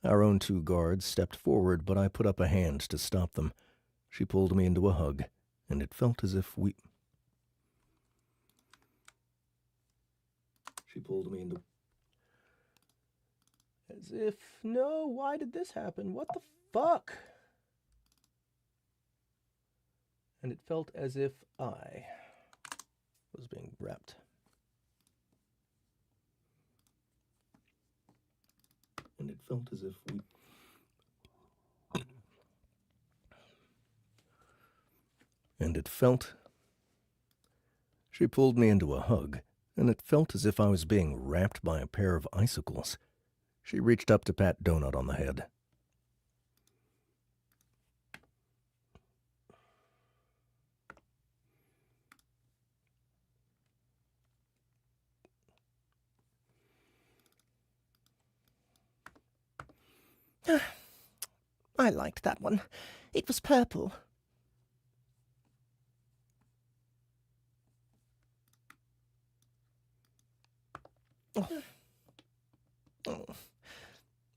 Our own 2 guards stepped forward, but I put up a hand to stop them. She pulled me into a hug, and it felt as if we... She pulled me into... As if, no, why did this happen? What the fuck? And it felt as if I was being wrapped. And it felt as if we... And it felt... She pulled me into a hug, and it felt as if I was being wrapped by a pair of icicles. She reached up to pat Donut on the head. I liked that one. It was purple. Oh.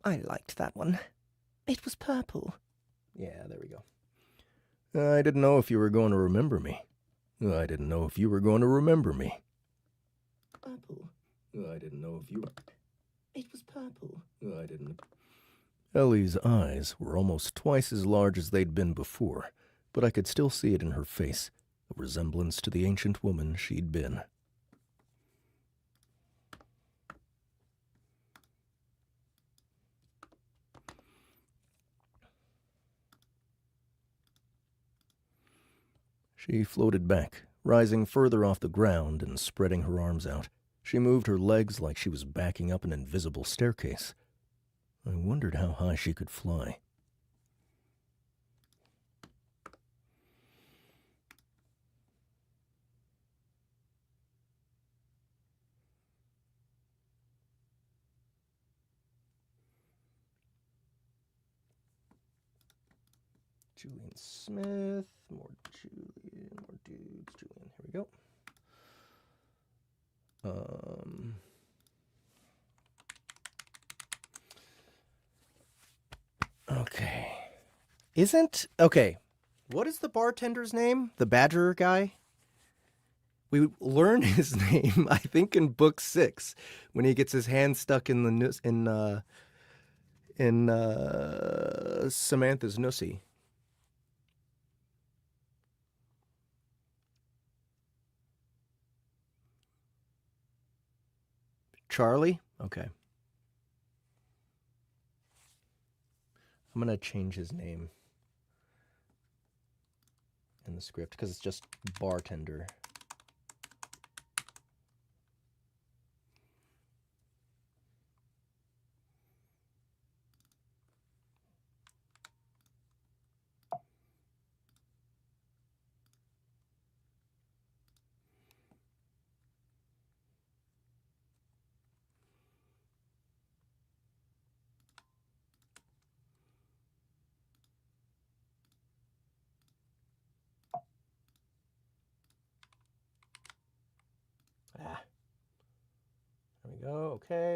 I liked that one. It was purple. Yeah, there we go. I didn't know if you were going to remember me. I didn't know if you were going to remember me. Purple. I didn't know if you... It was purple. I didn't... Ellie's eyes were almost twice as large as they'd been before, but I could still see it in her face, a resemblance to the ancient woman she'd been. She floated back, rising further off the ground and spreading her arms out. She moved her legs like she was backing up an invisible staircase. I wondered how high she could fly. Julian Smith, more Julian, more dudes, Julian, here we go. Okay. Okay, what is the bartender's name? The Badger guy? We learn his name, I think, in book 6, when he gets his hand stuck in the Samantha's Nussy. Charlie? Okay. I'm going to change his name in the script because it's just bartender.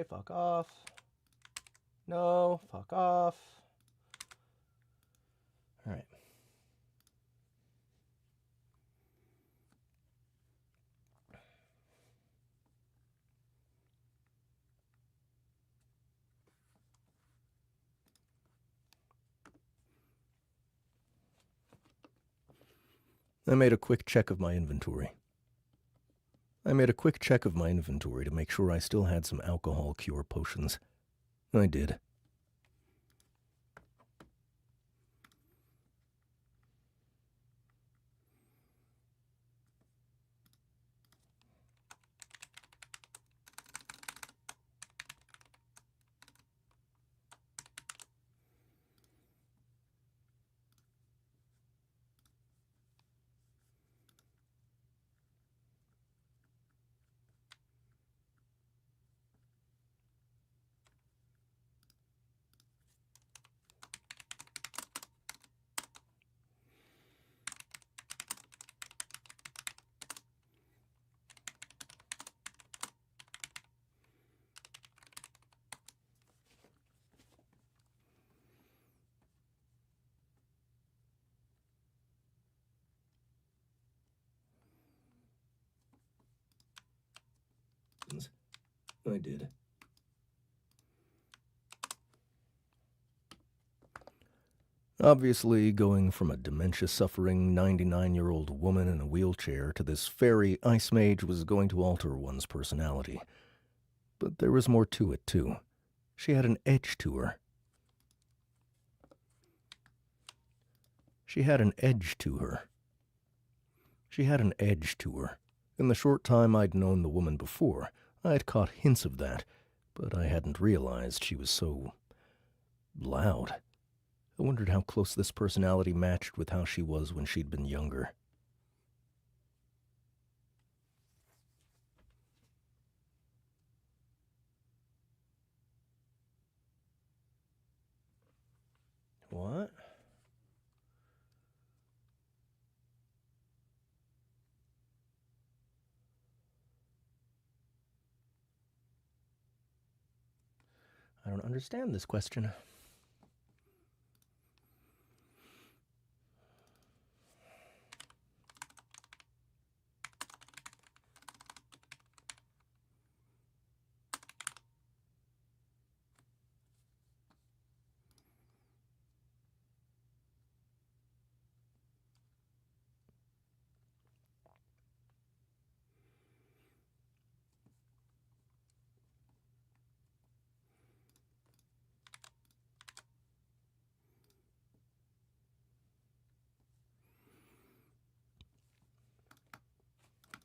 fuck off. No, fuck off. All right. I made a quick check of my inventory. to make sure I still had some alcohol cure potions. I did. I did. Obviously, going from a dementia-suffering 99-year-old woman in a wheelchair to this fairy ice mage was going to alter one's personality. But there was more to it, too. She had an edge to her. In the short time I'd known the woman before, I had caught hints of that, but I hadn't realized she was so loud. I wondered how close this personality matched with how she was when she'd been younger. What? I don't understand this question.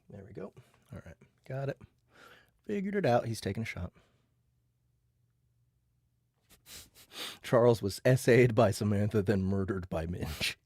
There we go. All right, got it. Figured it out. He's taking a shot. Charles was essayed by Samantha, then murdered by Minch.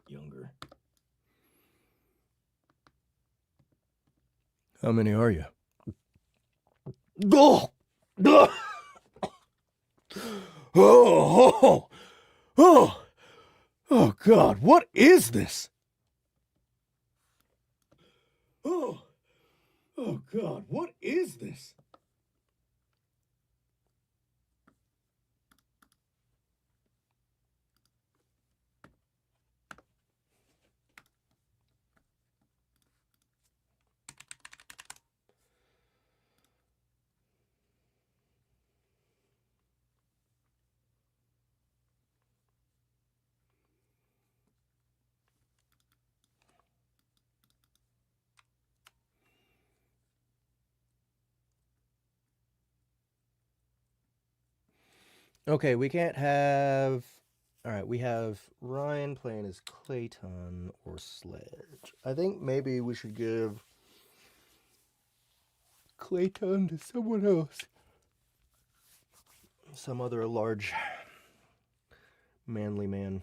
Younger. How many are you? Oh! Oh! Oh! Oh, God, what is this? Oh! Oh, God, what is this? Okay, we can't have... All right, we have Ryan playing as Clayton or Sledge. I think maybe we should give Clayton to someone else. Some other large, manly man.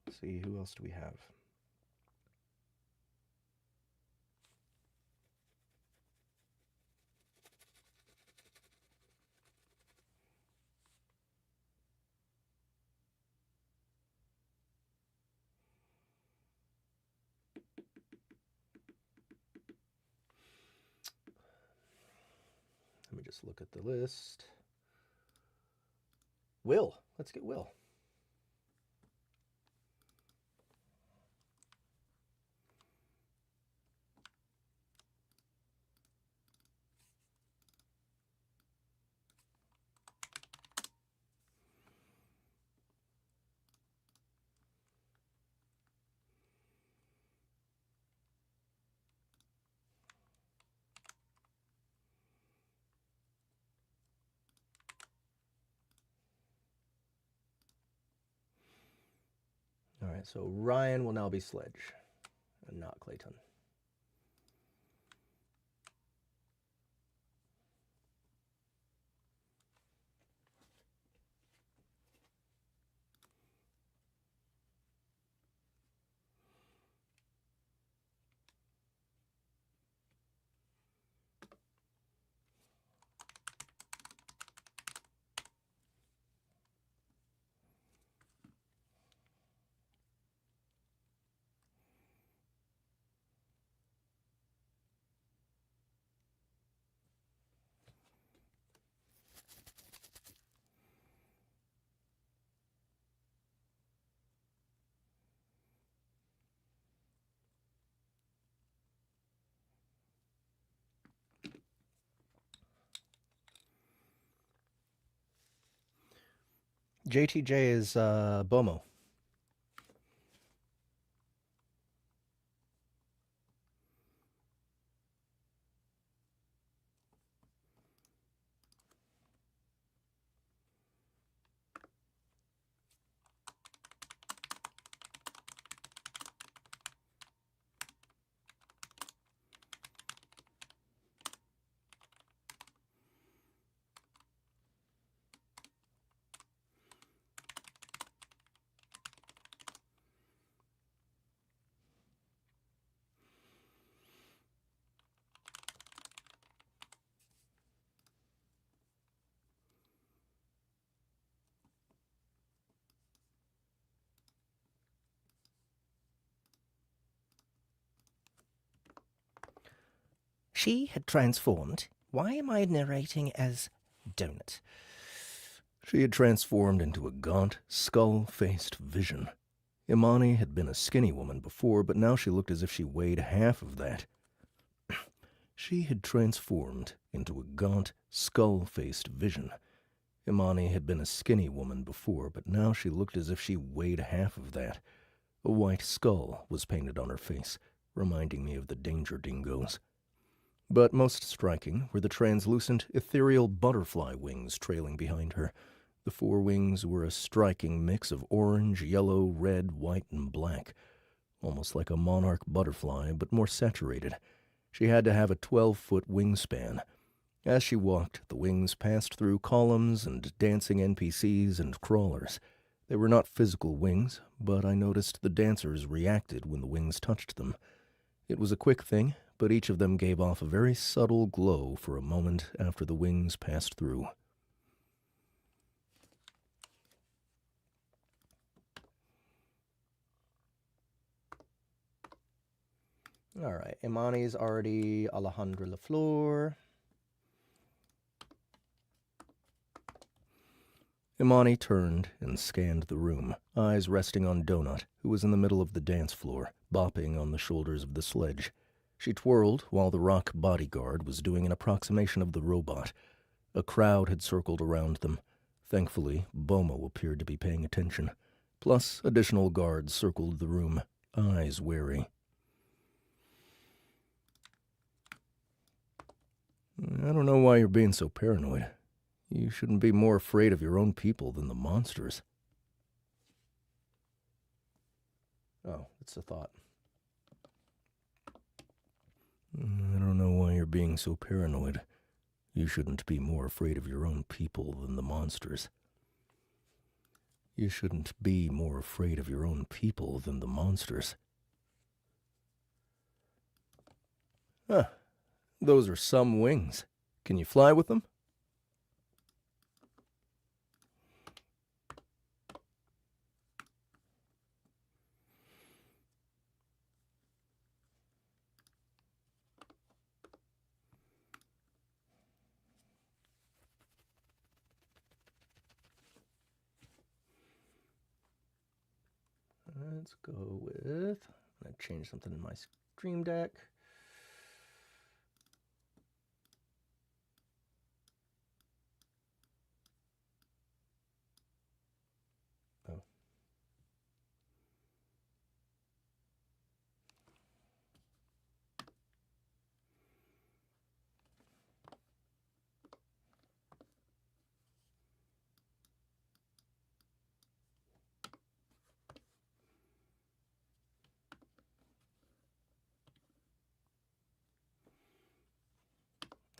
Let's see, who else do we have? Let me just look at the list. Will. Let's get Will. All right, so Ryan will now be Sledge, and not Clayton. JTJ is Bomo. She had transformed. Why am I narrating as Donut? She had transformed into a gaunt, skull-faced vision. Imani had been a skinny woman before, but now she looked as if she weighed half of that. She had transformed into a gaunt, skull-faced vision. Imani had been a skinny woman before, but now she looked as if she weighed half of that. A white skull was painted on her face, reminding me of the danger dingoes. But most striking were the translucent, ethereal butterfly wings trailing behind her. The forewings were a striking mix of orange, yellow, red, white, and black, almost like a monarch butterfly, but more saturated. She had to have a 12-foot wingspan. As she walked, the wings passed through columns and dancing NPCs and crawlers. They were not physical wings, but I noticed the dancers reacted when the wings touched them. It was a quick thing, but each of them gave off a very subtle glow for a moment after the wings passed through. All right, Imani's already Alejandra LaFleur. Imani turned and scanned the room, eyes resting on Donut, who was in the middle of the dance floor, bopping on the shoulders of the sledge. She twirled while the rock bodyguard was doing an approximation of the robot. A crowd had circled around them. Thankfully, Bomo appeared to be paying attention. Plus, additional guards circled the room, eyes wary. I don't know why you're being so paranoid. You shouldn't be more afraid of your own people than the monsters. Oh, it's a thought. I don't know why you're being so paranoid. You shouldn't be more afraid of your own people than the monsters. You shouldn't be more afraid of your own people than the monsters. Huh. Those are some wings. Can you fly with them? Let's go with, I changed something in my Stream Deck. Oh.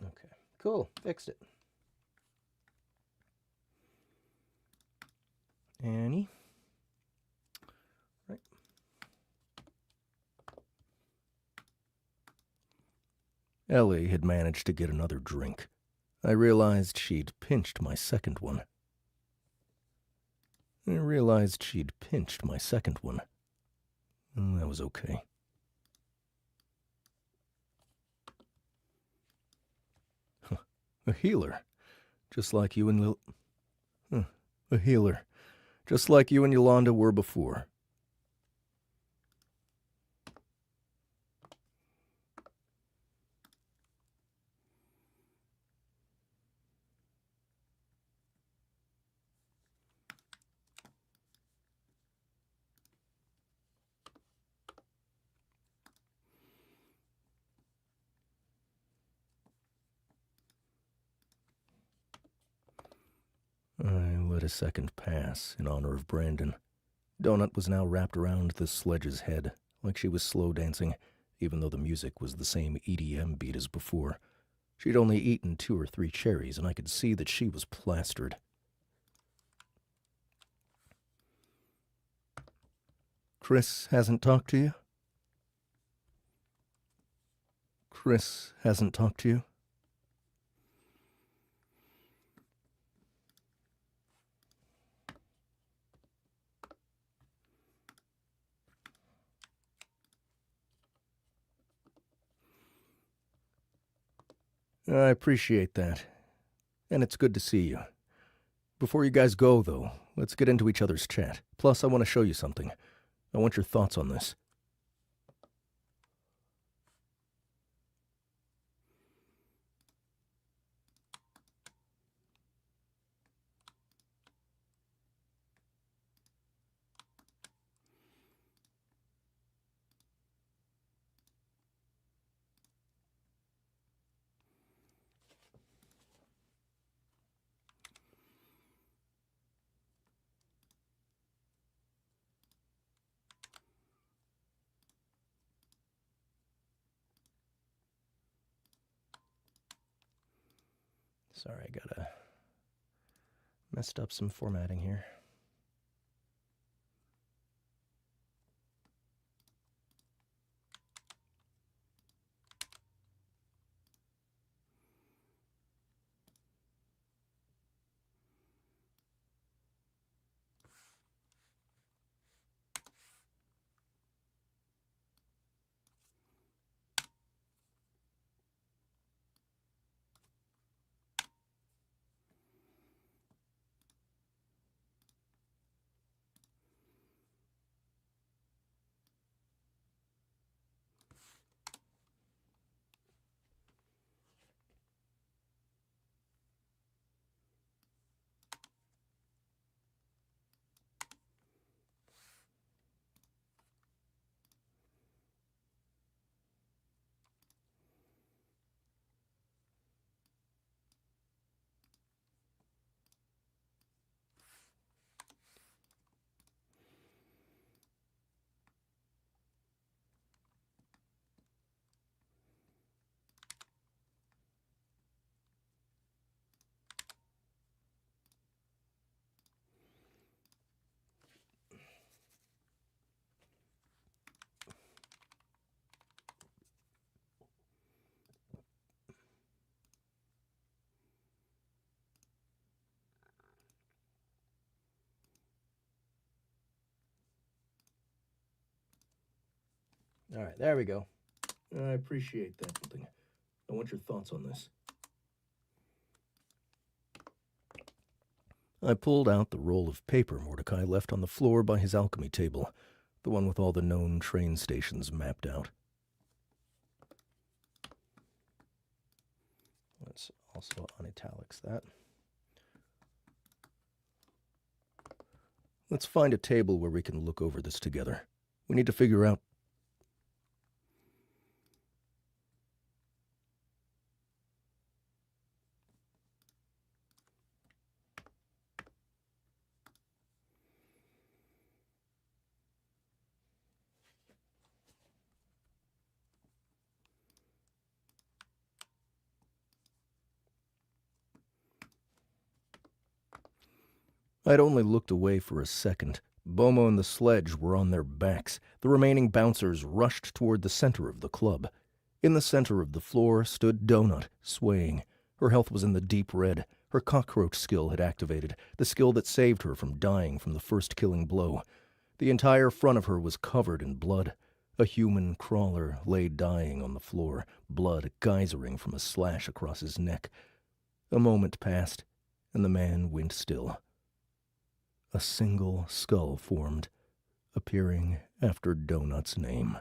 Okay, cool, fixed it. Annie. Right. Ellie had managed to get another drink. I realized she'd pinched my second one. That was okay. Huh. A healer. Just like you and a healer. Just like you and Yolanda were before. I let a second pass in honor of Brandon. Donut was now wrapped around the sledge's head, like she was slow dancing, even though the music was the same EDM beat as before. She'd only eaten 2 or 3 cherries, and I could see that she was plastered. Chris hasn't talked to you? Chris hasn't talked to you? I appreciate that. And it's good to see you. Before you guys go, though, let's get into each other's chat. Plus, I want to show you something. I want your thoughts on this. Sorry, I gotta messed up some formatting here. All right, there we go. I appreciate that. I want your thoughts on this. I pulled out the roll of paper Mordecai left on the floor by his alchemy table, the one with all the known train stations mapped out. Let's also unitalics that. Let's find a table where we can look over this together. We need to figure out... I'd only looked away for a second. Bomo and the sledge were on their backs. The remaining bouncers rushed toward the center of the club. In the center of the floor stood Donut, swaying. Her health was in the deep red. Her cockroach skill had activated, the skill that saved her from dying from the first killing blow. The entire front of her was covered in blood. A human crawler lay dying on the floor, blood geysering from a slash across his neck. A moment passed, and the man went still. A single skull formed, appearing after Donut's name.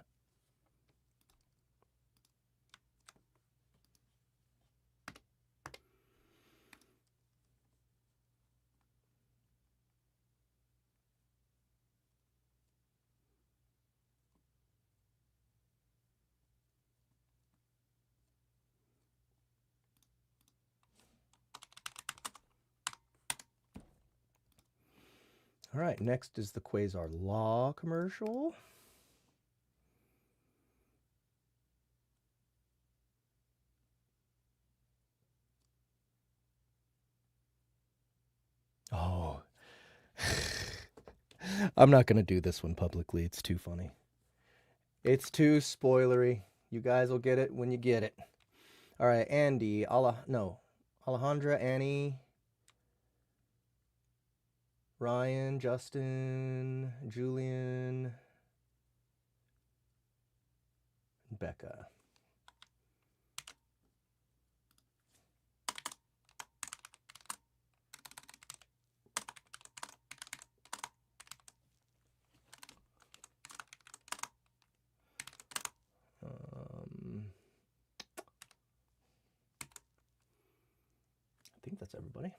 All right, next is the Quasar Law commercial. Oh. I'm not going to do this one publicly. It's too funny. It's too spoilery. You guys will get it when you get it. All right, Andy, Alejandra, Annie, Ryan, Justin, Julian, Becca. I think that's everybody.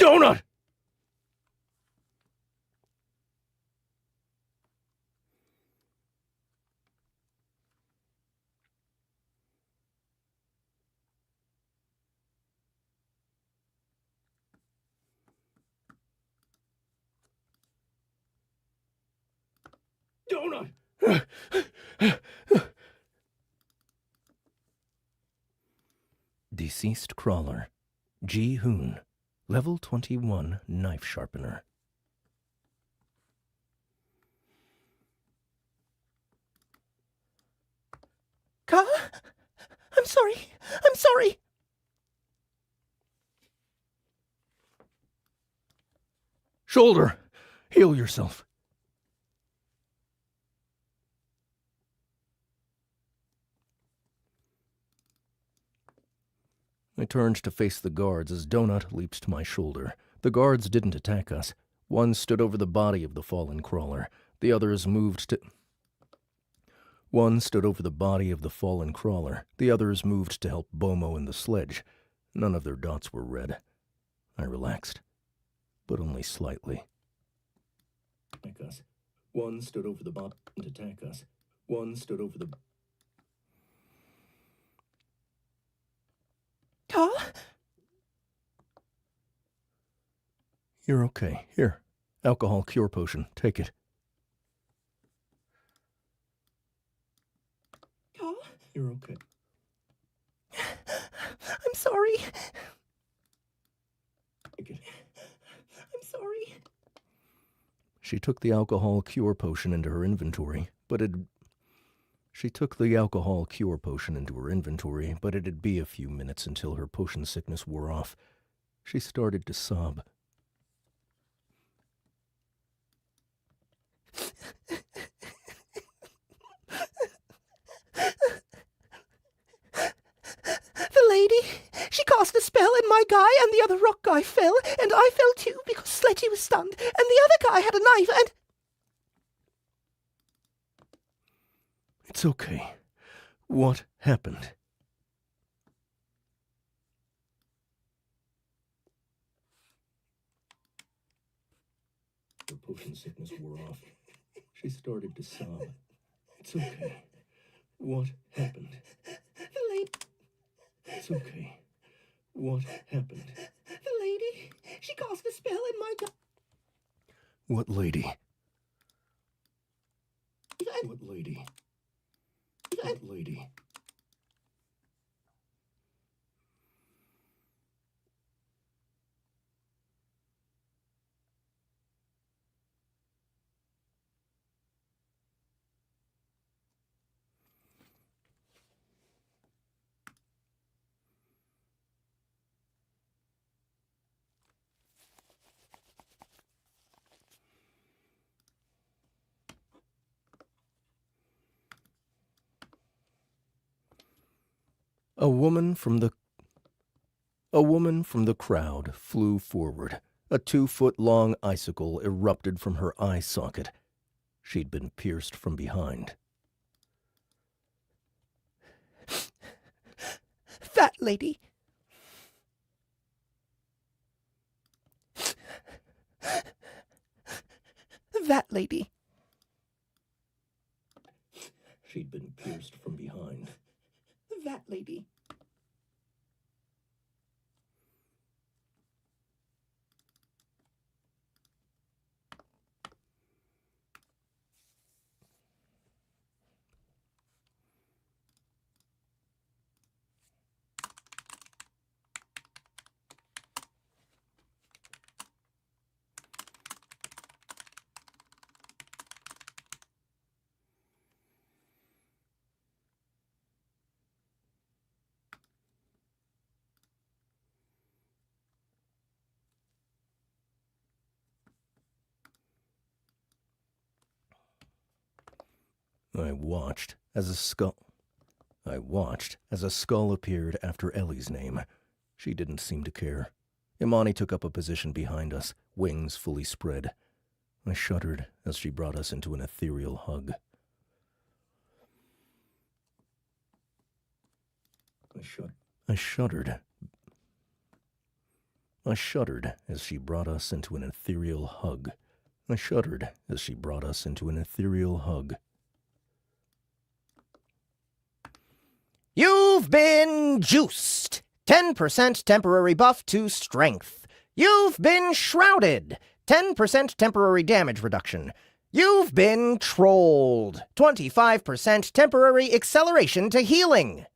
Donut! Donut! Deceased crawler, Ji Hoon, level 21 knife sharpener. Ka? I'm sorry. I'm sorry. Shoulder, heal yourself. I turned to face the guards as Donut leaped to my shoulder. The guards didn't attack us. One stood over the body of the fallen crawler. The others moved to... One stood over the body of the fallen crawler. The others moved to help Bomo and the sledge. None of their dots were red. I relaxed, but only slightly. Attack us. One stood over the body and attack us. One stood over the... Carl? You're okay. Here. Alcohol cure potion. Take it. Carl? You're okay. I'm sorry. Take it. I'm sorry. She took the alcohol cure potion into her inventory, but it'd be a few minutes until her potion sickness wore off. She started to sob. The lady, she cast a spell and my guy and the other rock guy fell, and I fell too because Sledgy was stunned, and the other guy had a knife and... It's okay. What happened? Her potion sickness wore off. She started to sob. It's okay. What happened? The lady... It's okay. What happened? The lady, she cast a spell and my guy... What lady? What lady? What lady? A woman from the crowd flew forward. A 2-foot-long icicle erupted from her eye socket. She'd been pierced from behind. That lady. That lady. She'd been pierced from behind. That lady. I watched as a skull appeared after Ellie's name. She didn't seem to care. Imani took up a position behind us, wings fully spread. I shuddered as she brought us into an ethereal hug. I shuddered as she brought us into an ethereal hug. You've been juiced. 10% temporary buff to strength. You've been shrouded. 10% temporary damage reduction. You've been trolled. 25% temporary acceleration to healing.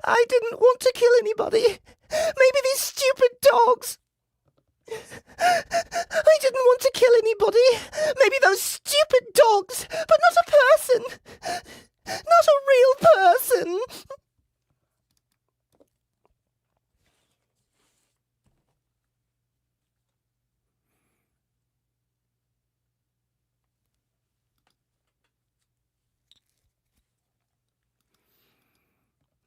I didn't want to kill anybody. Maybe these stupid dogs. I didn't want to kill anybody. Maybe those stupid dogs, but not a person. Not a real person.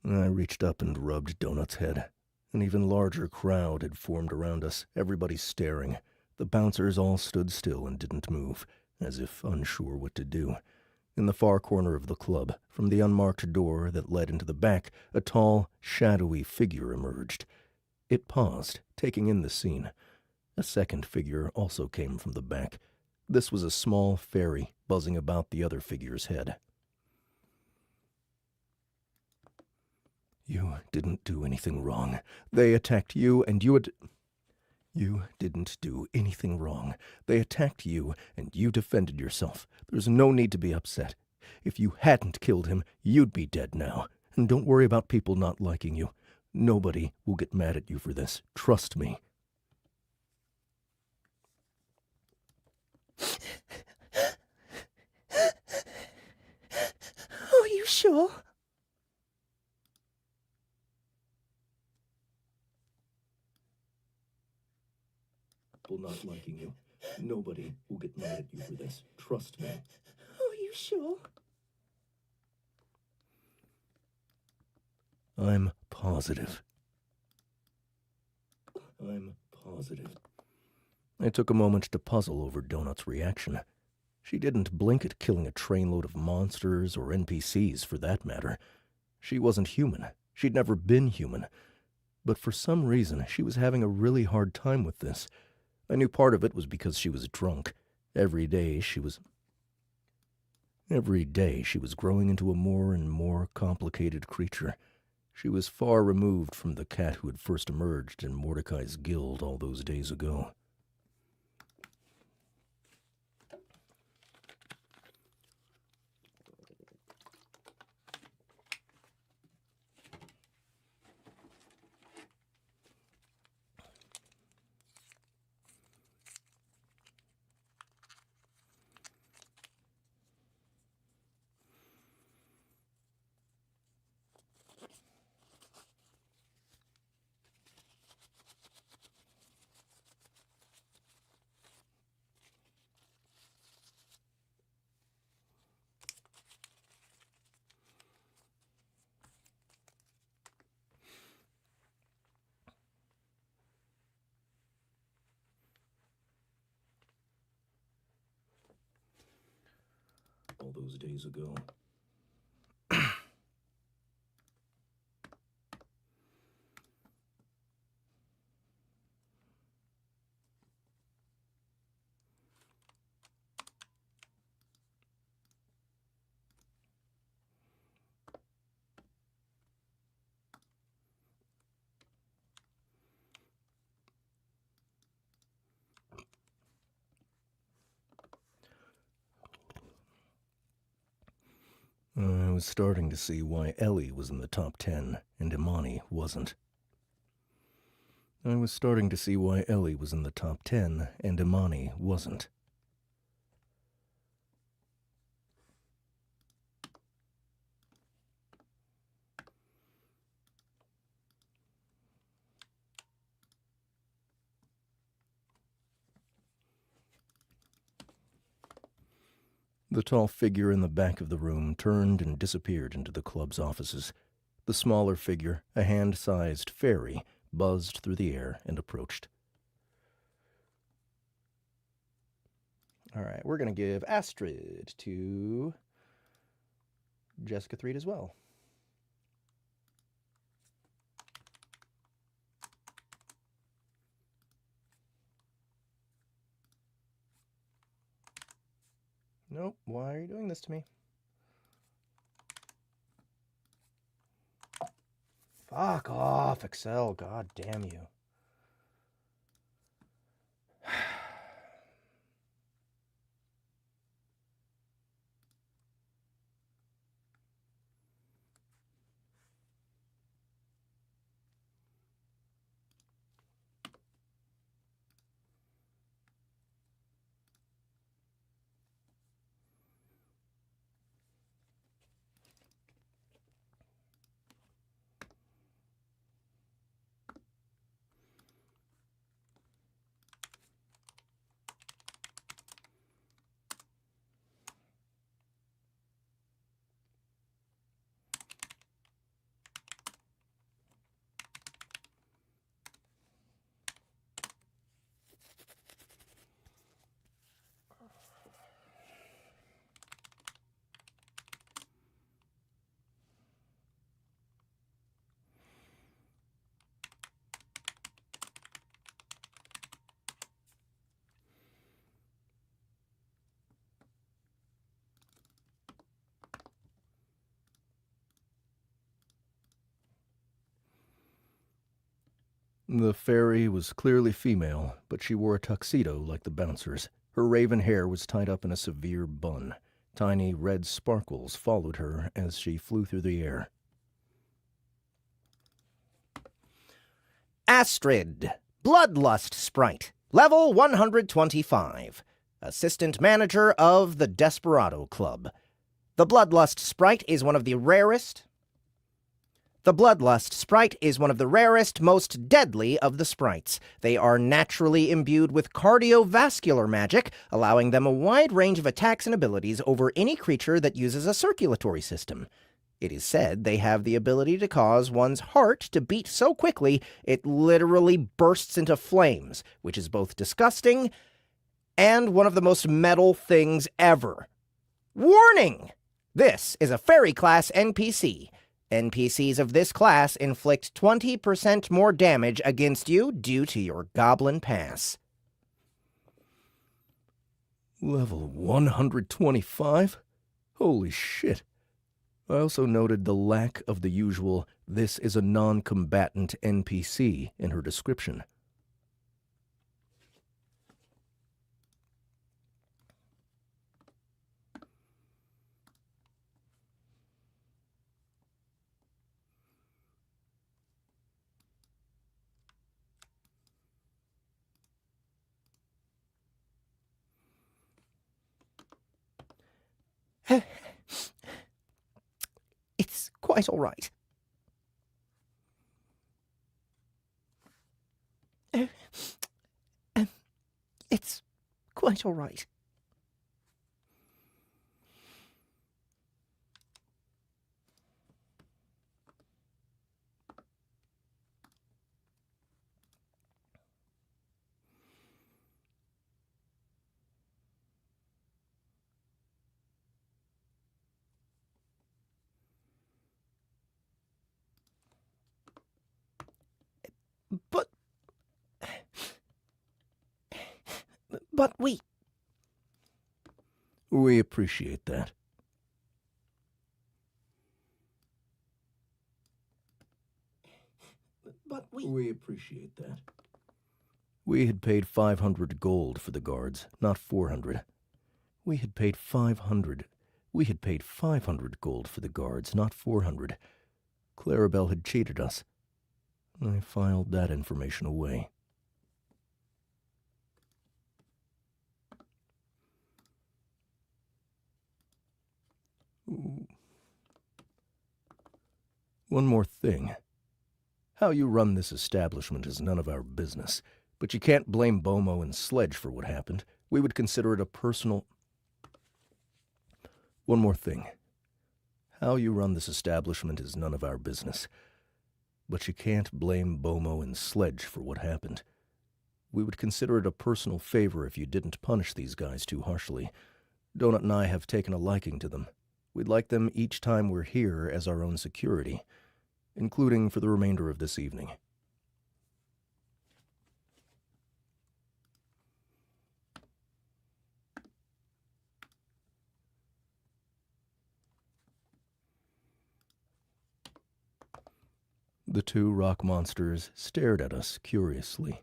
I reached up and rubbed Donut's head. An even larger crowd had formed around us, everybody staring. The bouncers all stood still and didn't move, as if unsure what to do. In the far corner of the club, from the unmarked door that led into the back, a tall, shadowy figure emerged. It paused, taking in the scene. A second figure also came from the back. This was a small fairy, buzzing about the other figure's head. You didn't do anything wrong. They attacked you, and you didn't do anything wrong. They attacked you, and you defended yourself. There's no need to be upset. If you hadn't killed him, you'd be dead now. And don't worry about people not liking you. Nobody will get mad at you for this. Trust me. Are you sure? People not liking you. Nobody will get mad at you for this. Trust me. Are you sure? I'm positive. I'm positive. I took a moment to puzzle over Donut's reaction. She didn't blink at killing a trainload of monsters or NPCs, for that matter. She wasn't human. She'd never been human. But for some reason, she was having a really hard time with this. I knew part of it was because she was drunk. Every day she was growing into a more and more complicated creature. She was far removed from the cat who had first emerged in Mordecai's guild all those days ago. All those days ago. I was starting to see why Ellie was in the top 10 and Imani wasn't. The tall figure in the back of the room turned and disappeared into the club's offices. The smaller figure, a hand-sized fairy, buzzed through the air and approached. All right, we're going to give Astrid to Jessica Threed as well. Nope, why are you doing this to me? Fuck off, Excel, god damn you. The fairy was clearly female, but she wore a tuxedo like the bouncers. Her raven hair was tied up in a severe bun. Tiny red sparkles followed her as she flew through the air. Astrid, Bloodlust Sprite, level 125. Assistant Manager of the Desperado Club. The Bloodlust Sprite is one of the rarest... The Bloodlust Sprite is one of the rarest, most deadly of the sprites. They are naturally imbued with cardiovascular magic, allowing them a wide range of attacks and abilities over any creature that uses a circulatory system. It is said they have the ability to cause one's heart to beat so quickly it literally bursts into flames, which is both disgusting and one of the most metal things ever. Warning! This is a fairy class NPC. NPCs of this class inflict 20% more damage against you due to your goblin pass. Level 125? Holy shit. I also noted the lack of the usual, "this is a non-combatant NPC" in her description. It's quite all right. It's quite all right. But we... We appreciate that. But We appreciate that. We had paid 500 gold for the guards, not 400. We had paid 500 gold for the guards, not 400. Clarabelle had cheated us. I filed that information away. One more thing. How you run this establishment is none of our business, but you can't blame Bomo and Sledge for what happened. We would consider it a personal... One more thing. How you run this establishment is none of our business, but you can't blame Bomo and Sledge for what happened. We would consider it a personal favor if you didn't punish these guys too harshly. Donut and I have taken a liking to them. We'd like them each time we're here as our own security, including for the remainder of this evening. The two rock monsters stared at us curiously.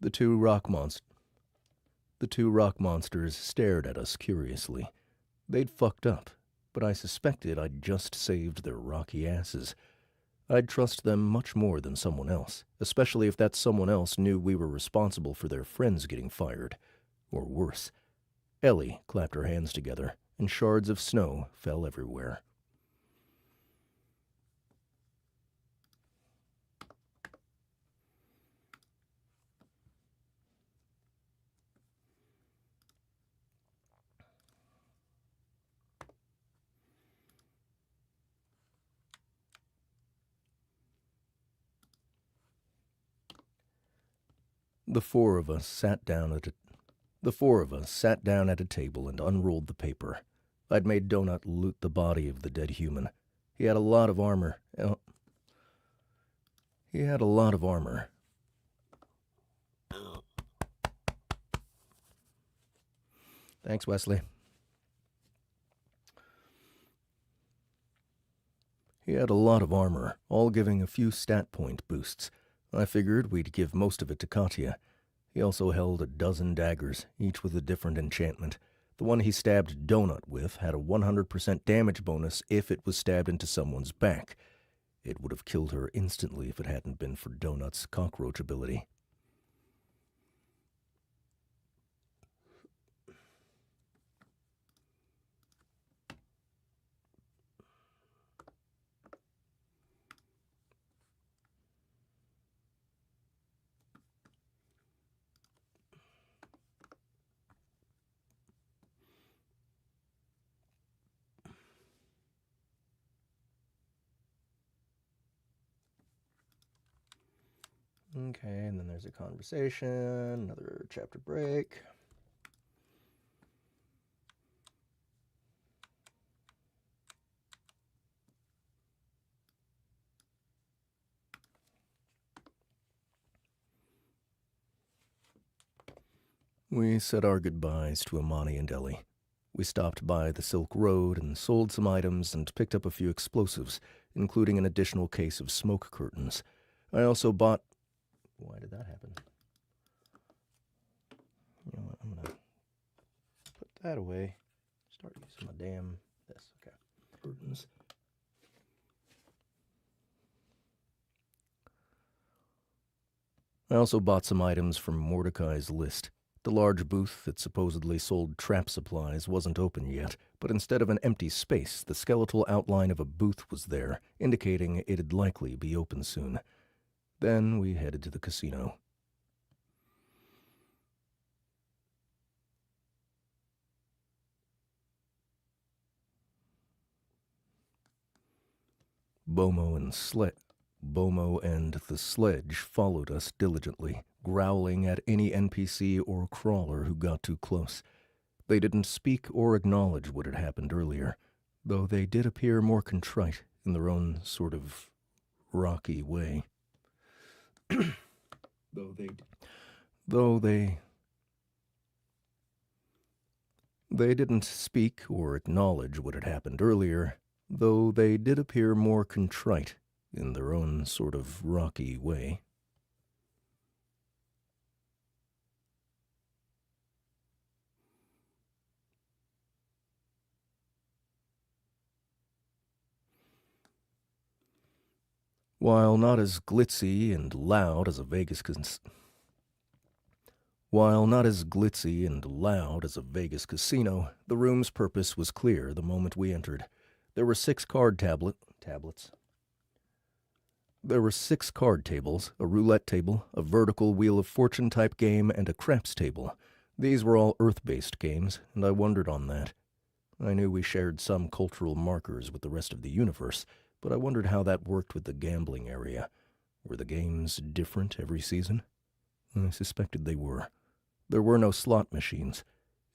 The two rock monsters stared at us curiously. They'd fucked up, but I suspected I'd just saved their rocky asses. I'd trust them much more than someone else, especially if that someone else knew we were responsible for their friends getting fired. Or worse. Ellie clapped her hands together, and shards of snow fell everywhere. The four of us sat down at a table and unrolled the paper. I'd made Donut loot the body of the dead human. He had a lot of armor. Thanks, Wesley. He had a lot of armor, all giving a few stat point boosts. I figured we'd give most of it to Katya. He also held a dozen daggers, each with a different enchantment. The one he stabbed Donut with had a 100% damage bonus if it was stabbed into someone's back. It would have killed her instantly if it hadn't been for Donut's cockroach ability. Okay, and then there's a conversation, another chapter break. We said our goodbyes to Amani and Ellie. We stopped by the Silk Road and sold some items and picked up a few explosives, including an additional case of smoke curtains. I also bought... Why did that happen? You know what, I'm gonna put that away. Start using my damn this. Okay. Curtains. I also bought some items from Mordecai's list. The large booth that supposedly sold trap supplies wasn't open yet, but instead of an empty space, the skeletal outline of a booth was there, indicating it'd likely be open soon. Then we headed to the casino. Bomo and the sledge followed us diligently, growling at any NPC or crawler who got too close. They didn't speak or acknowledge what had happened earlier, though they did appear more contrite in their own sort of rocky way. They didn't speak or acknowledge what had happened earlier, though they did appear more contrite in their own sort of rocky way. While not as glitzy and loud as a Vegas casino, the room's purpose was clear the moment we entered. There were 6 tablets. There were 6 card tables, a roulette table, a vertical Wheel of Fortune type game, and a craps table. These were all Earth-based games, and I wondered on that. I knew we shared some cultural markers with the rest of the universe, but I wondered how that worked with the gambling area. Were the games different every season? I suspected they were. There were no slot machines.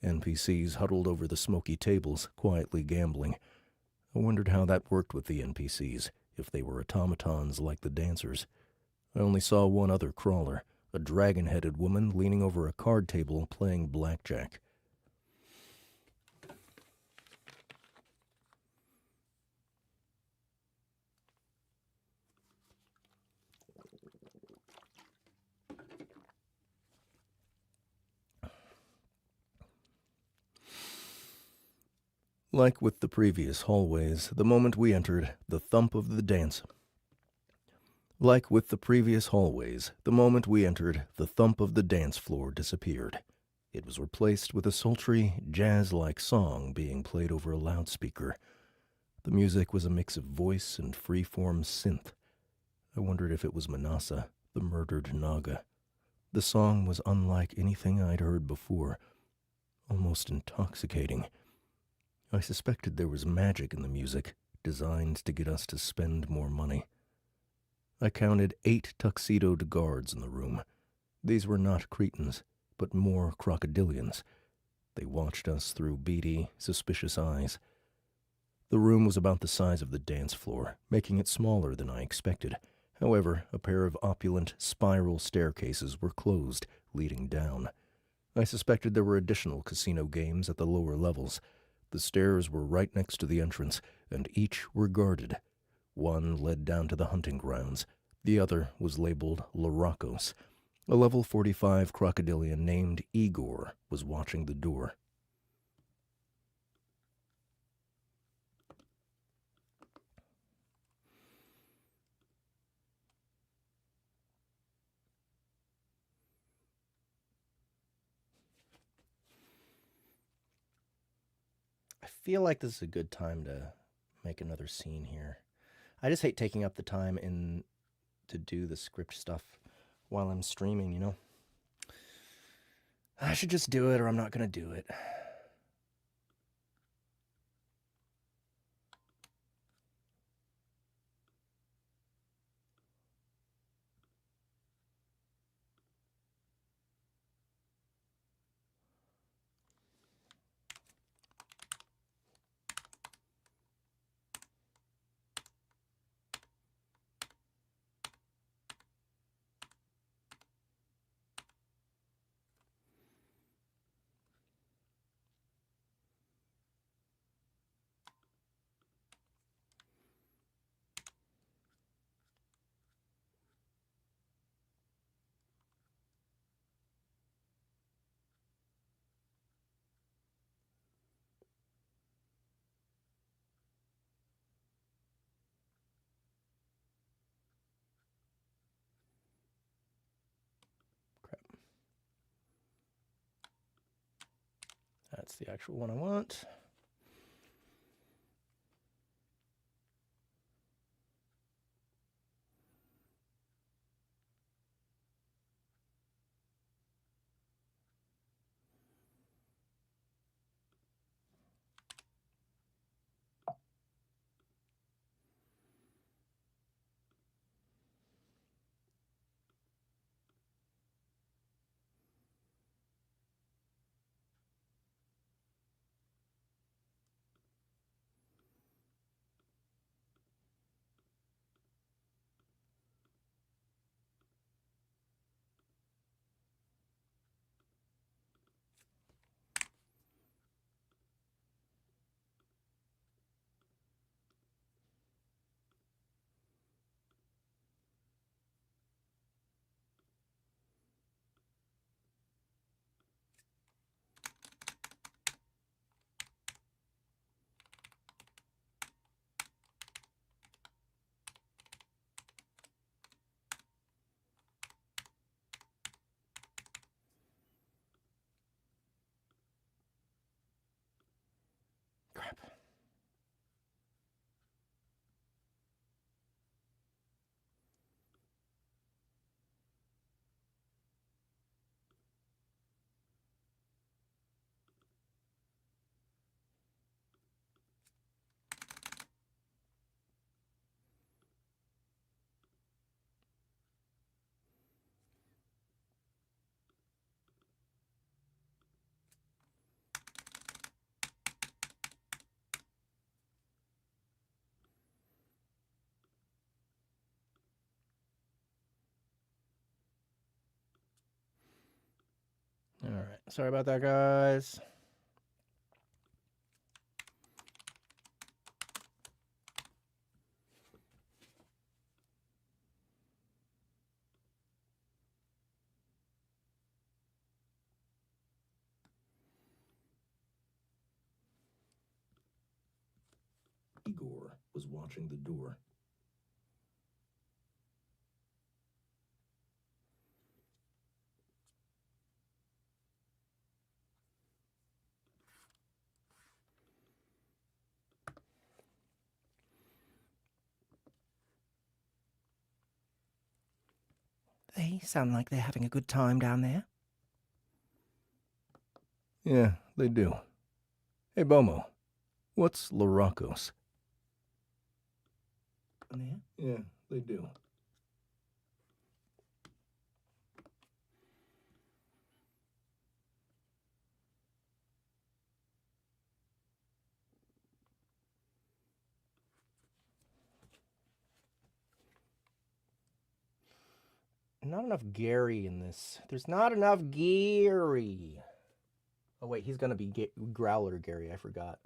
NPCs huddled over the smoky tables, quietly gambling. I wondered how that worked with the NPCs, if they were automatons like the dancers. I only saw one other crawler, a dragon-headed woman leaning over a card table playing blackjack. Like with the previous hallways, the moment we entered, the thump of the dance floor disappeared. It was replaced with a sultry, jazz-like song being played over a loudspeaker. The music was a mix of voice and free-form synth. I wondered if it was Manasa, the murdered Naga. The song was unlike anything I'd heard before, almost intoxicating. I suspected there was magic in the music, designed to get us to spend more money. I counted 8 tuxedoed guards in the room. These were not Cretans, but more crocodilians. They watched us through beady, suspicious eyes. The room was about the size of the dance floor, making it smaller than I expected. However, a pair of opulent, spiral staircases were closed, leading down. I suspected there were additional casino games at the lower levels. The stairs were right next to the entrance, and each were guarded. One led down to the hunting grounds. The other was labeled Laracos. A level 45 crocodilian named Igor was watching the door. I feel like this is a good time to make another scene here. I just hate taking up the time to do the script stuff while I'm streaming, you know? I should just do it or I'm not going to do it. That's the actual one I want. Crap. All right. Sorry about that, guys. Igor was watching the door. They sound like they're having a good time down there. Yeah, they do. Hey, Bomo, what's Laracos? There? Yeah, they do. Not enough Gary in this. There's not enough Gary. Oh, wait, he's going to be Growler Gary. I forgot.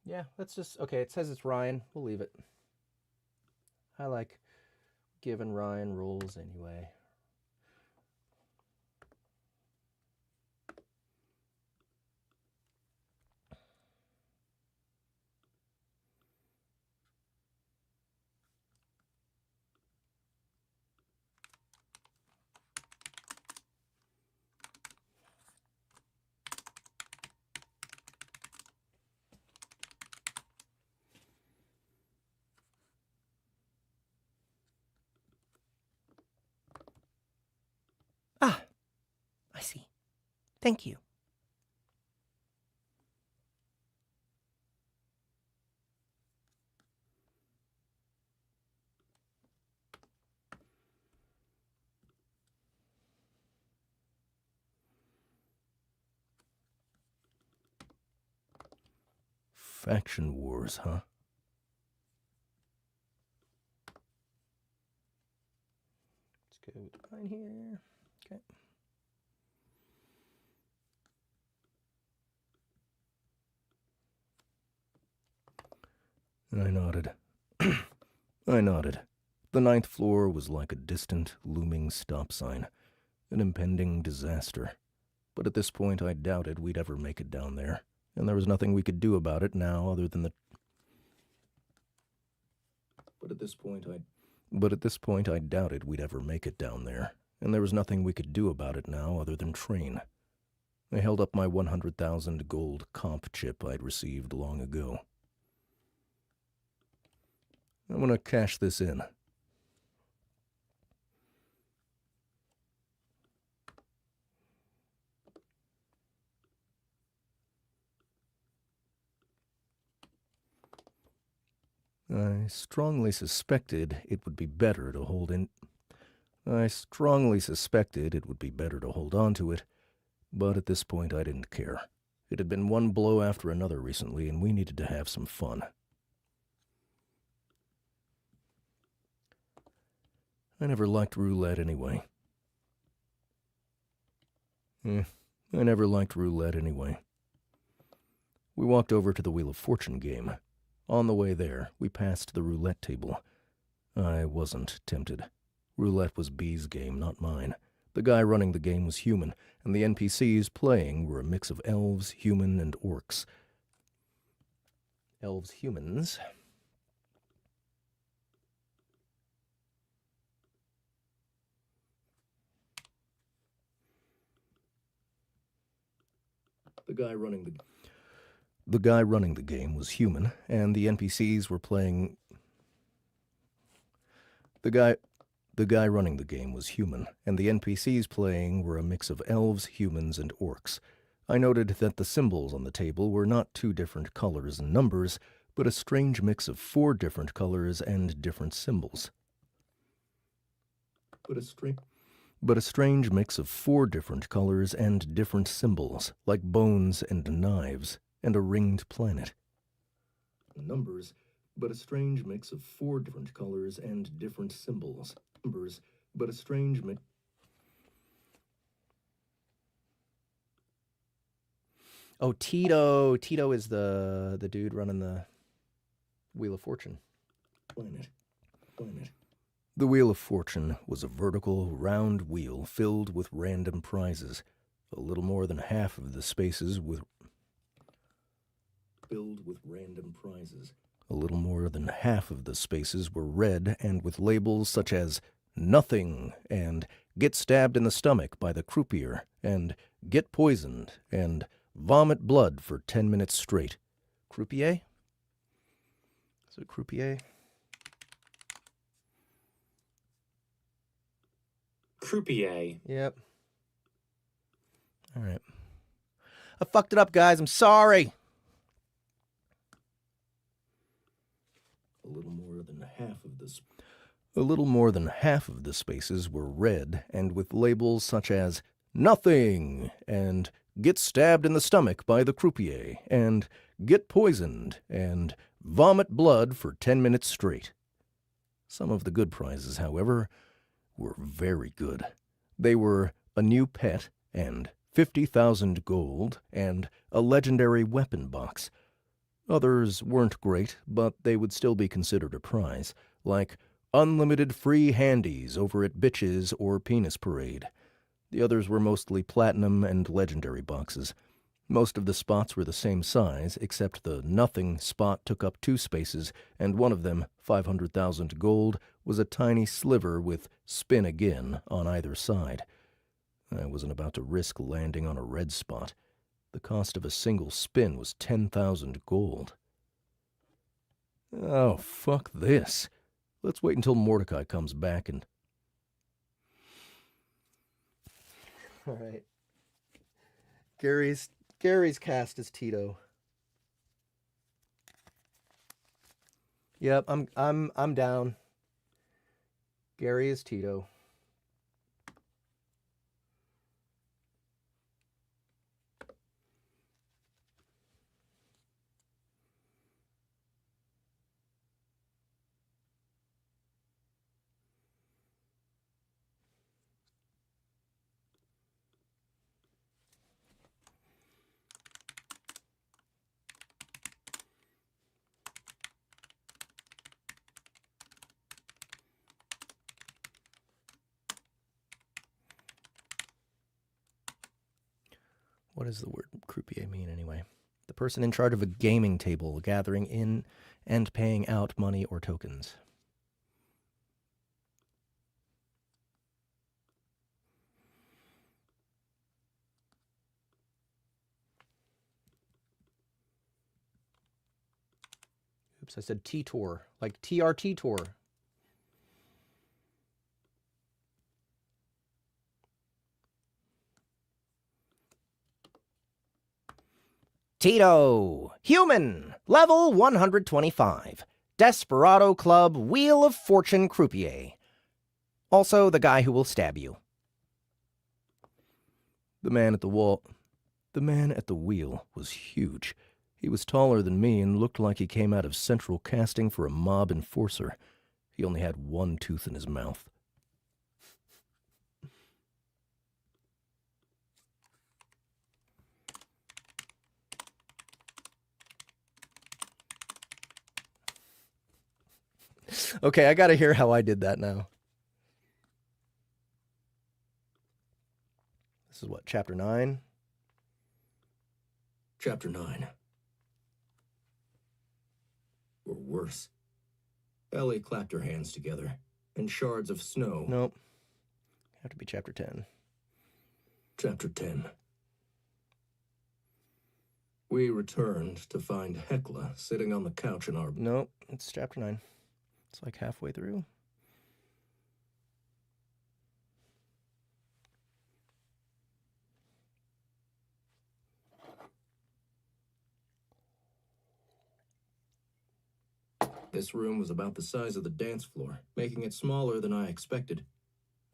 Yeah, that's just... Okay, it says it's Ryan. We'll leave it. I like giving Ryan rules anyway. Ah, I see. Thank you. Faction wars, huh? Let's go with mine here. Okay. I nodded. I nodded. The 9th floor was like a distant, looming stop sign, an impending disaster. But at this point, I doubted we'd ever make it down there, and there was nothing we could do about it now other than the... But at this point, I doubted we'd ever make it down there, and there was nothing we could do about it now other than train. I held up my 100,000 gold comp chip I'd received long ago. I'm going to cash this in. I strongly suspected it would be better to hold on to it, but at this point I didn't care. It had been one blow after another recently, and we needed to have some fun. I never liked roulette anyway. I never liked roulette anyway. We walked over to the Wheel of Fortune game. On the way there, we passed the roulette table. I wasn't tempted. Roulette was B's game, not mine. The guy running the game was human, and the NPCs playing were a mix of elves, human, and orcs. Elves, humans. The guy running the game was human, and the NPCs were playing... The guy running the game was human, and the NPCs playing were a mix of elves, humans, and orcs. I noted that the symbols on the table were not 2 different colors and numbers, but a strange mix of 4 different colors and different symbols. But a strange mix of 4 different colors and different symbols, like bones and knives, and a ringed planet. Numbers, but a strange mix of 4 different colors and different symbols. Numbers, but a strange mix... Oh, Tito. Tito is the dude running the Wheel of Fortune. Planet. The Wheel of Fortune was a vertical, round wheel filled with random prizes. A little more than half of the spaces were red and with labels such as "Nothing" and "Get stabbed in the stomach by the croupier" and "Get poisoned" and "Vomit blood for 10 minutes straight." Croupier? Is it croupier? Croupier. Yep. All right. I fucked it up, guys. I'm sorry. A little more than half of the spaces were red and with labels such as "Nothing" and "Get stabbed in the stomach by the croupier" and "Get poisoned" and "Vomit blood for 10 minutes straight." Some of the good prizes, however, were very good. They were a new pet and 50,000 gold and a legendary weapon box. Others weren't great, but they would still be considered a prize, like unlimited free handies over at Bitches or Penis Parade. The others were mostly platinum and legendary boxes. Most of the spots were the same size, except the nothing spot took up 2 spaces, and one of them, 500,000 gold, was a tiny sliver with spin again on either side. I wasn't about to risk landing on a red spot. The cost of a single spin was 10,000 gold. Oh, fuck this. Let's wait until Mordecai comes back and... All right. Gary's cast is Tito. Yep, I'm down. Gary is Tito. What does the word croupier mean anyway? The person in charge of a gaming table, gathering in and paying out money or tokens. Oops, I said T-Tour, like TRT Tour. Tito, human, level 125. Desperado Club, Wheel of Fortune Croupier. Also the guy who will stab you. The man at the wheel was huge. He was taller than me and looked like he came out of central casting for a mob enforcer. He only had 1 tooth in his mouth. Okay, I gotta hear how I did that now. This is what, chapter 9? Chapter 9. Or worse. Ellie clapped her hands together, and shards of snow. Nope. Have to be chapter 10. Chapter 10. We returned to find Hecla sitting on the couch in our... Nope, it's chapter 9. It's like halfway through. This room was about the size of the dance floor, making it smaller than I expected.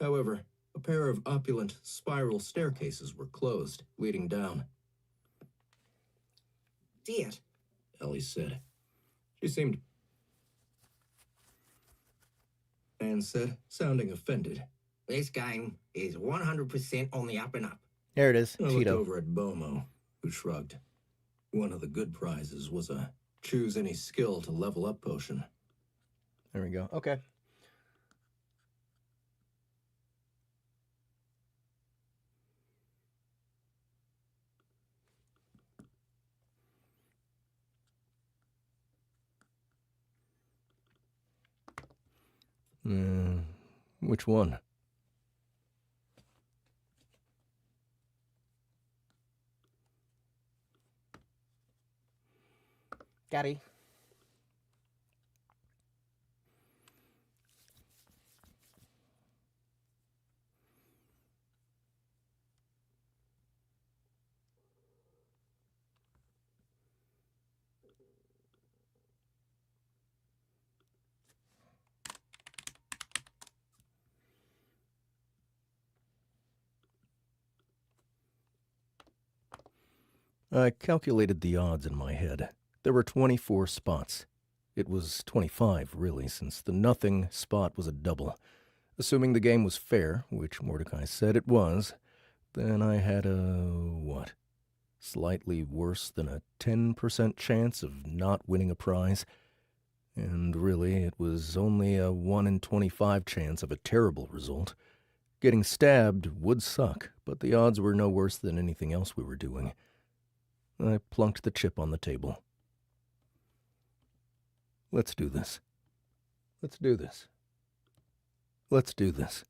However, a pair of opulent spiral staircases were closed, leading down. Dear. Ellie said. She seemed... Anne said, sounding offended. This game is 100% on the up and up. There it is, I looked Tito. over at Bomo, who shrugged. One of the good prizes was a choose any skill to level up potion. There we go. Okay. Which one? Gary. I calculated the odds in my head. There were 24 spots. It was 25, really, since the nothing spot was a double. Assuming the game was fair, which Mordecai said it was, then I had a, slightly worse than a 10% chance of not winning a prize. And really, it was only a 1 in 25 chance of a terrible result. Getting stabbed would suck, but the odds were no worse than anything else we were doing. I plunked the chip on the table. Let's do this. Let's do this. Let's do this.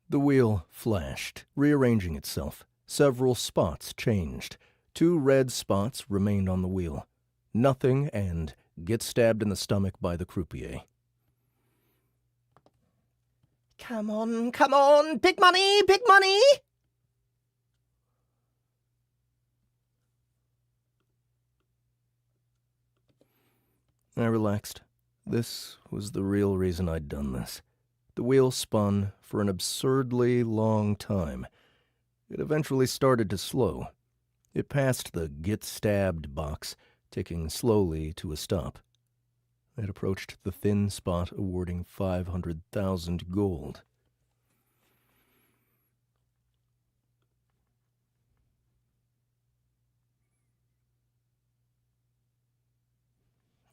The wheel flashed, rearranging itself. Several spots changed. 2 red spots remained on the wheel. Nothing and get stabbed in the stomach by the croupier. Come on, big money, big money! I relaxed. This was the real reason I'd done this. The wheel spun for an absurdly long time. It eventually started to slow. It passed the get stabbed box, ticking slowly to a stop. It approached the thin spot awarding 500,000 gold.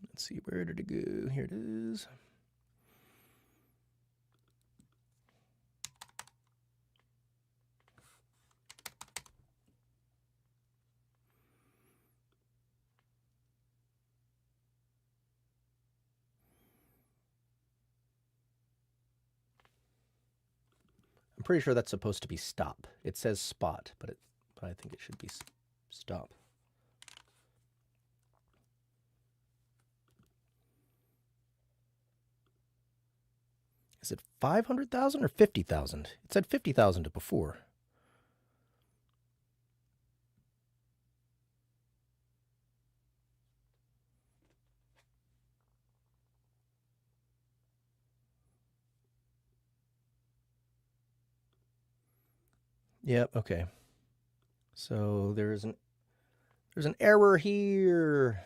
Let's see, where did it go? Here it is. I'm pretty sure that's supposed to be stop. It says spot, but I think it should be stop. Is it 500,000 or 50,000? It said 50,000 before. Yep, okay. So there's an error here.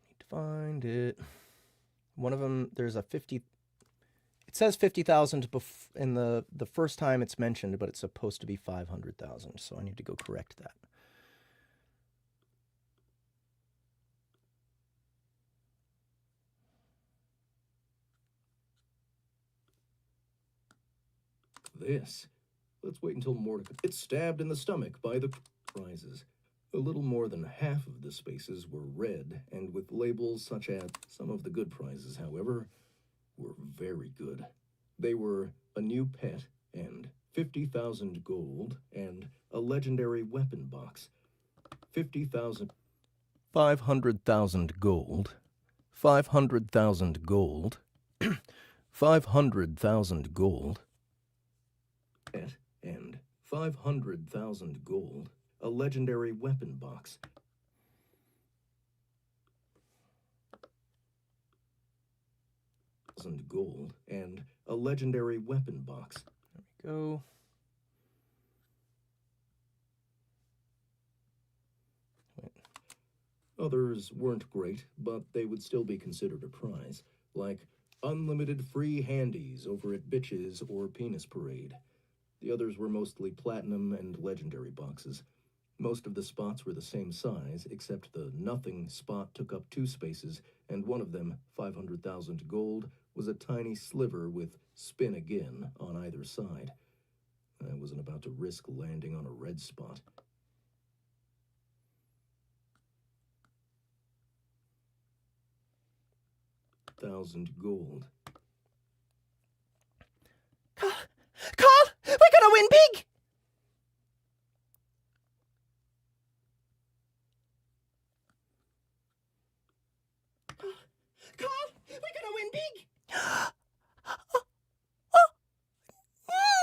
Need to find it. One of them, there's a 50. It says 50,000 in the first time it's mentioned, but it's supposed to be 500,000. So I need to go correct that. This. Let's wait until Mordecai gets stabbed in the stomach by the prizes. A little more than half of the spaces were red, and with labels such as some of the good prizes, however, were very good. They were a new pet, and 50,000 gold, and a legendary weapon box. 50,000. 500,000 gold. 500,000 gold. 500,000 gold. And 500,000 gold, a legendary weapon box. Gold and a legendary weapon box. There we go. Others weren't great, but they would still be considered a prize, like unlimited free handies over at Bitches or Penis Parade. The others were mostly platinum and legendary boxes. Most of the spots were the same size, except the nothing spot took up 2 spaces, and one of them, 500,000 gold, was a tiny sliver with spin again on either side. I wasn't about to risk landing on a red spot. $1,000 gold. Carl, we're gonna win big! Carl, we're gonna win big!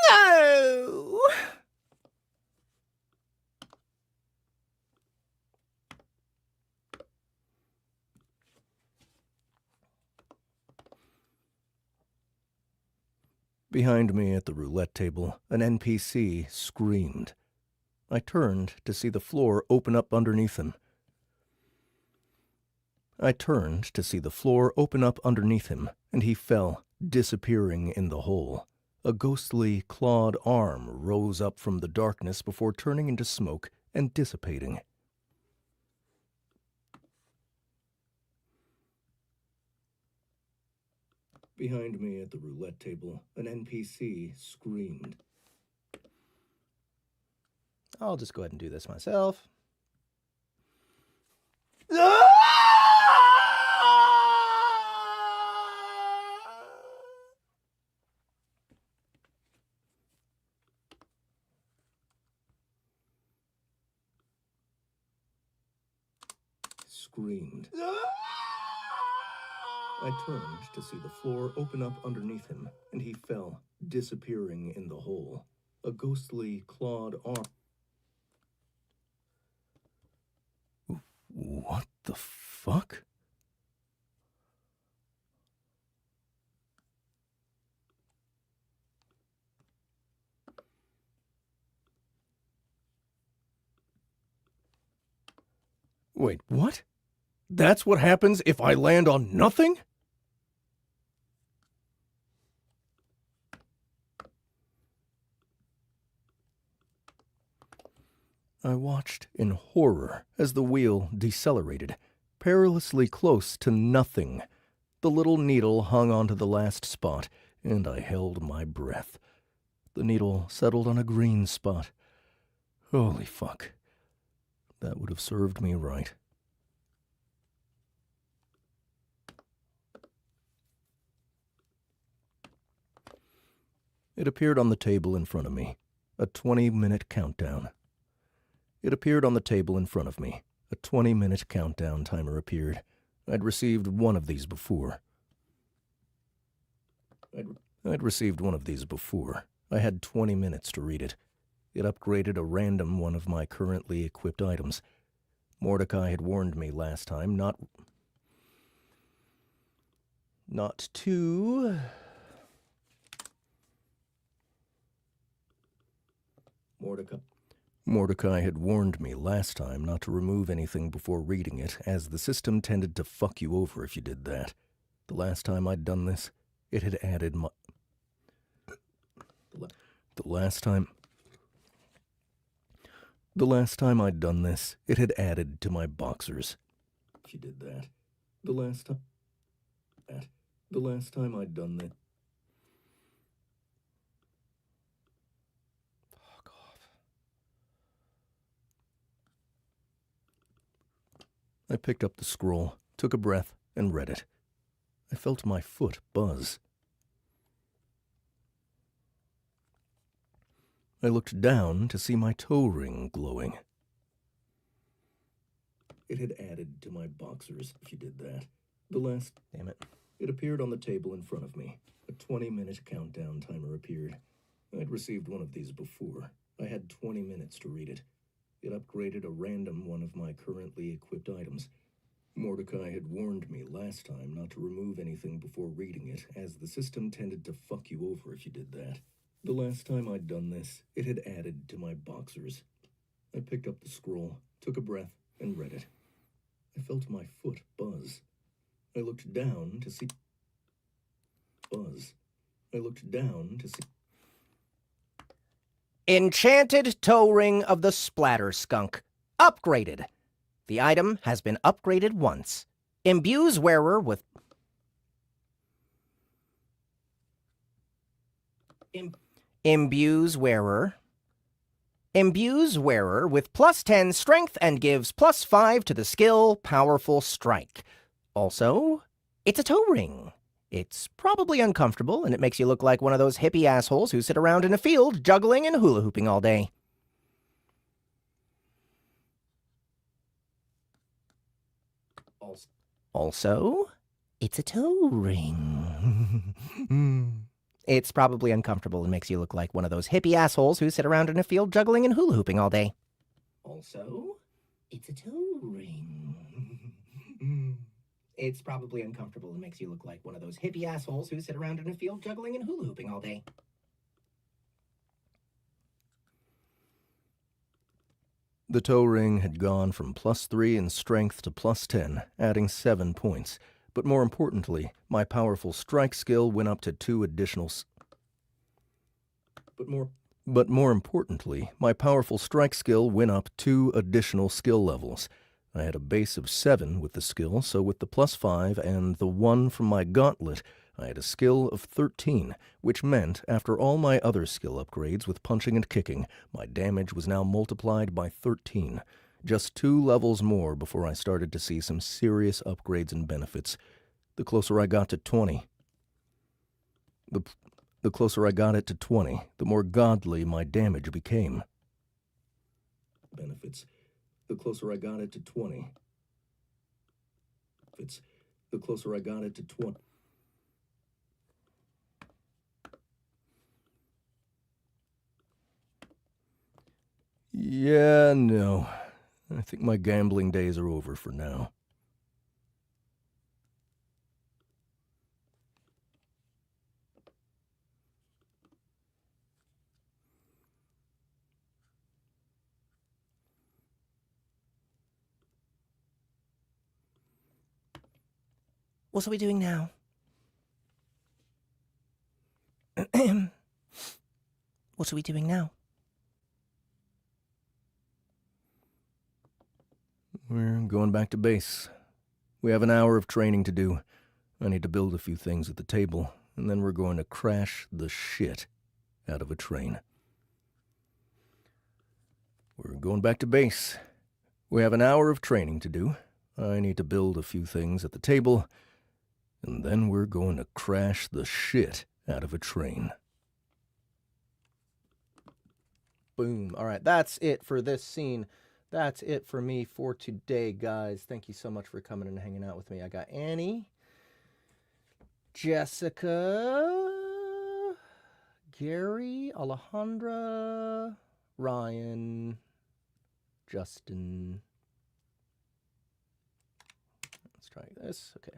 No! Behind me at the roulette table, an NPC screamed. I turned to see the floor open up underneath him. And he fell, disappearing in the hole. A ghostly, clawed arm rose up from the darkness before turning into smoke and dissipating. Behind me at the roulette table, an NPC screamed. I'll just go ahead and do this myself. Screamed. I turned to see the floor open up underneath him, and he fell, disappearing in the hole. A ghostly, clawed arm. What the fuck? Wait, what? That's what happens if I land on nothing? I watched in horror as the wheel decelerated, perilously close to nothing. The little needle hung onto the last spot, and I held my breath. The needle settled on a green spot. Holy fuck. That would have served me right. It appeared on the table in front of me, a 20-minute countdown. A 20-minute countdown timer appeared. I'd received one of these before. I had 20 minutes to read it. It upgraded a random one of my currently equipped items. Mordecai had warned me last time not to... Mordecai had warned me last time not to remove anything before reading it, as the system tended to fuck you over if you did that. The last time I'd done this, it had added my... The last time I'd done this, it had added to my boxers. If you did that. The last time I'd done that... Fuck off. I picked up the scroll, took a breath, and read it. I felt my foot buzz. I looked down to see my toe ring glowing. It had added to my boxers if you did that. Damn it. It appeared on the table in front of me. A 20-minute countdown timer appeared. I'd received one of these before. I had 20 minutes to read it. It upgraded a random one of my currently equipped items. Mordecai had warned me last time not to remove anything before reading it, as the system tended to fuck you over if you did that. The last time I'd done this, it had added to my boxers. I picked up the scroll, took a breath, and read it. I felt my foot buzz. I looked down to see... Enchanted Toe Ring of the Splatter Skunk. Upgraded. The item has been upgraded once. Imbues wearer with... Imbues wearer with +10 strength and gives +5 to the skill Powerful Strike. Also, it's a toe ring. It's probably uncomfortable, and it makes you look like one of those hippie assholes who sit around in a field juggling and hula hooping all day. Also, it's a toe ring. It's probably uncomfortable and makes you look like one of those hippie assholes who sit around in a field juggling and hula hooping all day. Also, it's a toe ring. It's probably uncomfortable and makes you look like one of those hippie assholes who sit around in a field juggling and hula hooping all day. The toe ring had gone from +3 in strength to +10, adding 7 points. But more importantly, my powerful strike skill went up to 2 additional... But more importantly, my powerful strike skill went up 2 additional skill levels. I had a base of 7 with the skill, so with the +5 and the 1 from my gauntlet, I had a skill of 13, which meant, after all my other skill upgrades with punching and kicking, my damage was now multiplied by 13. Just 2 levels more before I started to see some serious upgrades and benefits. The closer I got to 20... The closer I got it to 20, the more godly my damage became. Benefits. The closer I got it to 20. The closer I got it to 20. Yeah, no. I think my gambling days are over for now. What are we doing now? What are we doing now? We're going back to base. We have an hour of training to do. I need to build a few things at the table, and then we're going to crash the shit out of a train. We're going back to base. We have an hour of training to do. I need to build a few things at the table, and then we're going to crash the shit out of a train. Boom. All right, that's it for this scene. That's it for me for today, guys. Thank you so much for coming and hanging out with me. I got Annie, Jessica, Gary, Alejandra, Ryan, Justin. Let's try this. Okay.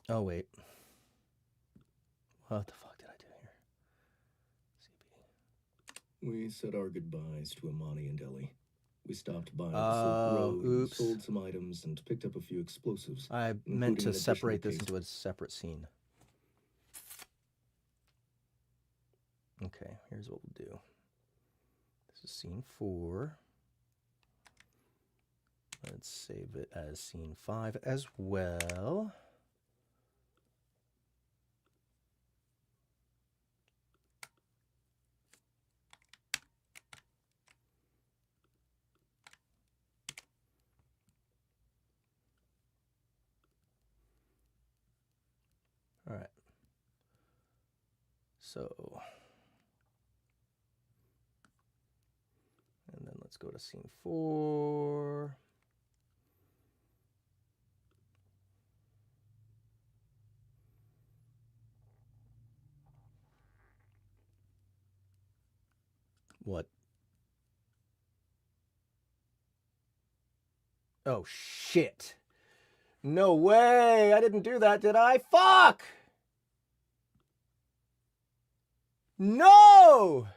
Oh, wait. What the fuck did I do here? We said our goodbyes to Amani and Ellie. We stopped by the Silk Road, and oops. sold some items, and picked up a few explosives. I meant including to an separate additional this case. into a separate scene. Okay, here's what we'll do. This is scene 4. Let's save it as scene 5 as well. All right. So, and then let's go to scene 4. What? Oh, shit. No way! I didn't do that, did I? Fuck! No!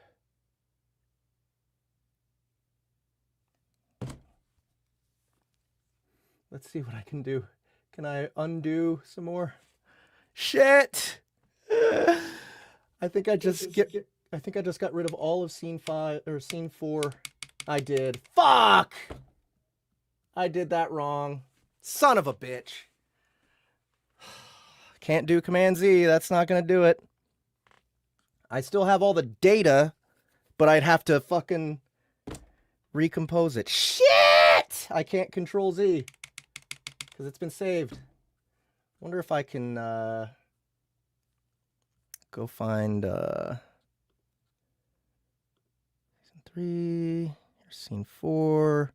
Let's see what I can do. Can I undo some more? Shit! I think I just got rid of all of scene 5 or scene 4. I did. Fuck! I did that wrong. Son of a bitch. Can't do Command Z. That's not going to do it. I still have all the data, but I'd have to fucking recompose it. Shit! I can't Control Z because it's been saved. Wonder if I can go find season 3. Here's scene 4.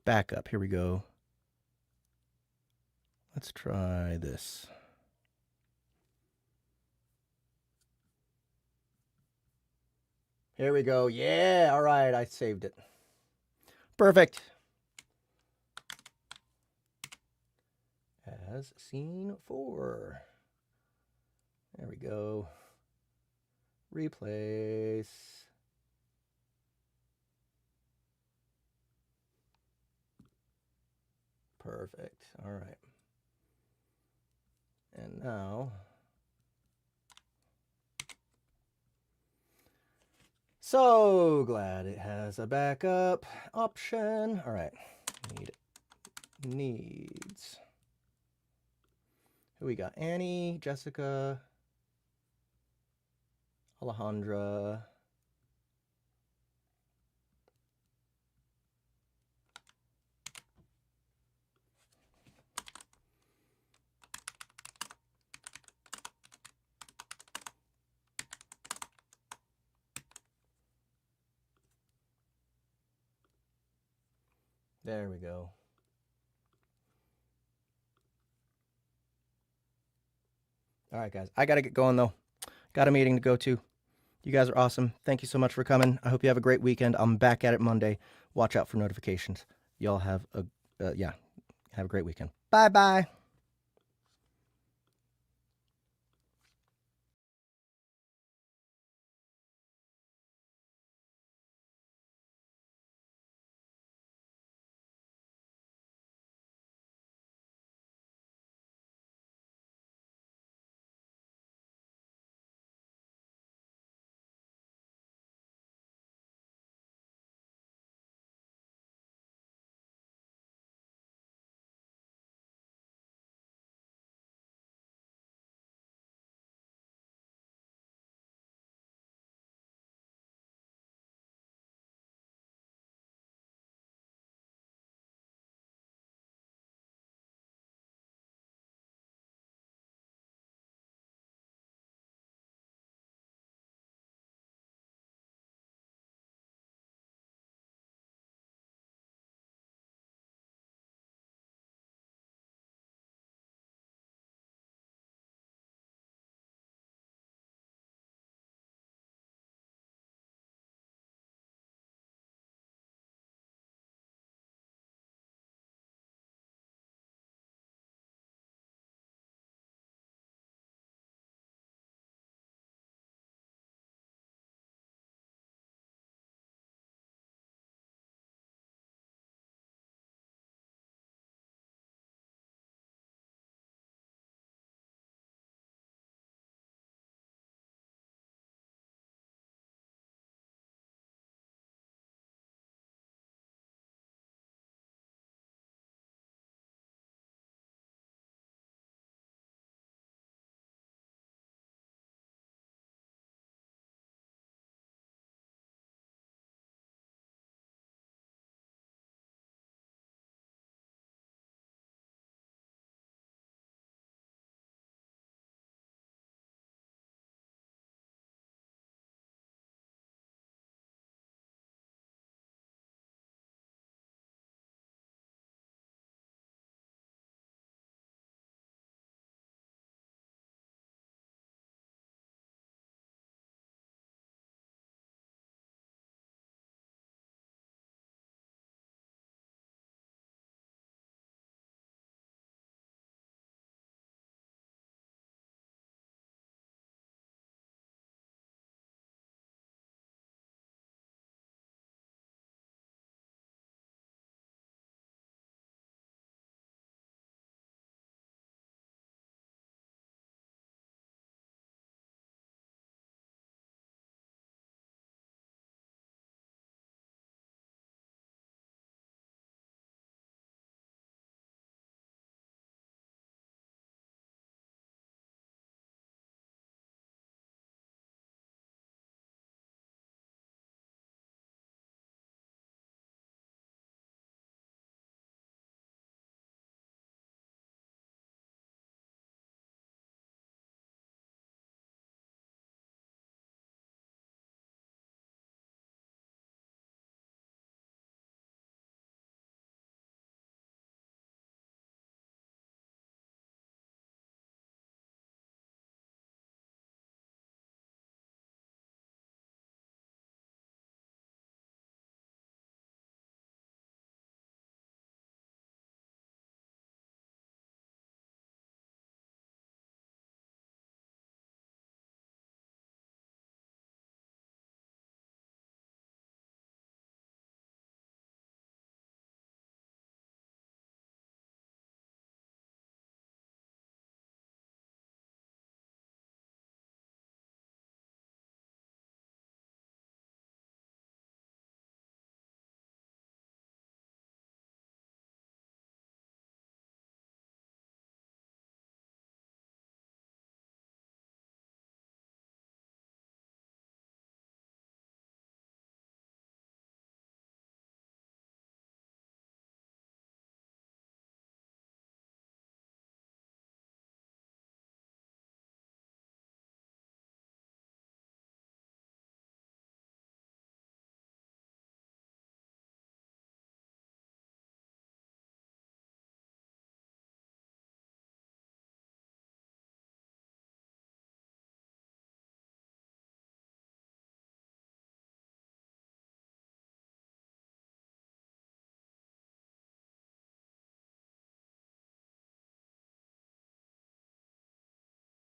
Back up. Here we go. Let's try this. Here we go. Yeah, all right, I saved it. Perfect. As scene 4. There we go. Replace. Perfect. All right. And now, so glad it has a backup option. All right. Needs. Who we got? Annie, Jessica, Alejandra. There we go. All right, guys. I got to get going, though. Got a meeting to go to. You guys are awesome. Thank you so much for coming. I hope you have a great weekend. I'm back at it Monday. Watch out for notifications. Y'all have a, have a great weekend. Bye-bye.